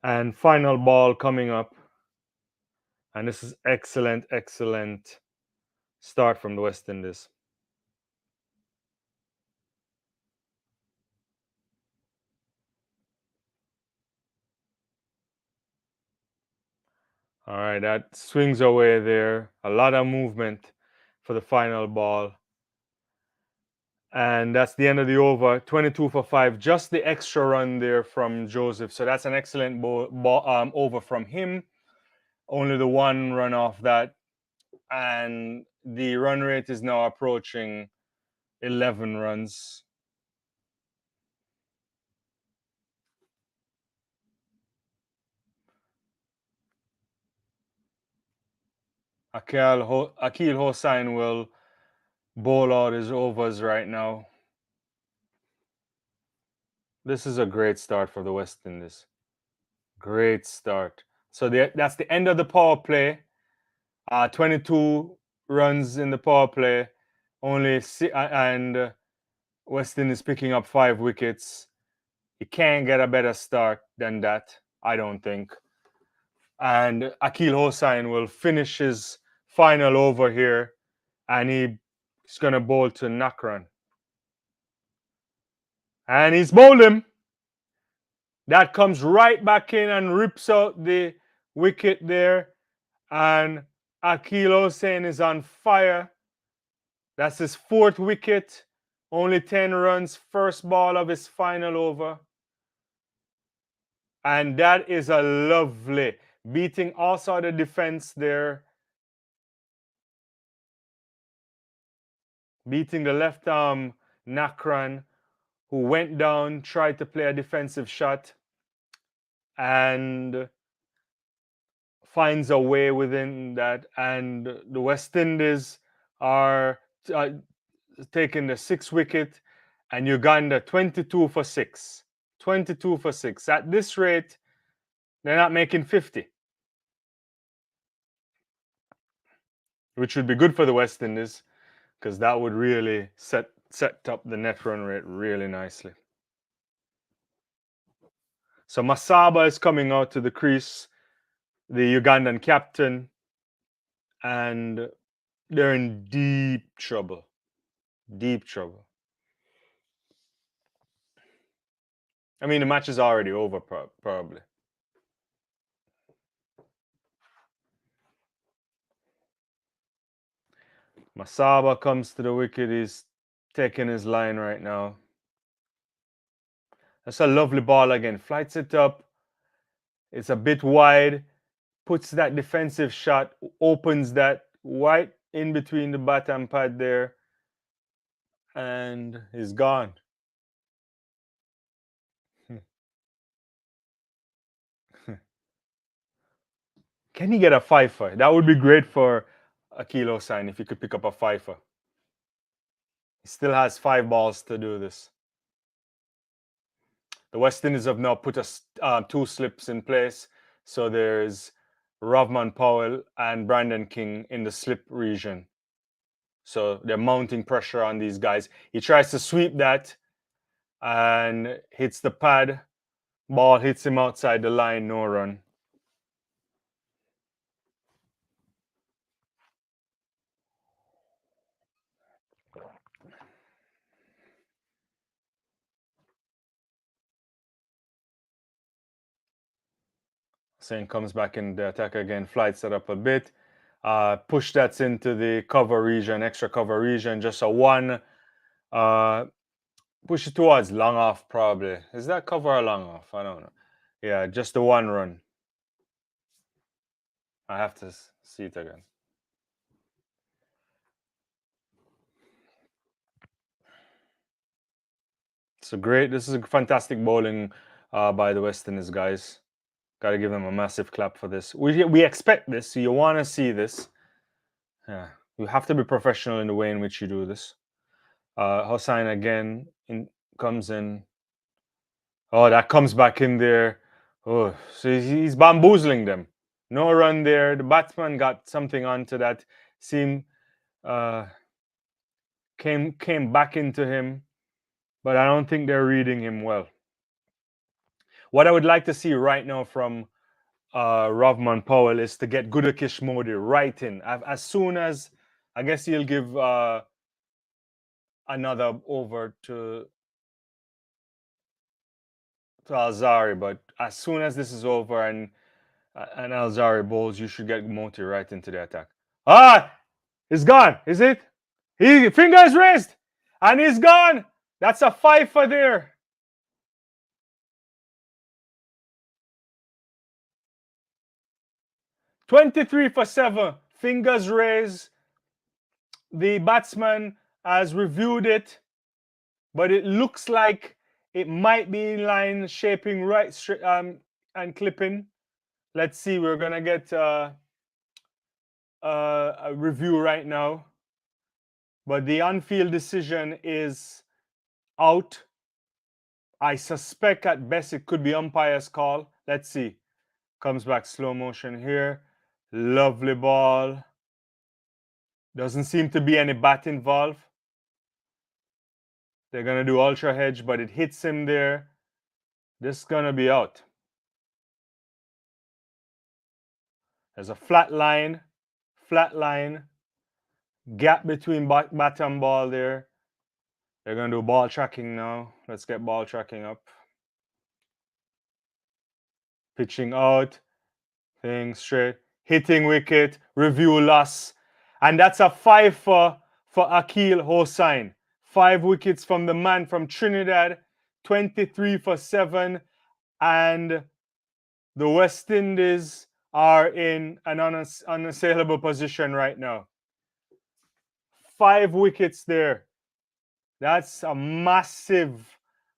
And final ball coming up. And this is excellent start from the West Indies. All right, that swings away there. A lot of movement for the final ball. And that's the end of the over. 22 for 5. Just the extra run there from Joseph. So that's an excellent over from him. Only the one run off that. And the run rate is now approaching 11 runs. Akil Hosein will bowl out his overs right now. This is a great start for the West Indies. Great start. So that's the end of the power play. 22 runs in the power play. And West Indies picking up 5 wickets. You can't get a better start than that, I don't think. And Akil Hosein will finish his final over here, and he's going to bowl to Nakran. And he's bowled him. That comes right back in and rips out the wicket there. And Akil Hosein is on fire. That's his 4th wicket. Only 10 runs, first ball of his final over. And that is a lovely, beating also the defense there. Beating the left arm Nakran, who went down, tried to play a defensive shot, and finds a way within that. And the West Indies are taking the 6th wicket, and Uganda 22 for 6. 22 for 6. At this rate, they're not making 50, which would be good for the West Indies, because that would really set up the net run rate really nicely. So Masaba is coming out to the crease, the Ugandan captain, and they're in deep trouble. Deep trouble. I mean, the match is already over, probably. Masaba comes to the wicket. He's taking his line right now. That's a lovely ball again. Flights it up. It's a bit wide. Puts that defensive shot. Opens that right in between the bat and pad there. And he's gone. Can he get a fifer? That would be great for Akil Hosein if he could pick up a fifer. He still has 5 balls to do this. The West Indies have now put 2 slips in place. So there's Rovman Powell and Brandon King in the slip region. So they're mounting pressure on these guys. He tries to sweep that and hits the pad. Ball hits him outside the line, no run. Hosein comes back in the attack again, flights it up a bit. Push that's into the cover region, extra cover region, just a 1. Push it towards long off, probably. Is that cover or long off? I don't know. Yeah, just the 1 run. I have to see it again. This is a fantastic bowling by the West Indies guys. Got to give them a massive clap for this. We expect this. So you want to see this. Yeah, you have to be professional in the way in which you do this. Hosein again comes in. Oh, that comes back in there. Oh, so he's bamboozling them. No run there. The batsman got something onto that. Came back into him, but I don't think they're reading him well. What I would like to see right now from Rovman Powell is to get Gudakish Modi right in. As soon as, I guess he'll give another over to Alzari, but as soon as this is over and Alzari bowls, you should get Moti right into the attack. He's gone, is it? Fingers raised, And he's gone. That's a 5 for there. $23 for 7. Fingers raised. The batsman has reviewed it, but it looks like it might be in line, shaping right, and clipping. Let's see. We're gonna get a review right now, but the on-field decision is out. I suspect at best it could be umpire's call. Let's see. Comes back slow motion here. Lovely ball. Doesn't seem to be any bat involved. They're going to do ultra hedge, but it hits him there. This is going to be out. There's a flat line. Gap between bat and ball there. They're going to do ball tracking now. Let's get ball tracking up. Pitching out. Thing straight. Hitting wicket. Review loss. And that's a 5 for Akil Hosein. 5 wickets from the man from Trinidad. 23 for 7. And the West Indies are in an unassailable position right now. 5 wickets there. That's a massive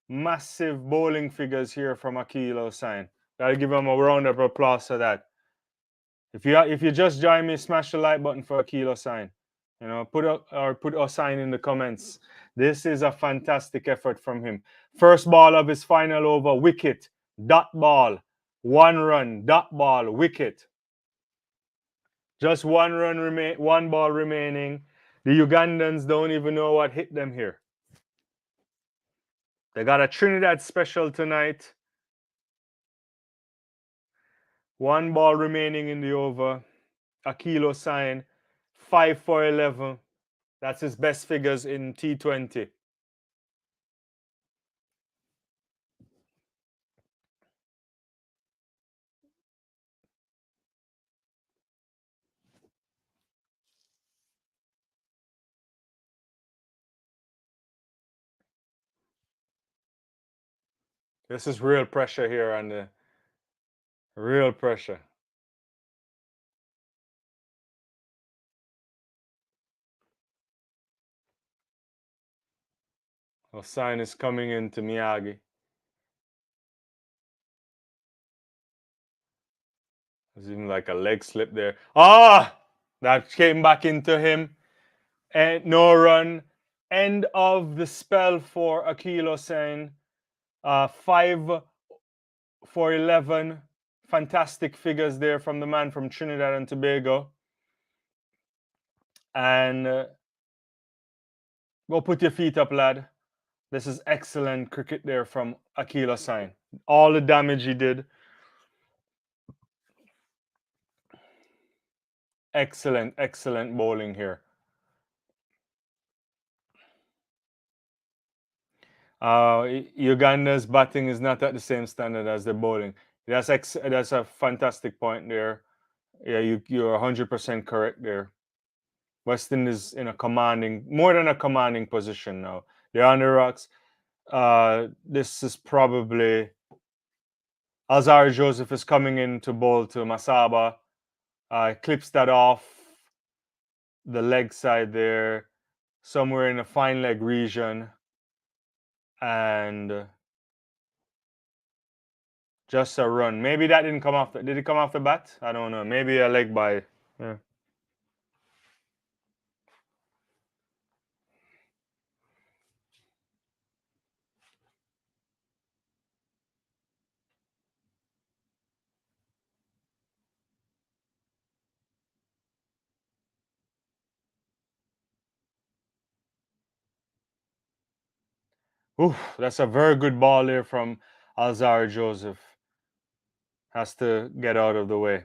bowling figures here from Akil Hosein. Gotta give him a round of applause for that. If you just join me, smash the like button for Akil Hosein. You know, put Hosein in the comments. This is a fantastic effort from him. First ball of his final over, wicket, dot ball, 1 run, dot ball, wicket. Just 1 run 1 ball remaining. The Ugandans don't even know what hit them here. They got a Trinidad special tonight. 1 ball remaining in the over. Akil Hosein, 5 for 11. That's his best figures in T20. This is real pressure here on the real pressure. Hosein is coming into Miyagi. There's even like a leg slip there. Ah! That came back into him. And no run. End of the spell for Akil Hosein. 5 for 11. Fantastic figures there from the man from Trinidad and Tobago. And go put your feet up, lad. This is excellent cricket there from Akil Hosein. All the damage he did. Excellent bowling here. Uganda's batting is not at the same standard as the bowling. That's a fantastic point there. Yeah, you're 100% correct there. West Indies in more than a commanding position now. They're on the rocks. This is probably Alzarri Joseph is coming in to bowl to Masaba. Clips that off the leg side there, somewhere in the fine leg region. And just a run. Maybe that didn't come off. Did it come off the bat? I don't know. Maybe a leg by. Yeah. Oof, that's a very good ball there from Alzarri Joseph. Has to get out of the way.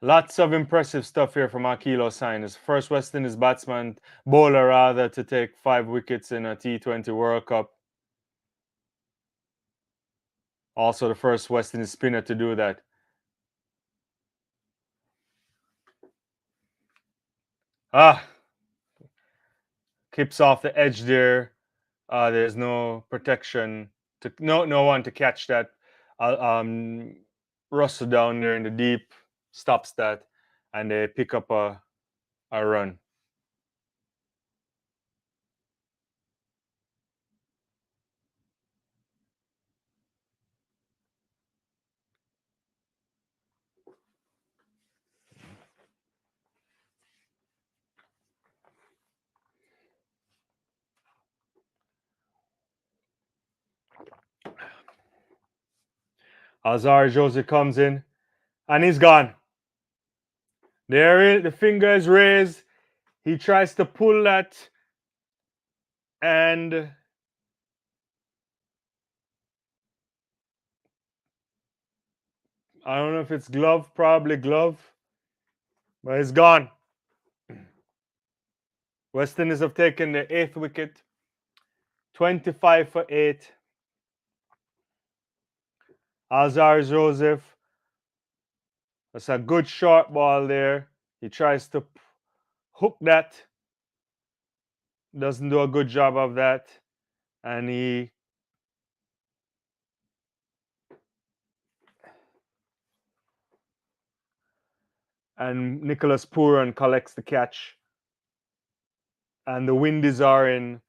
Lots of impressive stuff here from Akil Hosein. His first West Indies bowler rather, to take 5 wickets in a T20 World Cup. Also the first West Indies spinner to do that. Keeps off the edge there. There's no protection, no one to catch that. Russell down there in the deep stops that, and they pick up a run. Azar Jose comes in, and he's gone. There, the finger is raised. He tries to pull that, and I don't know if it's glove, probably glove, but it's gone. West Indies have taken the 8th wicket, 25 for 8. Azar Joseph, that's a good short ball there. He tries to hook that, doesn't do a good job of that, and Nicholas Puran collects the catch, and the Windies are in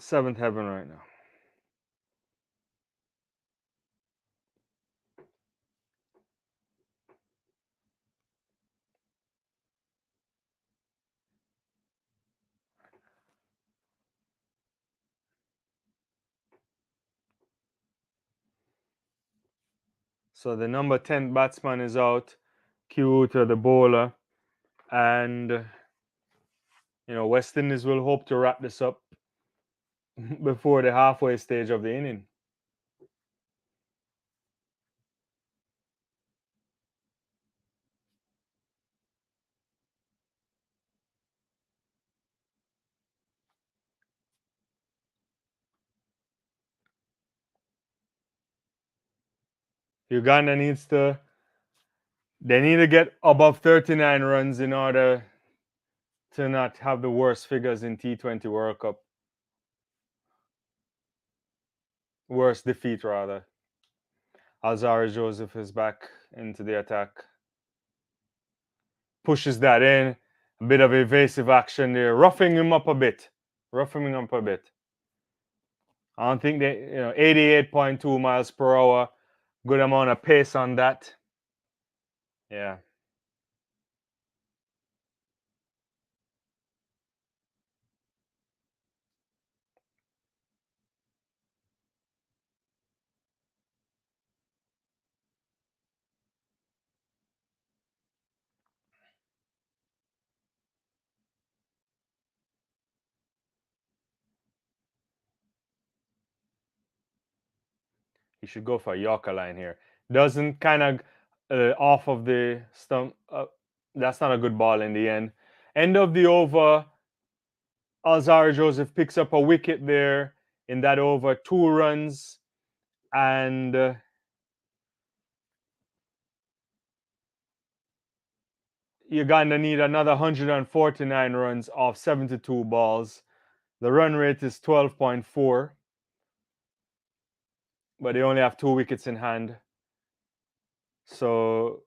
7th heaven right now. So the number 10 batsman is out, cue to the bowler, and West Indies will hope to wrap this up before the halfway stage of the inning. Uganda needs to get above 39 runs in order to not have the worst figures in T20 World Cup. Worst defeat, rather. Azar Joseph is back into the attack. Pushes that in. A bit of evasive action there. Roughing him up a bit. I don't think they, 88.2 miles per hour. Good amount of pace on that. Yeah. He should go for a Yorker line here. Doesn't kind of off of the stump. That's not a good ball in the end. End of the over. Azar Joseph picks up a wicket there in that over. 2 runs. And Uganda need another 149 runs off 72 balls. The run rate is 12.4. But they only have 2 wickets in hand. So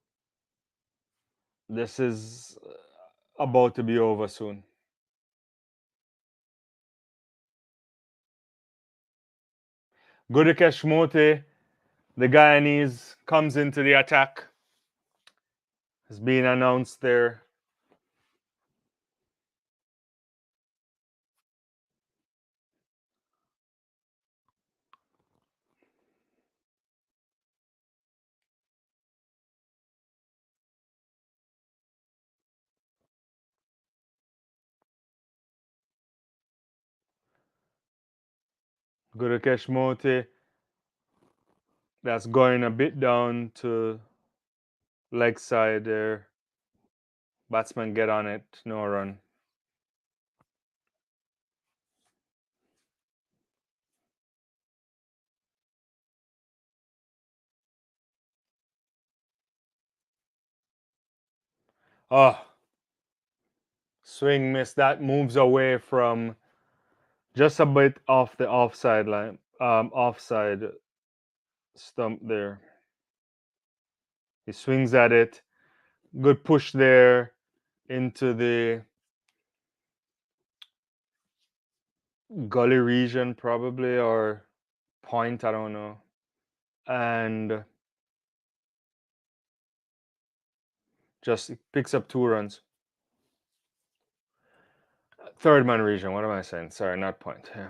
this is about to be over soon. Gudakesh Mote, the Guyanese, comes into the attack. Has been announced there. Gudakesh Mote, that's going a bit down to leg side there. Batsman get on it, no run. Oh, swing miss. That moves away from just a bit off the offside line, offside stump there. He swings at it. Good push there into the gully region, probably, or point. I don't know. And just picks up 2 runs. Third man region. What am I saying? Sorry, not point. Yeah.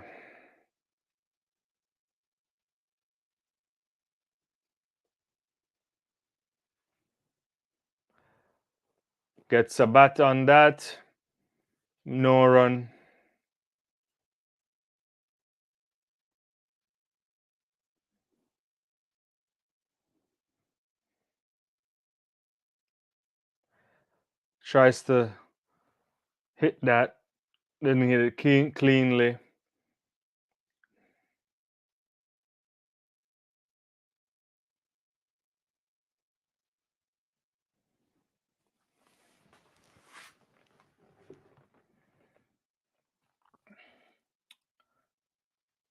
Gets a bat on that. No run. Tries to hit that. Didn't hit it cleanly.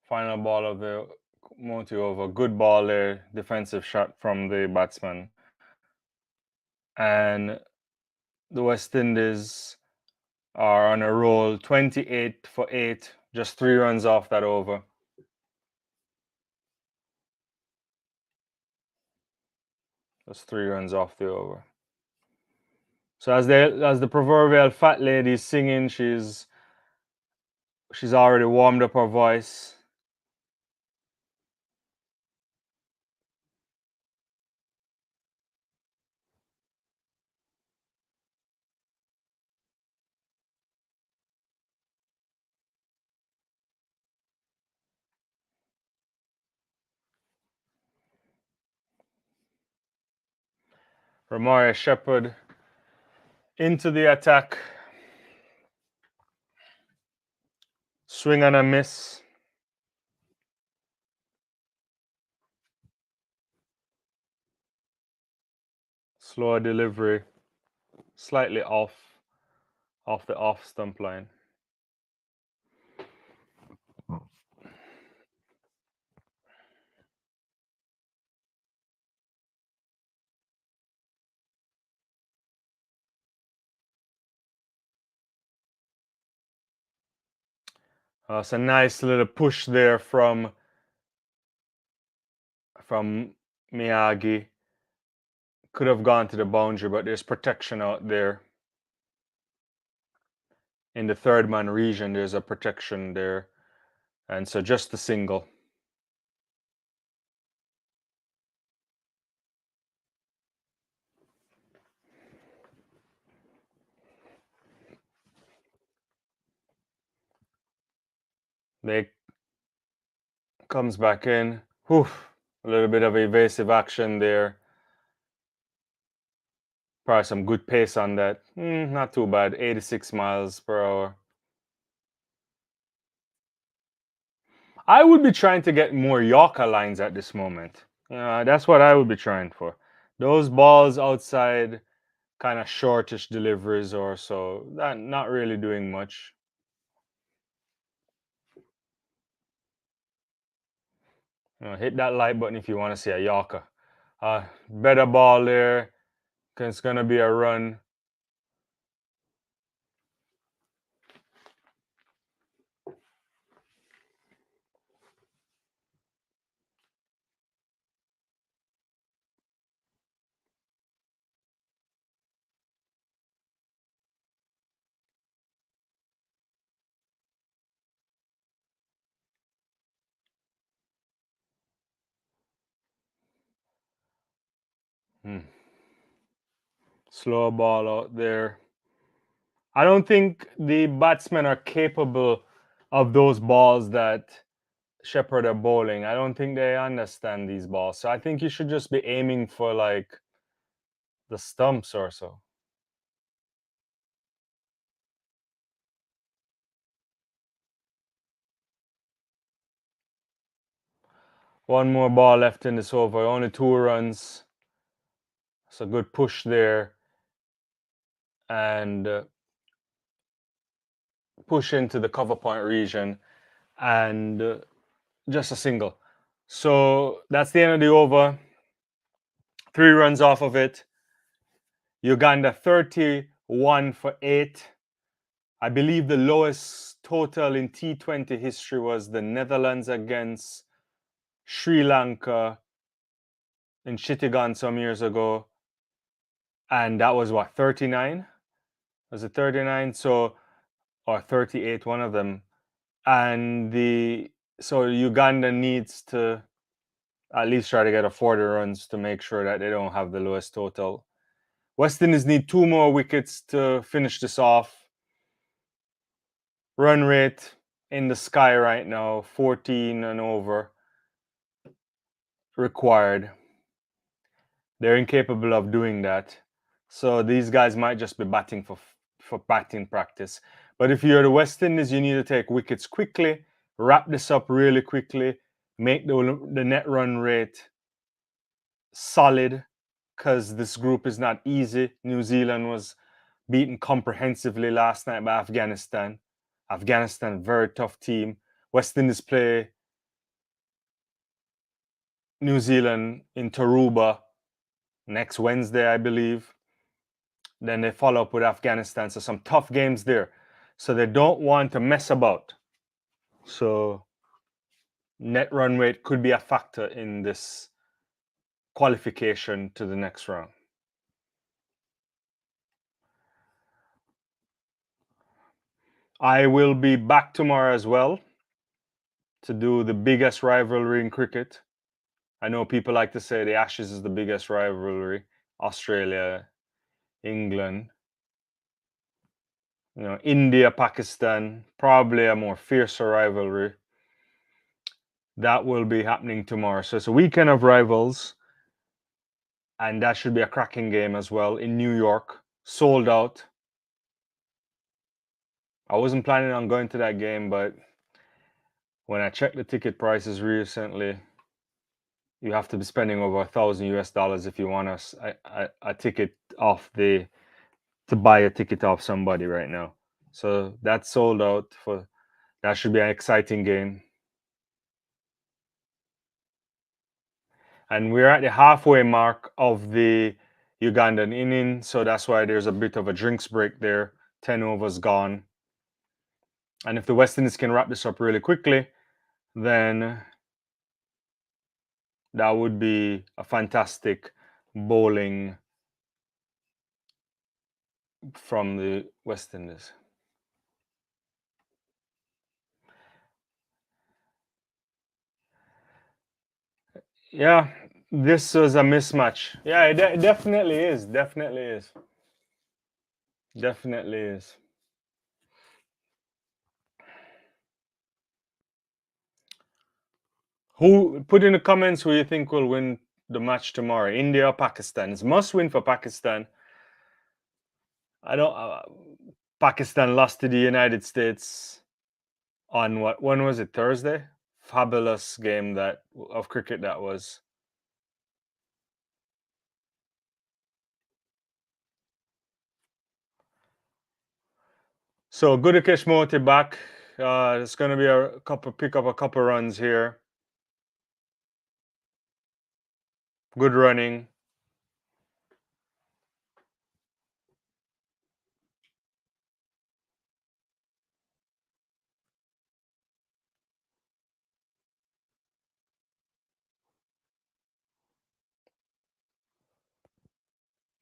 Final ball of the multi over. Good ball there. Defensive shot from the batsman. And the West Indies are on a roll. 28 for 8. Just 3 runs off that over. Just 3 runs off the over. So as the proverbial fat lady is singing, she's already warmed up her voice. Ramaya Shepherd into the attack. Swing and a miss. Slower delivery. Slightly off the off stump line. It's a nice little push there from Miyagi. Could have gone to the boundary, but there's protection out there. In the third man region, there's a protection there. And so just a single. They comes back in. Whew, a little bit of evasive action there. Probably some good pace on that. Not too bad. 86 miles per hour. I would be trying to get more Yorker lines at this moment. That's what I would be trying for. Those balls outside, kind of shortish deliveries or so. That not really doing much. Hit that like button if you want to see a Yorker. Better ball there. It's gonna be a run. Slow ball out there. I don't think the batsmen are capable of those balls that Shepherd are bowling. I don't think they understand these balls. So I think you should just be aiming for like the stumps or so. One more ball left in this over. Only 2 runs. It's a good push there. and push into the cover point region, and just a single. So that's the end of the over. 3 runs off of it. Uganda 31 for 8. I believe the lowest total in T20 history was the Netherlands against Sri Lanka in Chittagong some years ago. And that was what, 39? Was it 39? So, or 38, one of them. And so Uganda needs to at least try to get a 40 runs to make sure that they don't have the lowest total. West Indies need 2 more wickets to finish this off. Run rate in the sky right now, 14 and over required. They're incapable of doing that. So these guys might just be batting for batting practice. But if you're the West Indies, you need to take wickets quickly, wrap this up really quickly, make the net run rate solid, because this group is not easy. New Zealand was beaten comprehensively last night by Afghanistan. Afghanistan, very tough team. West Indies play New Zealand in Taruba next Wednesday, I believe. Then they follow up with Afghanistan. So some tough games there. So they don't want to mess about. So net run rate could be a factor in this qualification to the next round. I will be back tomorrow as well to do the biggest rivalry in cricket. I know people like to say the Ashes is the biggest rivalry. Australia, England, India, Pakistan, probably a more fiercer rivalry. That will be happening tomorrow. So it's a weekend of rivals. And that should be a cracking game as well in New York. Sold out. I wasn't planning on going to that game, but when I checked the ticket prices recently, you have to be spending over $1,000 if you want a ticket to buy a ticket off somebody right now. So that's sold out. That should be an exciting game. And we're at the halfway mark of the Ugandan inning, so that's why there's a bit of a drinks break there. 10 overs gone. And if the West Indies can wrap this up really quickly, then that would be a fantastic bowling from the West Indies. Yeah, this was a mismatch. Yeah, it definitely is. Definitely is. Definitely is. Who put in the comments who you think will win the match tomorrow? India or Pakistan? It's must win for Pakistan. I don't. Pakistan lost to the United States on what? When was it? Thursday. Fabulous game of cricket that was. So Gudakesh Moti back. It's going to be pick up a couple runs here. Good running.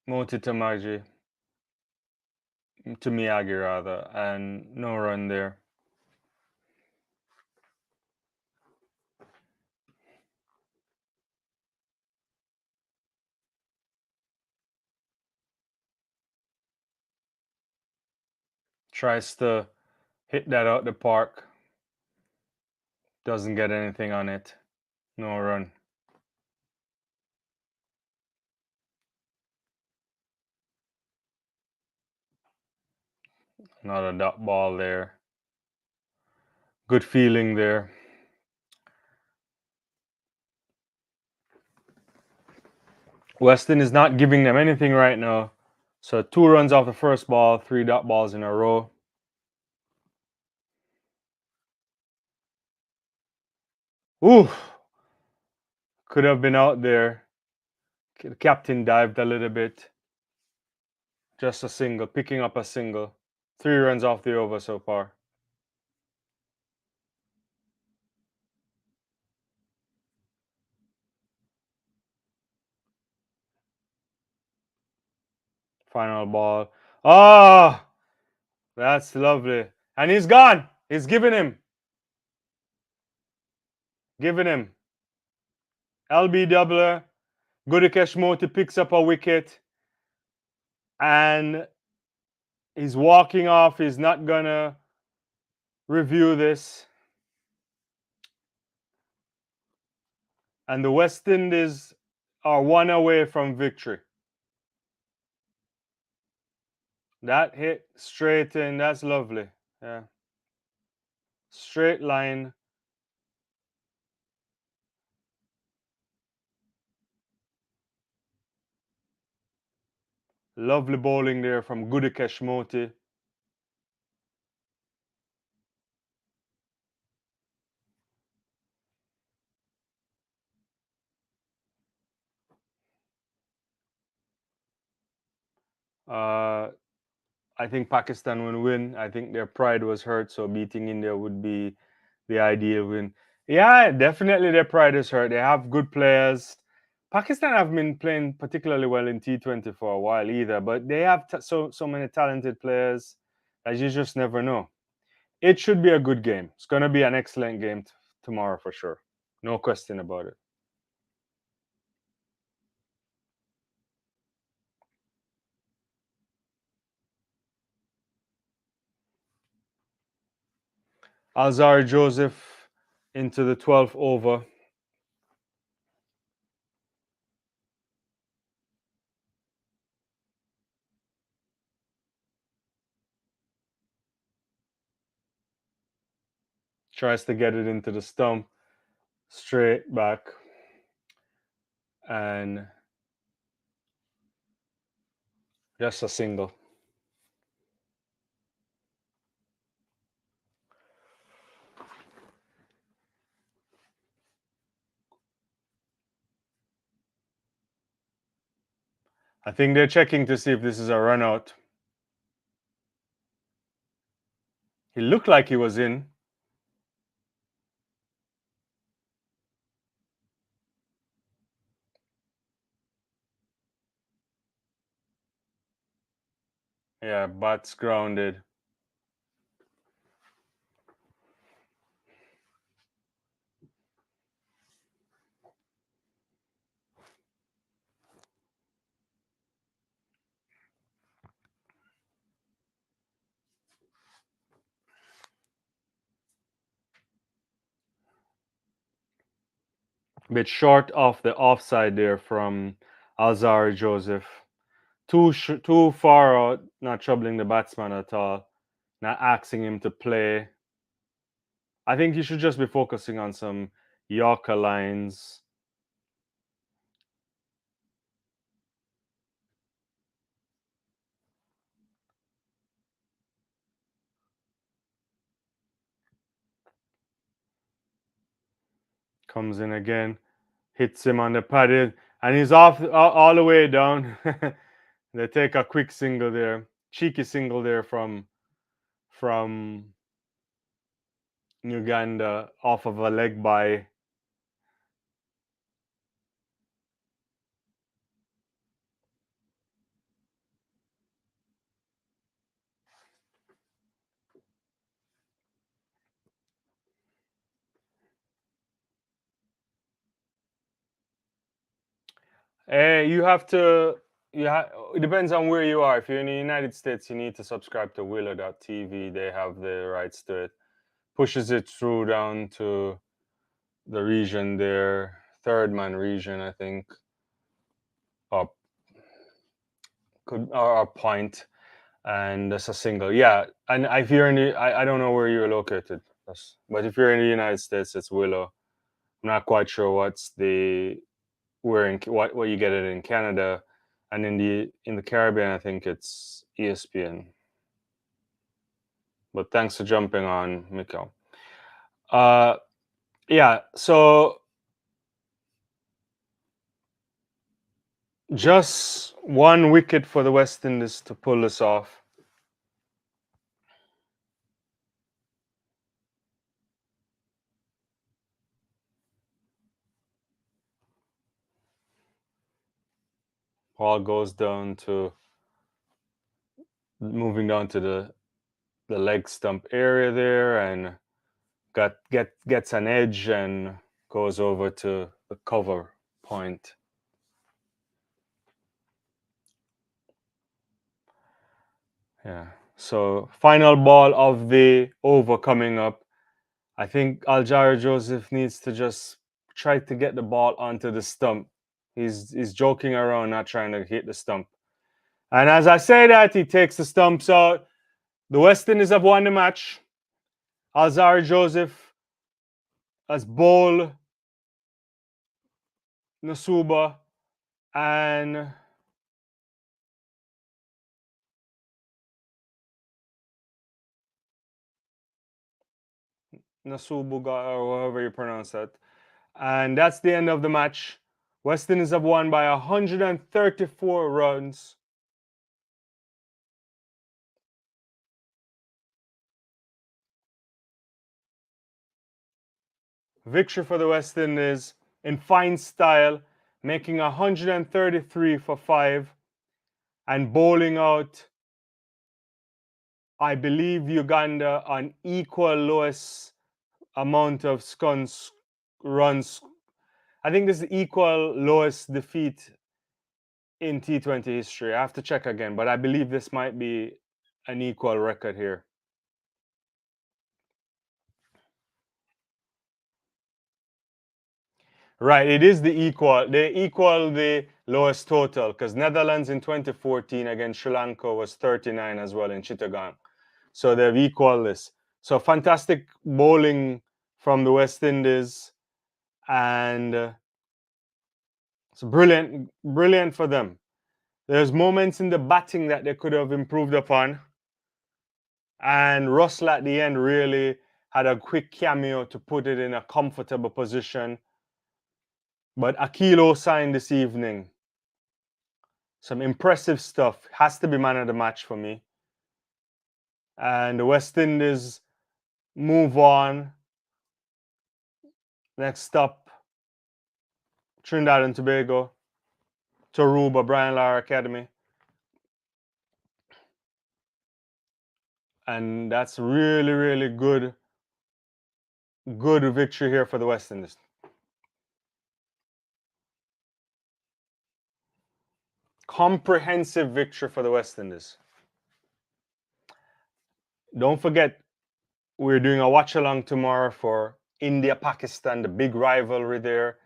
Moti to Miyagi rather, and no run there. Tries to hit that out the park. Doesn't get anything on it. No run. Not a dot ball there. Good feeling there. Weston is not giving them anything right now. So 2 runs off the first ball, 3 dot balls in a row. Ooh, could have been out there. The captain dived a little bit. Just a single, picking up a single. 3 runs off the over so far. Final ball. Ah, that's lovely. And he's gone. He's giving him. Giving him. LB doubler. Gudikesh Moti picks up a wicket. And he's walking off. He's not going to review this. And the West Indies are 1 away from victory. That hit straight in. That's lovely. Yeah. Straight line. Lovely bowling there from Gudikesh Moti. I think Pakistan will win. I think their pride was hurt, so beating India would be the ideal win. Yeah, definitely their pride is hurt. They have good players. Pakistan have been playing particularly well in T20 for a while either, but they have so many talented players that you just never know. It should be a good game. It's going to be an excellent game tomorrow for sure. No question about it. Alzari Joseph into the 12th over. Tries to get it into the stump. Straight back. And just a single. I think they're checking to see if this is a run out. He looked like he was in. Yeah, bat's grounded. Bit short off the offside there from Alzari Joseph. Too far out, not troubling the batsman at all. Not asking him to play. I think he should just be focusing on some Yorker lines. Comes in again. Hits him on the padded. And he's off all the way down. They take a quick single there. Cheeky single there from Uganda off of a leg by. You have to. It depends on where you are. If you're in the United States, you need to subscribe to Willow.tv. They have the rights to it. Pushes it through down to the region there, third man region, I think. Up or point, and that's a single. Yeah, and if you're in the, I don't know where you're located, but if you're in the United States, it's Willow. I'm not quite sure what's the what you get it in Canada. And in the Caribbean, I think it's ESPN. But thanks for jumping on, Miko. Yeah, so just one wicket for the West Indies to pull this off. Ball goes down to moving down to the leg stump area there, and gets an edge and goes over to the cover point. Yeah. So final ball of the over coming up. I think Aljaria Joseph needs to just try to get the ball onto the stump. He's joking around, not trying to hit the stump. And as I say that, he takes the stumps out. The West Indies have won the match. Aljaria Joseph has bowled Nasuba, and Nasubuga, or however you pronounce that. And that's the end of the match. West Indies have won by 134 runs. Victory for the West Indies in fine style, making 133 for 5 and bowling out, I believe, Uganda on equal lowest amount of runs. I think this is equal lowest defeat in T20 history. I have to check again, but I believe this might be an equal record here. Right, it is the equal. They equal the lowest total because Netherlands in 2014 against Sri Lanka was 39 as well in Chittagong. So they've equaled this. So fantastic bowling from the West Indies, and it's brilliant for them. There's moments in the batting that they could have improved upon, and Russell at the end really had a quick cameo to put it in a comfortable position. But Akil Hosein this evening, some impressive stuff. Has to be man of the match for me. And the West Indies move on. Next up, Trinidad and Tobago, Taruba, Brian Lara Academy. And that's really, really good victory here for the West Indies. Comprehensive victory for the West Indies. Don't forget, we're doing a watch along tomorrow for India Pakistan, the big rivalry there,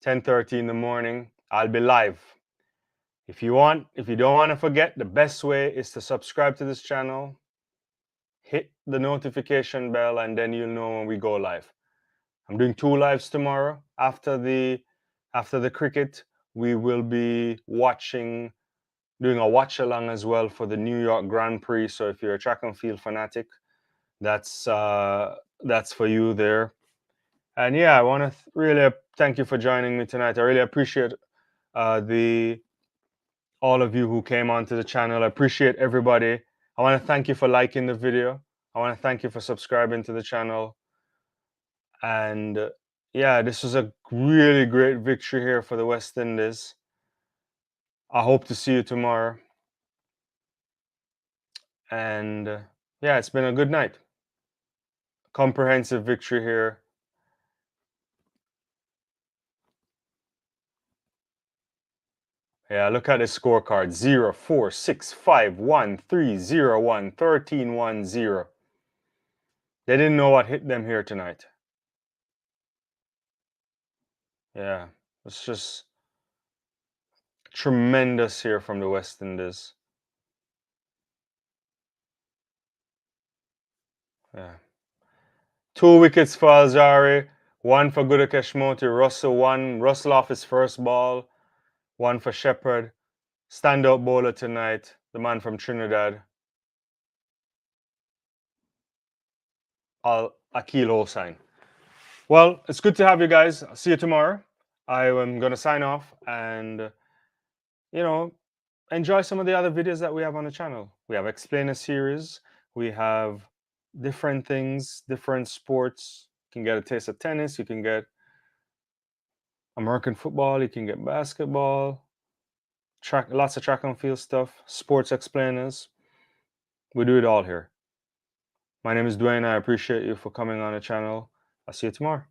10:30 in the morning. I'll be live. If you don't want to forget, the best way is to subscribe to this channel, hit the notification bell, and then you'll know when we go live. I'm doing 2 lives tomorrow. After the cricket, we will be doing a watch along as well for the New York Grand Prix. So if you're a track and field fanatic, that's for you there. And yeah, I want to really thank you for joining me tonight. I really appreciate all of you who came onto the channel. I appreciate everybody. I want to thank you for liking the video. I want to thank you for subscribing to the channel. And yeah, this was a really great victory here for the West Indies. I hope to see you tomorrow. And yeah, it's been a good night. Comprehensive victory here. Yeah, look at the scorecard. 0, 4, 6, 5, 1, 3, 0, 1, 13, 1, 0. They didn't know what hit them here tonight. Yeah, it's just tremendous here from the West Indies. Yeah. 2 wickets for Alzari, 1 for Gudakesh Moti, Russell 1, Russell off his first ball, 1 for Shepherd. standout bowler tonight, the man from Trinidad, Akil Hosein. Well, it's good to have you guys. I'll see you tomorrow. I am going to sign off and, enjoy some of the other videos that we have on the channel. We have Explainer series. We have different things, different sports. You can get a taste of tennis. You can get American football. You can get basketball. Lots of track and field stuff. Sports explainers. We do it all here. My name is Dwayne. I appreciate you for coming on the channel. I'll see you tomorrow.